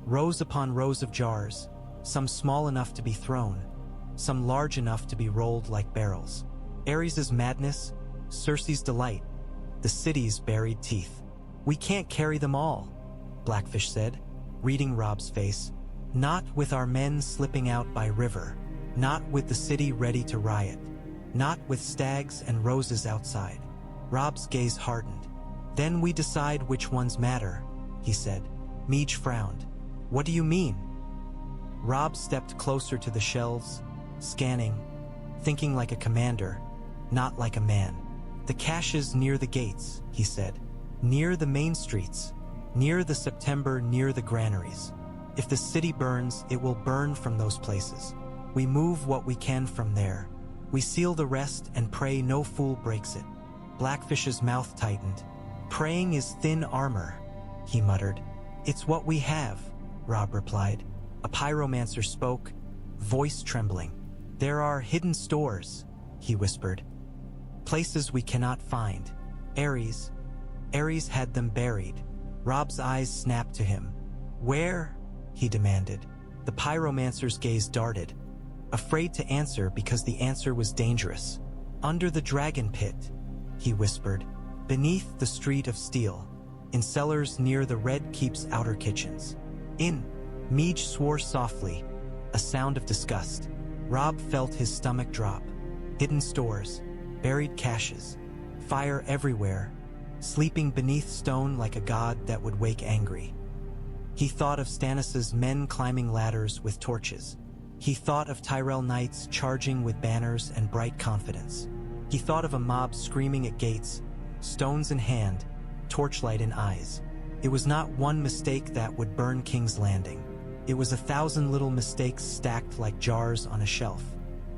Rows upon rows of jars, some small enough to be thrown, some large enough to be rolled like barrels. Aerys' madness, Cersei's delight, the city's buried teeth. "We can't carry them all," Blackfish said, reading Robb's face. "Not with our men slipping out by river, not with the city ready to riot, not with stags and roses outside." Robb's gaze hardened. "Then we decide which ones matter," he said. Meej frowned. "What do you mean?" Robb stepped closer to the shelves, scanning, thinking like a commander, not like a man. "The caches near the gates," he said. "Near the main streets, near the September, near the granaries. If the city burns, it will burn from those places. We move what we can from there. We seal the rest and pray no fool breaks it." Blackfish's mouth tightened. "Praying is thin armor," he muttered. "It's what we have," Robb replied. A pyromancer spoke, voice trembling. "There are hidden stores," he whispered. "Places we cannot find. Aerys had them buried." Robb's eyes snapped to him. "Where?" he demanded. The pyromancer's gaze darted, afraid to answer because the answer was dangerous. "Under the dragon pit," he whispered. "Beneath the street of steel. In cellars near the Red Keep's outer kitchens." "In." Meej swore softly, a sound of disgust. Robb felt his stomach drop. Hidden stores, buried caches, fire everywhere, sleeping beneath stone like a god that would wake angry. He thought of Stannis' men climbing ladders with torches. He thought of Tyrell knights charging with banners and bright confidence. He thought of a mob screaming at gates, stones in hand, torchlight in eyes. It was not one mistake that would burn King's Landing. It was 1,000 little mistakes stacked like jars on a shelf.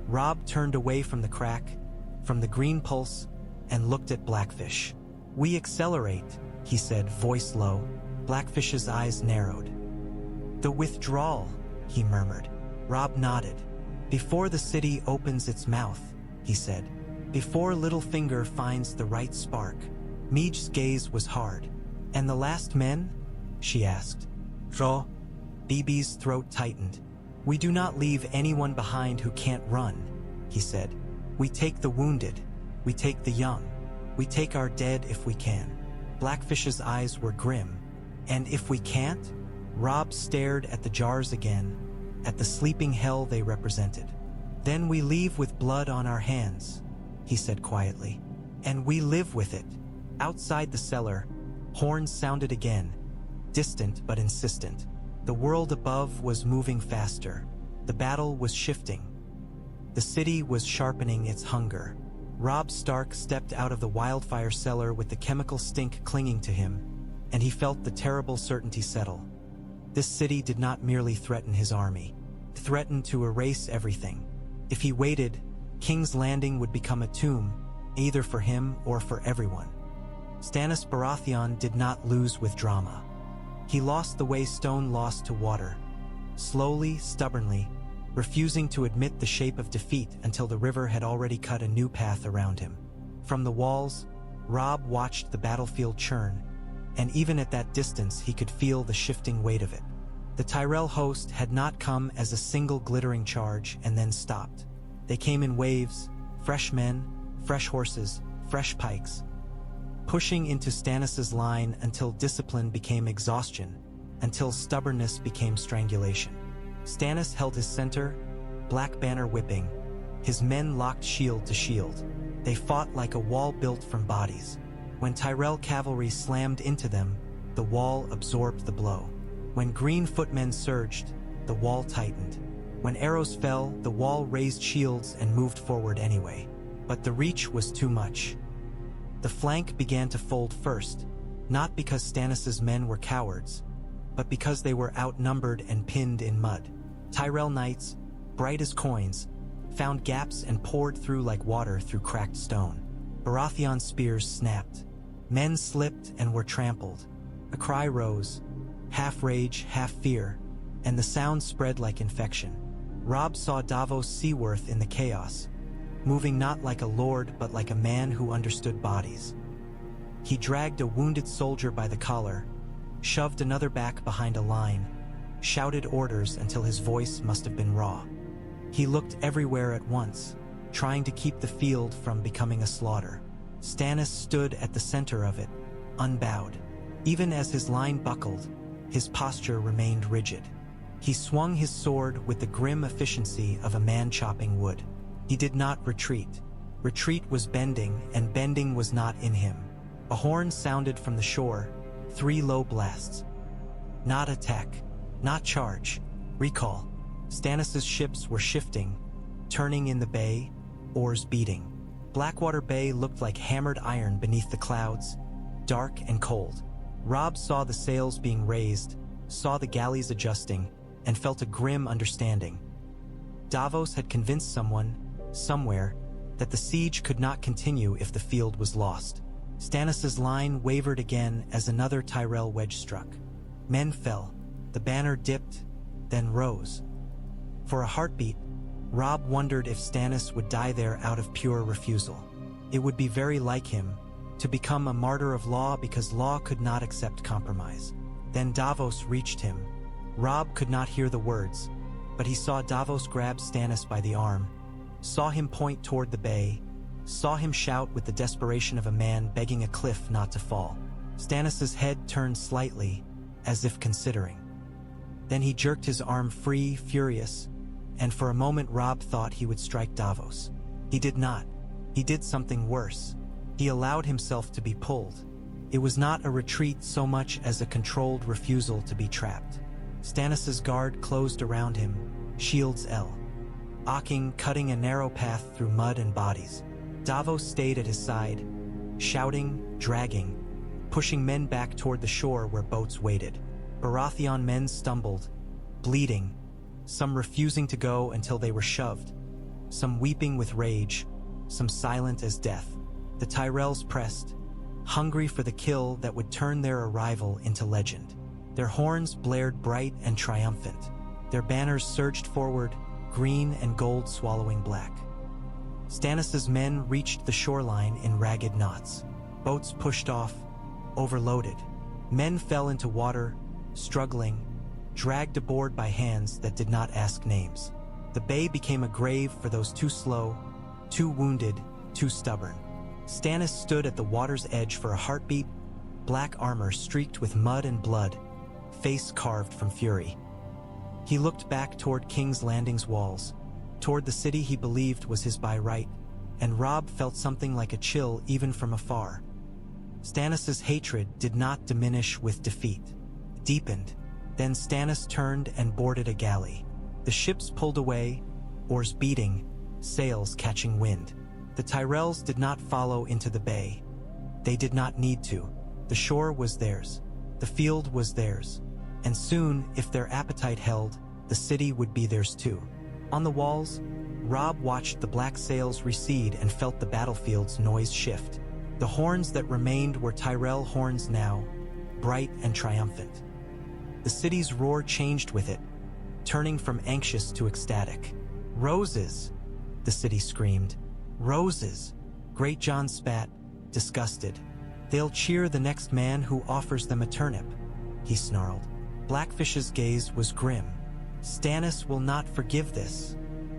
Robb turned away from the crack, from the green pulse, and looked at Blackfish. "We accelerate," he said, voice low. Blackfish's eyes narrowed. "The withdrawal," he murmured. Robb nodded. "Before the city opens its mouth," he said. "Before Littlefinger finds the right spark." Meej's gaze was hard. "And the last men?" she asked. "Ro." BB's throat tightened. "We do not leave anyone behind who can't run," he said. "We take the wounded. We take the young. We take our dead if we can." Blackfish's eyes were grim. "And if we can't?" Robb stared at the jars again, at the sleeping hell they represented. "Then we leave with blood on our hands," he said quietly. "And we live with it." Outside the cellar, horns sounded again, distant but insistent. The world above was moving faster. The battle was shifting. The city was sharpening its hunger. Robb Stark stepped out of the wildfire cellar with the chemical stink clinging to him, and he felt the terrible certainty settle. This city did not merely threaten his army. It threatened to erase everything. If he waited, King's Landing would become a tomb, either for him or for everyone. Stannis Baratheon did not lose with drama. He lost the way stone lost to water, slowly, stubbornly, refusing to admit the shape of defeat until the river had already cut a new path around him. From the walls, Robb watched the battlefield churn, and even at that distance he could feel the shifting weight of it. The Tyrell host had not come as a single glittering charge and then stopped. They came in waves, fresh men, fresh horses, fresh pikes, pushing into Stannis' line until discipline became exhaustion, until stubbornness became strangulation. Stannis held his center, black banner whipping. His men locked shield to shield. They fought like a wall built from bodies. When Tyrell cavalry slammed into them, the wall absorbed the blow. When green footmen surged, the wall tightened. When arrows fell, the wall raised shields and moved forward anyway. But the reach was too much. The flank began to fold first, not because Stannis' men were cowards, but because they were outnumbered and pinned in mud. Tyrell knights, bright as coins, found gaps and poured through like water through cracked stone. Baratheon spears snapped. Men slipped and were trampled. A cry rose, half rage, half fear, and the sound spread like infection. Robb saw Davos Seaworth in the chaos, moving not like a lord but like a man who understood bodies. He dragged a wounded soldier by the collar, shoved another back behind a line, shouted orders until his voice must have been raw. He looked everywhere at once, trying to keep the field from becoming a slaughter. Stannis stood at the center of it, unbowed. Even as his line buckled, his posture remained rigid. He swung his sword with the grim efficiency of a man chopping wood. He did not retreat. Retreat was bending, and bending was not in him. A horn sounded from the shore, 3 low blasts. Not attack, not charge, recall. Stannis' ships were shifting, turning in the bay, oars beating. Blackwater Bay looked like hammered iron beneath the clouds, dark and cold. Robb saw the sails being raised, saw the galleys adjusting, and felt a grim understanding. Davos had convinced someone, somewhere, that the siege could not continue if the field was lost. Stannis' line wavered again as another Tyrell wedge struck. Men fell, the banner dipped, then rose. For a heartbeat, Robb wondered if Stannis would die there out of pure refusal. It would be very like him, to become a martyr of law because law could not accept compromise. Then Davos reached him. Robb could not hear the words, but he saw Davos grab Stannis by the arm, saw him point toward the bay, saw him shout with the desperation of a man begging a cliff not to fall. Stannis' head turned slightly, as if considering. Then he jerked his arm free, furious, and for a moment Robb thought he would strike Davos. He did not. He did something worse. He allowed himself to be pulled. It was not a retreat so much as a controlled refusal to be trapped. Stannis' guard closed around him, shields cutting a narrow path through mud and bodies. Davos stayed at his side, shouting, dragging, pushing men back toward the shore where boats waited. Baratheon men stumbled, bleeding, some refusing to go until they were shoved, some weeping with rage, some silent as death. The Tyrells pressed, hungry for the kill that would turn their arrival into legend. Their horns blared bright and triumphant. Their banners surged forward, green and gold swallowing black. Stannis' men reached the shoreline in ragged knots. Boats pushed off, overloaded. Men fell into water, struggling, dragged aboard by hands that did not ask names. The bay became a grave for those too slow, too wounded, too stubborn. Stannis stood at the water's edge for a heartbeat, black armor streaked with mud and blood, face carved from fury. He looked back toward King's Landing's walls, toward the city he believed was his by right, and Robb felt something like a chill even from afar. Stannis' hatred did not diminish with defeat. It deepened. Then Stannis turned and boarded a galley. The ships pulled away, oars beating, sails catching wind. The Tyrells did not follow into the bay. They did not need to. The shore was theirs. The field was theirs. And soon, if their appetite held, the city would be theirs too. On the walls, Robb watched the black sails recede and felt the battlefield's noise shift. The horns that remained were Tyrell horns now, bright and triumphant. The city's roar changed with it, turning from anxious to ecstatic. "Roses!" the city screamed. "Roses!" Great John spat, disgusted. "They'll cheer the next man who offers them a turnip," he snarled. Blackfish's gaze was grim. "Stannis will not forgive this,"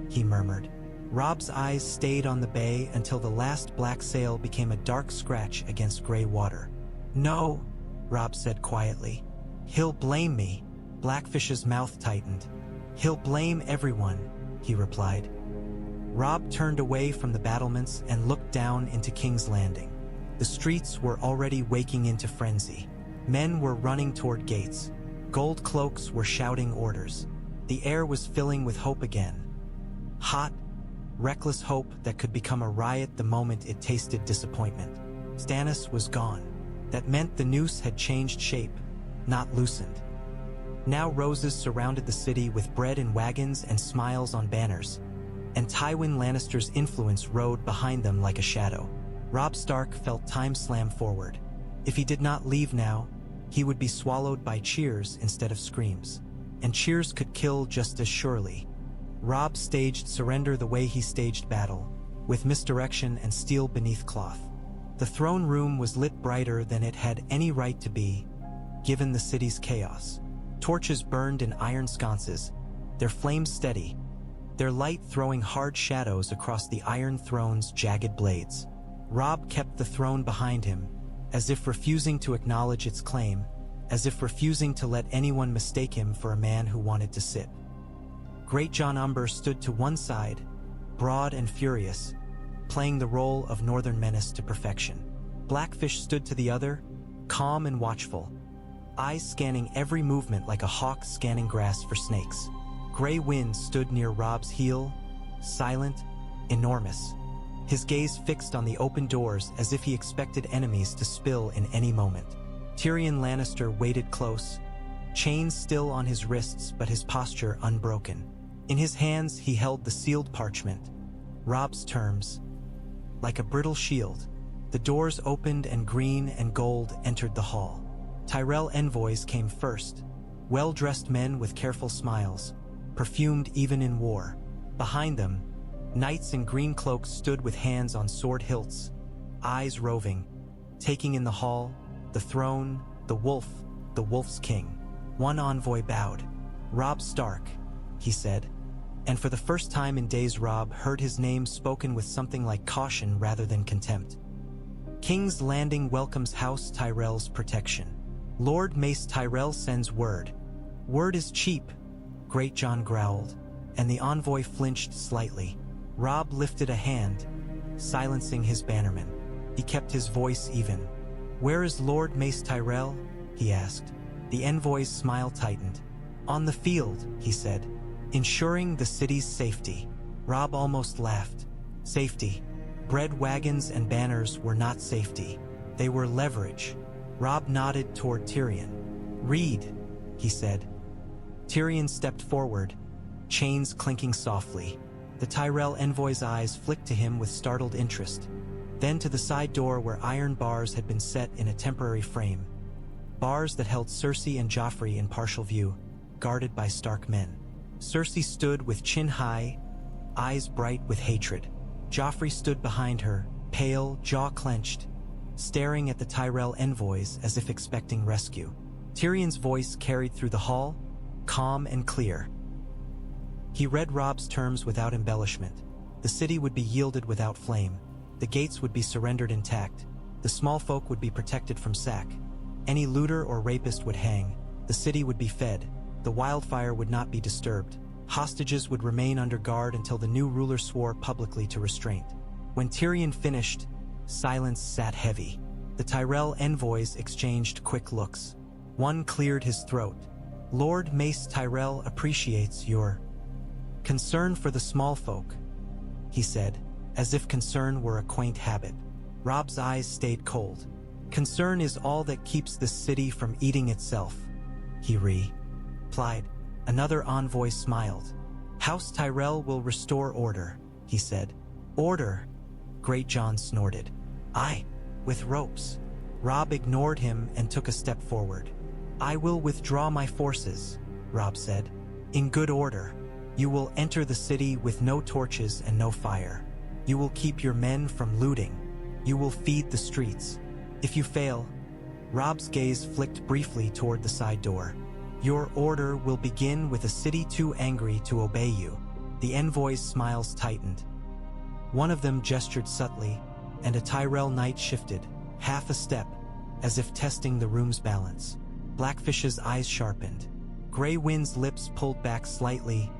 he murmured. Robb's eyes stayed on the bay until the last black sail became a dark scratch against gray water. "No," Robb said quietly. He'll blame me. Blackfish's mouth tightened. He'll blame everyone, he replied. Robb turned away from the battlements and looked down into King's Landing. The streets were already waking into frenzy. Men were running toward gates. Gold cloaks were shouting orders. The air was filling with hope again. Hot, reckless hope that could become a riot the moment it tasted disappointment. Stannis was gone. That meant the noose had changed shape, not loosened. Now roses surrounded the city with bread in wagons and smiles on banners, and Tywin Lannister's influence rode behind them like a shadow. Robb Stark felt time slam forward. If he did not leave now, he would be swallowed by cheers instead of screams. And cheers could kill just as surely. Robb staged surrender the way he staged battle, with misdirection and steel beneath cloth. The throne room was lit brighter than it had any right to be, given the city's chaos. Torches burned in iron sconces, their flames steady, their light throwing hard shadows across the Iron Throne's jagged blades. Robb kept the throne behind him, as if refusing to acknowledge its claim, as if refusing to let anyone mistake him for a man who wanted to sit. Great John Umber stood to one side, broad and furious, playing the role of northern menace to perfection. Blackfish stood to the other, calm and watchful, eyes scanning every movement like a hawk scanning grass for snakes. Grey Wind stood near Robb's heel, silent, enormous, his gaze fixed on the open doors as if he expected enemies to spill in any moment. Tyrion Lannister waited close, chains still on his wrists but his posture unbroken. In his hands he held the sealed parchment, Robb's terms. Like a brittle shield, the doors opened and green and gold entered the hall. Tyrell envoys came first, well-dressed men with careful smiles, perfumed even in war. Behind them, knights in green cloaks stood with hands on sword hilts, eyes roving, taking in the hall, the throne, the wolf, the wolf's king. One envoy bowed. Robb Stark, he said, and for the first time in days Robb heard his name spoken with something like caution rather than contempt. King's Landing welcomes House Tyrell's protection. Lord Mace Tyrell sends word. Word is cheap, Great John growled, and the envoy flinched slightly. Robb lifted a hand, silencing his bannerman. He kept his voice even. Where is Lord Mace Tyrell? He asked. The envoy's smile tightened. On the field, he said, ensuring the city's safety. Robb almost laughed. Safety. Bread wagons and banners were not safety. They were leverage. Robb nodded toward Tyrion. Read, he said. Tyrion stepped forward, chains clinking softly. The Tyrell envoy's eyes flicked to him with startled interest, then to the side door where iron bars had been set in a temporary frame. Bars that held Cersei and Joffrey in partial view, guarded by Stark men. Cersei stood with chin high, eyes bright with hatred. Joffrey stood behind her, pale, jaw clenched, staring at the Tyrell envoys as if expecting rescue. Tyrion's voice carried through the hall, calm and clear. He read Robb's terms without embellishment. The city would be yielded without flame. The gates would be surrendered intact. The small folk would be protected from sack. Any looter or rapist would hang. The city would be fed. The wildfire would not be disturbed. Hostages would remain under guard until the new ruler swore publicly to restraint. When Tyrion finished, silence sat heavy. The Tyrell envoys exchanged quick looks. One cleared his throat. Lord Mace Tyrell appreciates your concern for the small folk, he said, as if concern were a quaint habit. Robb's eyes stayed cold. Concern is all that keeps this city from eating itself, he replied. Another envoy smiled. House Tyrell will restore order, he said. Order, Great John snorted. Aye, with ropes. Robb ignored him and took a step forward. I will withdraw my forces, Robb said. In good order. You will enter the city with no torches and no fire. You will keep your men from looting. You will feed the streets. If you fail, Robb's gaze flicked briefly toward the side door. Your order will begin with a city too angry to obey you. The envoy's smiles tightened. One of them gestured subtly, and a Tyrell knight shifted, half a step, as if testing the room's balance. Blackfish's eyes sharpened. Grey Wind's lips pulled back slightly,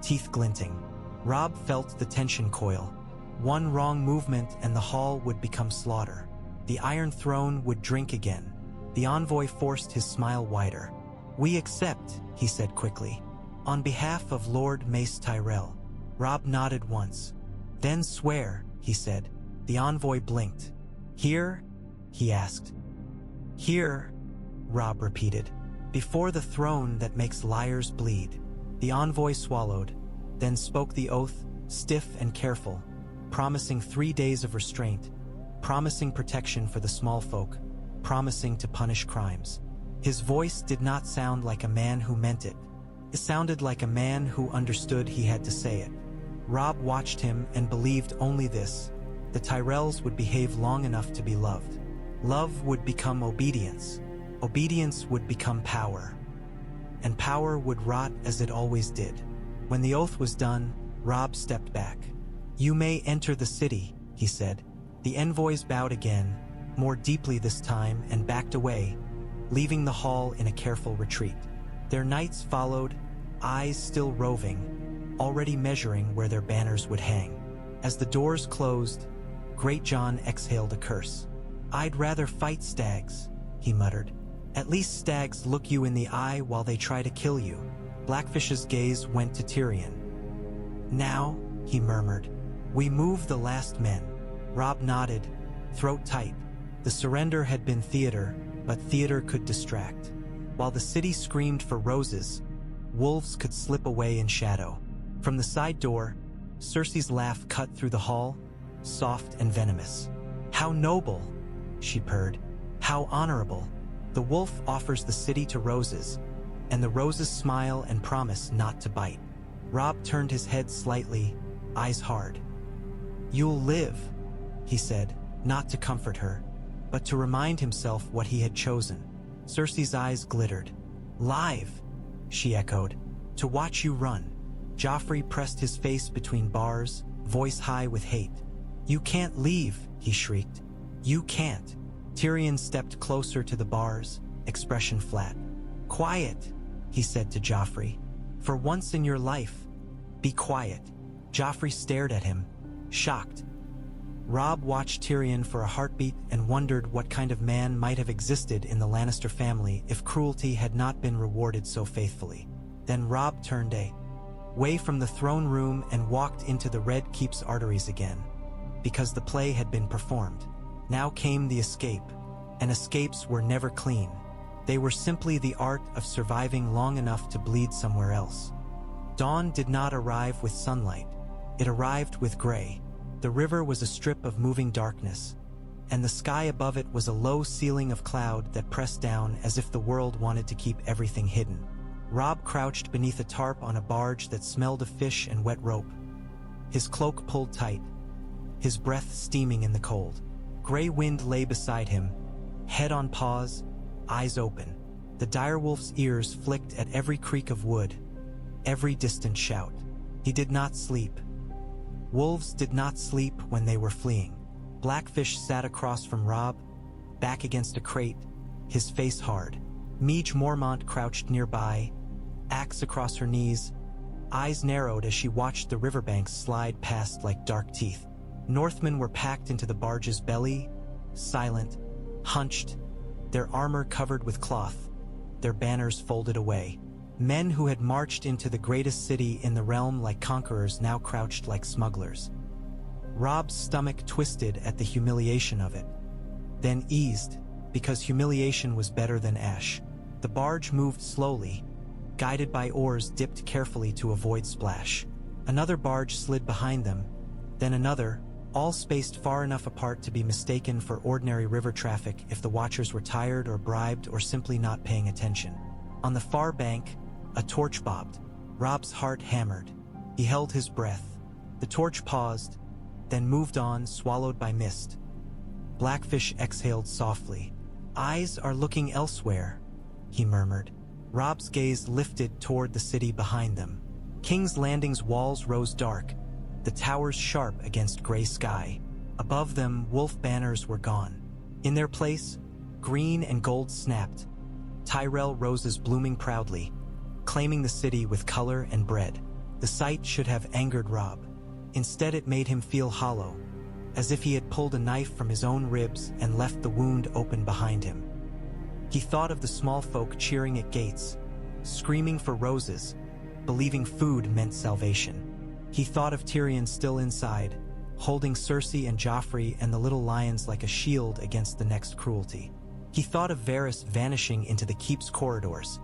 teeth glinting. Robb felt the tension coil. One wrong movement and the hall would become slaughter. The Iron Throne would drink again. The envoy forced his smile wider. "We accept," he said quickly. "On behalf of Lord Mace Tyrell." Robb nodded once. "Then swear," he said. The envoy blinked. "Here?" he asked. "Here," Robb repeated. "Before the throne that makes liars bleed." The envoy swallowed, then spoke the oath, stiff and careful, promising 3 days of restraint, promising protection for the small folk, promising to punish crimes. His voice did not sound like a man who meant it. It sounded like a man who understood he had to say it. Robb watched him and believed only this: the Tyrells would behave long enough to be loved. Love would become obedience. Obedience would become power. And power would rot as it always did. When the oath was done, Robb stepped back. "You may enter the city," he said. The envoys bowed again, more deeply this time, and backed away, leaving the hall in a careful retreat. Their knights followed, eyes still roving, already measuring where their banners would hang. As the doors closed, Great John exhaled a curse. "I'd rather fight stags," he muttered. "At least stags look you in the eye while they try to kill you." Blackfish's gaze went to Tyrion. "Now," he murmured, "we move the last men." Robb nodded, throat tight. The surrender had been theater, but theater could distract. While the city screamed for roses, wolves could slip away in shadow. From the side door, Cersei's laugh cut through the hall, soft and venomous. "How noble," she purred. "How honorable. The wolf offers the city to roses, and the roses smile and promise not to bite." Robb turned his head slightly, eyes hard. "You'll live," he said, not to comfort her, but to remind himself what he had chosen. Cersei's eyes glittered. "Live," she echoed, "to watch you run." Joffrey pressed his face between bars, voice high with hate. "You can't leave," he shrieked. "You can't." Tyrion stepped closer to the bars, expression flat. "Quiet," he said to Joffrey. "For once in your life, be quiet." Joffrey stared at him, shocked. Robb watched Tyrion for a heartbeat and wondered what kind of man might have existed in the Lannister family if cruelty had not been rewarded so faithfully. Then Robb turned away from the throne room and walked into the Red Keep's arteries again, because the play had been performed. Now came the escape, and escapes were never clean. They were simply the art of surviving long enough to bleed somewhere else. Dawn did not arrive with sunlight. It arrived with gray. The river was a strip of moving darkness, and the sky above it was a low ceiling of cloud that pressed down as if the world wanted to keep everything hidden. Robb crouched beneath a tarp on a barge that smelled of fish and wet rope. His cloak pulled tight, his breath steaming in the cold. Grey Wind lay beside him, head on paws, eyes open. The direwolf's ears flicked at every creak of wood, every distant shout. He did not sleep. Wolves did not sleep when they were fleeing. Blackfish sat across from Robb, back against a crate, his face hard. Meege Mormont crouched nearby, axe across her knees, eyes narrowed as she watched the riverbanks slide past like dark teeth. Northmen were packed into the barge's belly, silent, hunched, their armor covered with cloth, their banners folded away. Men who had marched into the greatest city in the realm like conquerors now crouched like smugglers. Robb's stomach twisted at the humiliation of it, then eased, because humiliation was better than ash. The barge moved slowly, guided by oars dipped carefully to avoid splash. Another barge slid behind them, then another, all spaced far enough apart to be mistaken for ordinary river traffic if the watchers were tired or bribed or simply not paying attention. On the far bank, a torch bobbed. Robb's heart hammered. He held his breath. The torch paused, then moved on, swallowed by mist. Blackfish exhaled softly. "Eyes are looking elsewhere," he murmured. Robb's gaze lifted toward the city behind them. King's Landing's walls rose dark, the towers sharp against gray sky. Above them, wolf banners were gone. In their place, green and gold snapped, Tyrell roses blooming proudly, claiming the city with color and bread. The sight should have angered Robb. Instead, it made him feel hollow, as if he had pulled a knife from his own ribs and left the wound open behind him. He thought of the small folk cheering at gates, screaming for roses, believing food meant salvation. He thought of Tyrion still inside, holding Cersei and Joffrey and the little lions like a shield against the next cruelty. He thought of Varys vanishing into the keep's corridors,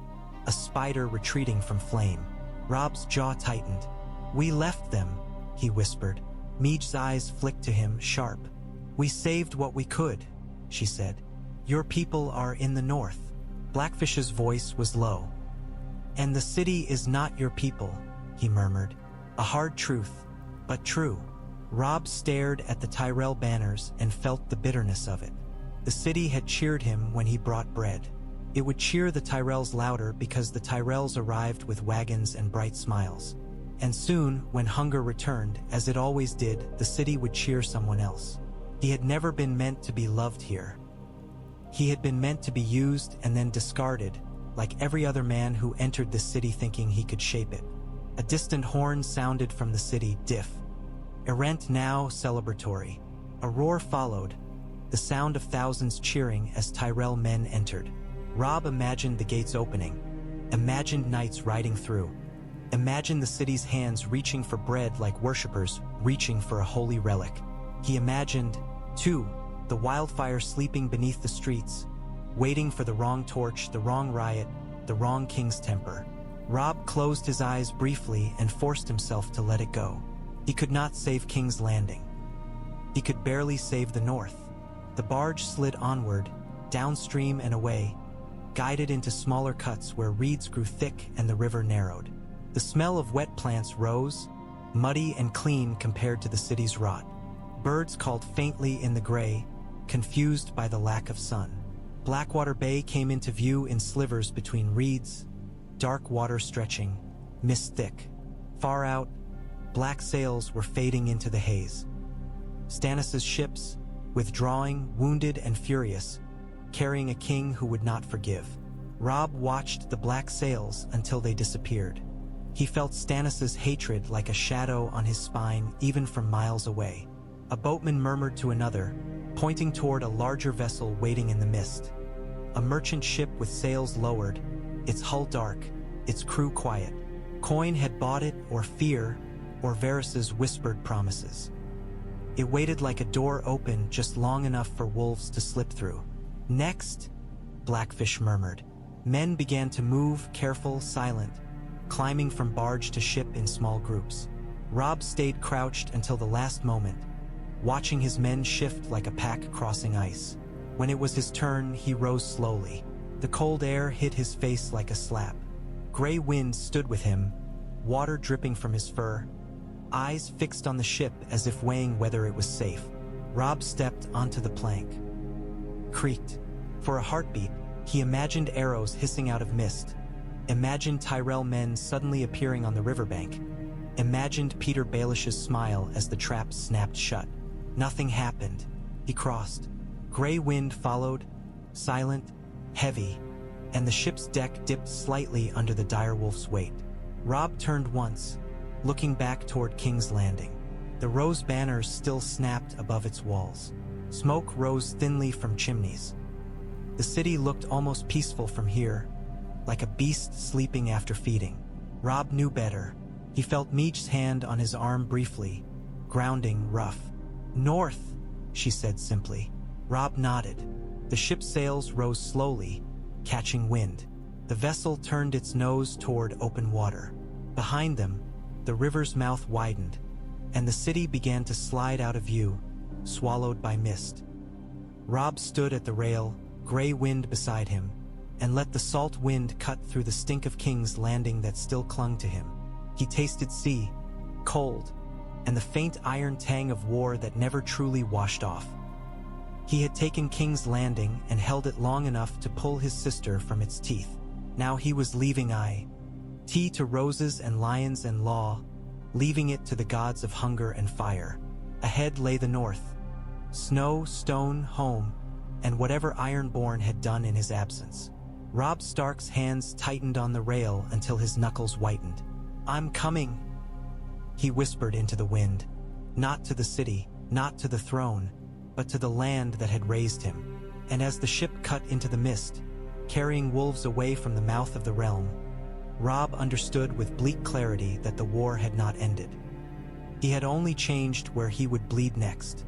a spider retreating from flame. Robb's jaw tightened. "We left them," he whispered. Meage's eyes flicked to him, sharp. "We saved what we could," she said. "Your people are in the north." Blackfish's voice was low. "And the city is not your people," he murmured. A hard truth, but true. Robb stared at the Tyrell banners and felt the bitterness of it. The city had cheered him when he brought bread. It would cheer the Tyrells louder because the Tyrells arrived with wagons and bright smiles. And soon, when hunger returned, as it always did, the city would cheer someone else. He had never been meant to be loved here. He had been meant to be used and then discarded, like every other man who entered this city thinking he could shape it. A distant horn sounded from the city, diff. Errant now celebratory. A roar followed, the sound of thousands cheering as Tyrell men entered. Robb imagined the gates opening, imagined knights riding through, imagined the city's hands reaching for bread like worshippers reaching for a holy relic. He imagined, too, the wildfire sleeping beneath the streets, waiting for the wrong torch, the wrong riot, the wrong king's temper. Robb closed his eyes briefly and forced himself to let it go. He could not save King's Landing. He could barely save the north. The barge slid onward, downstream and away, guided into smaller cuts where reeds grew thick and the river narrowed. The smell of wet plants rose, muddy and clean compared to the city's rot. Birds called faintly in the gray, confused by the lack of sun. Blackwater Bay came into view in slivers between reeds, dark water stretching, mist thick. Far out, black sails were fading into the haze. Stannis' ships, withdrawing, wounded and furious, carrying a king who would not forgive. Robb watched the black sails until they disappeared. He felt Stannis' hatred like a shadow on his spine even from miles away. A boatman murmured to another, pointing toward a larger vessel waiting in the mist. A merchant ship with sails lowered, its hull dark, its crew quiet. Coin had bought it, or fear, or Varys' whispered promises. It waited like a door open just long enough for wolves to slip through. "Next," Blackfish murmured. Men began to move, careful, silent, climbing from barge to ship in small groups. Robb stayed crouched until the last moment, watching his men shift like a pack crossing ice. When it was his turn, he rose slowly. The cold air hit his face like a slap. Gray wind stood with him, water dripping from his fur, eyes fixed on the ship as if weighing whether it was safe. Robb stepped onto the plank. Creaked. For a heartbeat, he imagined arrows hissing out of mist, imagined Tyrell men suddenly appearing on the riverbank, imagined Peter Baelish's smile as the trap snapped shut. Nothing happened. He crossed. Gray wind followed, silent, heavy, and the ship's deck dipped slightly under the direwolf's weight. Robb turned once, looking back toward King's Landing. The rose banners still snapped above its walls. Smoke rose thinly from chimneys. The city looked almost peaceful from here, like a beast sleeping after feeding. Robb knew better. He felt Meech's hand on his arm briefly, grounding, rough. "North," she said simply. Robb nodded. The ship's sails rose slowly, catching wind. The vessel turned its nose toward open water. Behind them, the river's mouth widened, and the city began to slide out of view, swallowed by mist. Robb stood at the rail, gray wind beside him, and let the salt wind cut through the stink of King's Landing that still clung to him. He tasted sea, cold, and the faint iron tang of war that never truly washed off. He had taken King's Landing and held it long enough to pull his sister from its teeth. Now he was leaving tea to roses and lions and law, leaving it to the gods of hunger and fire. Ahead lay the north, snow, stone, home, and whatever Ironborn had done in his absence. Robb Stark's hands tightened on the rail until his knuckles whitened. "I'm coming," he whispered into the wind. Not to the city, not to the throne, but to the land that had raised him. And as the ship cut into the mist, carrying wolves away from the mouth of the realm, Robb understood with bleak clarity that the war had not ended. He had only changed where he would bleed next.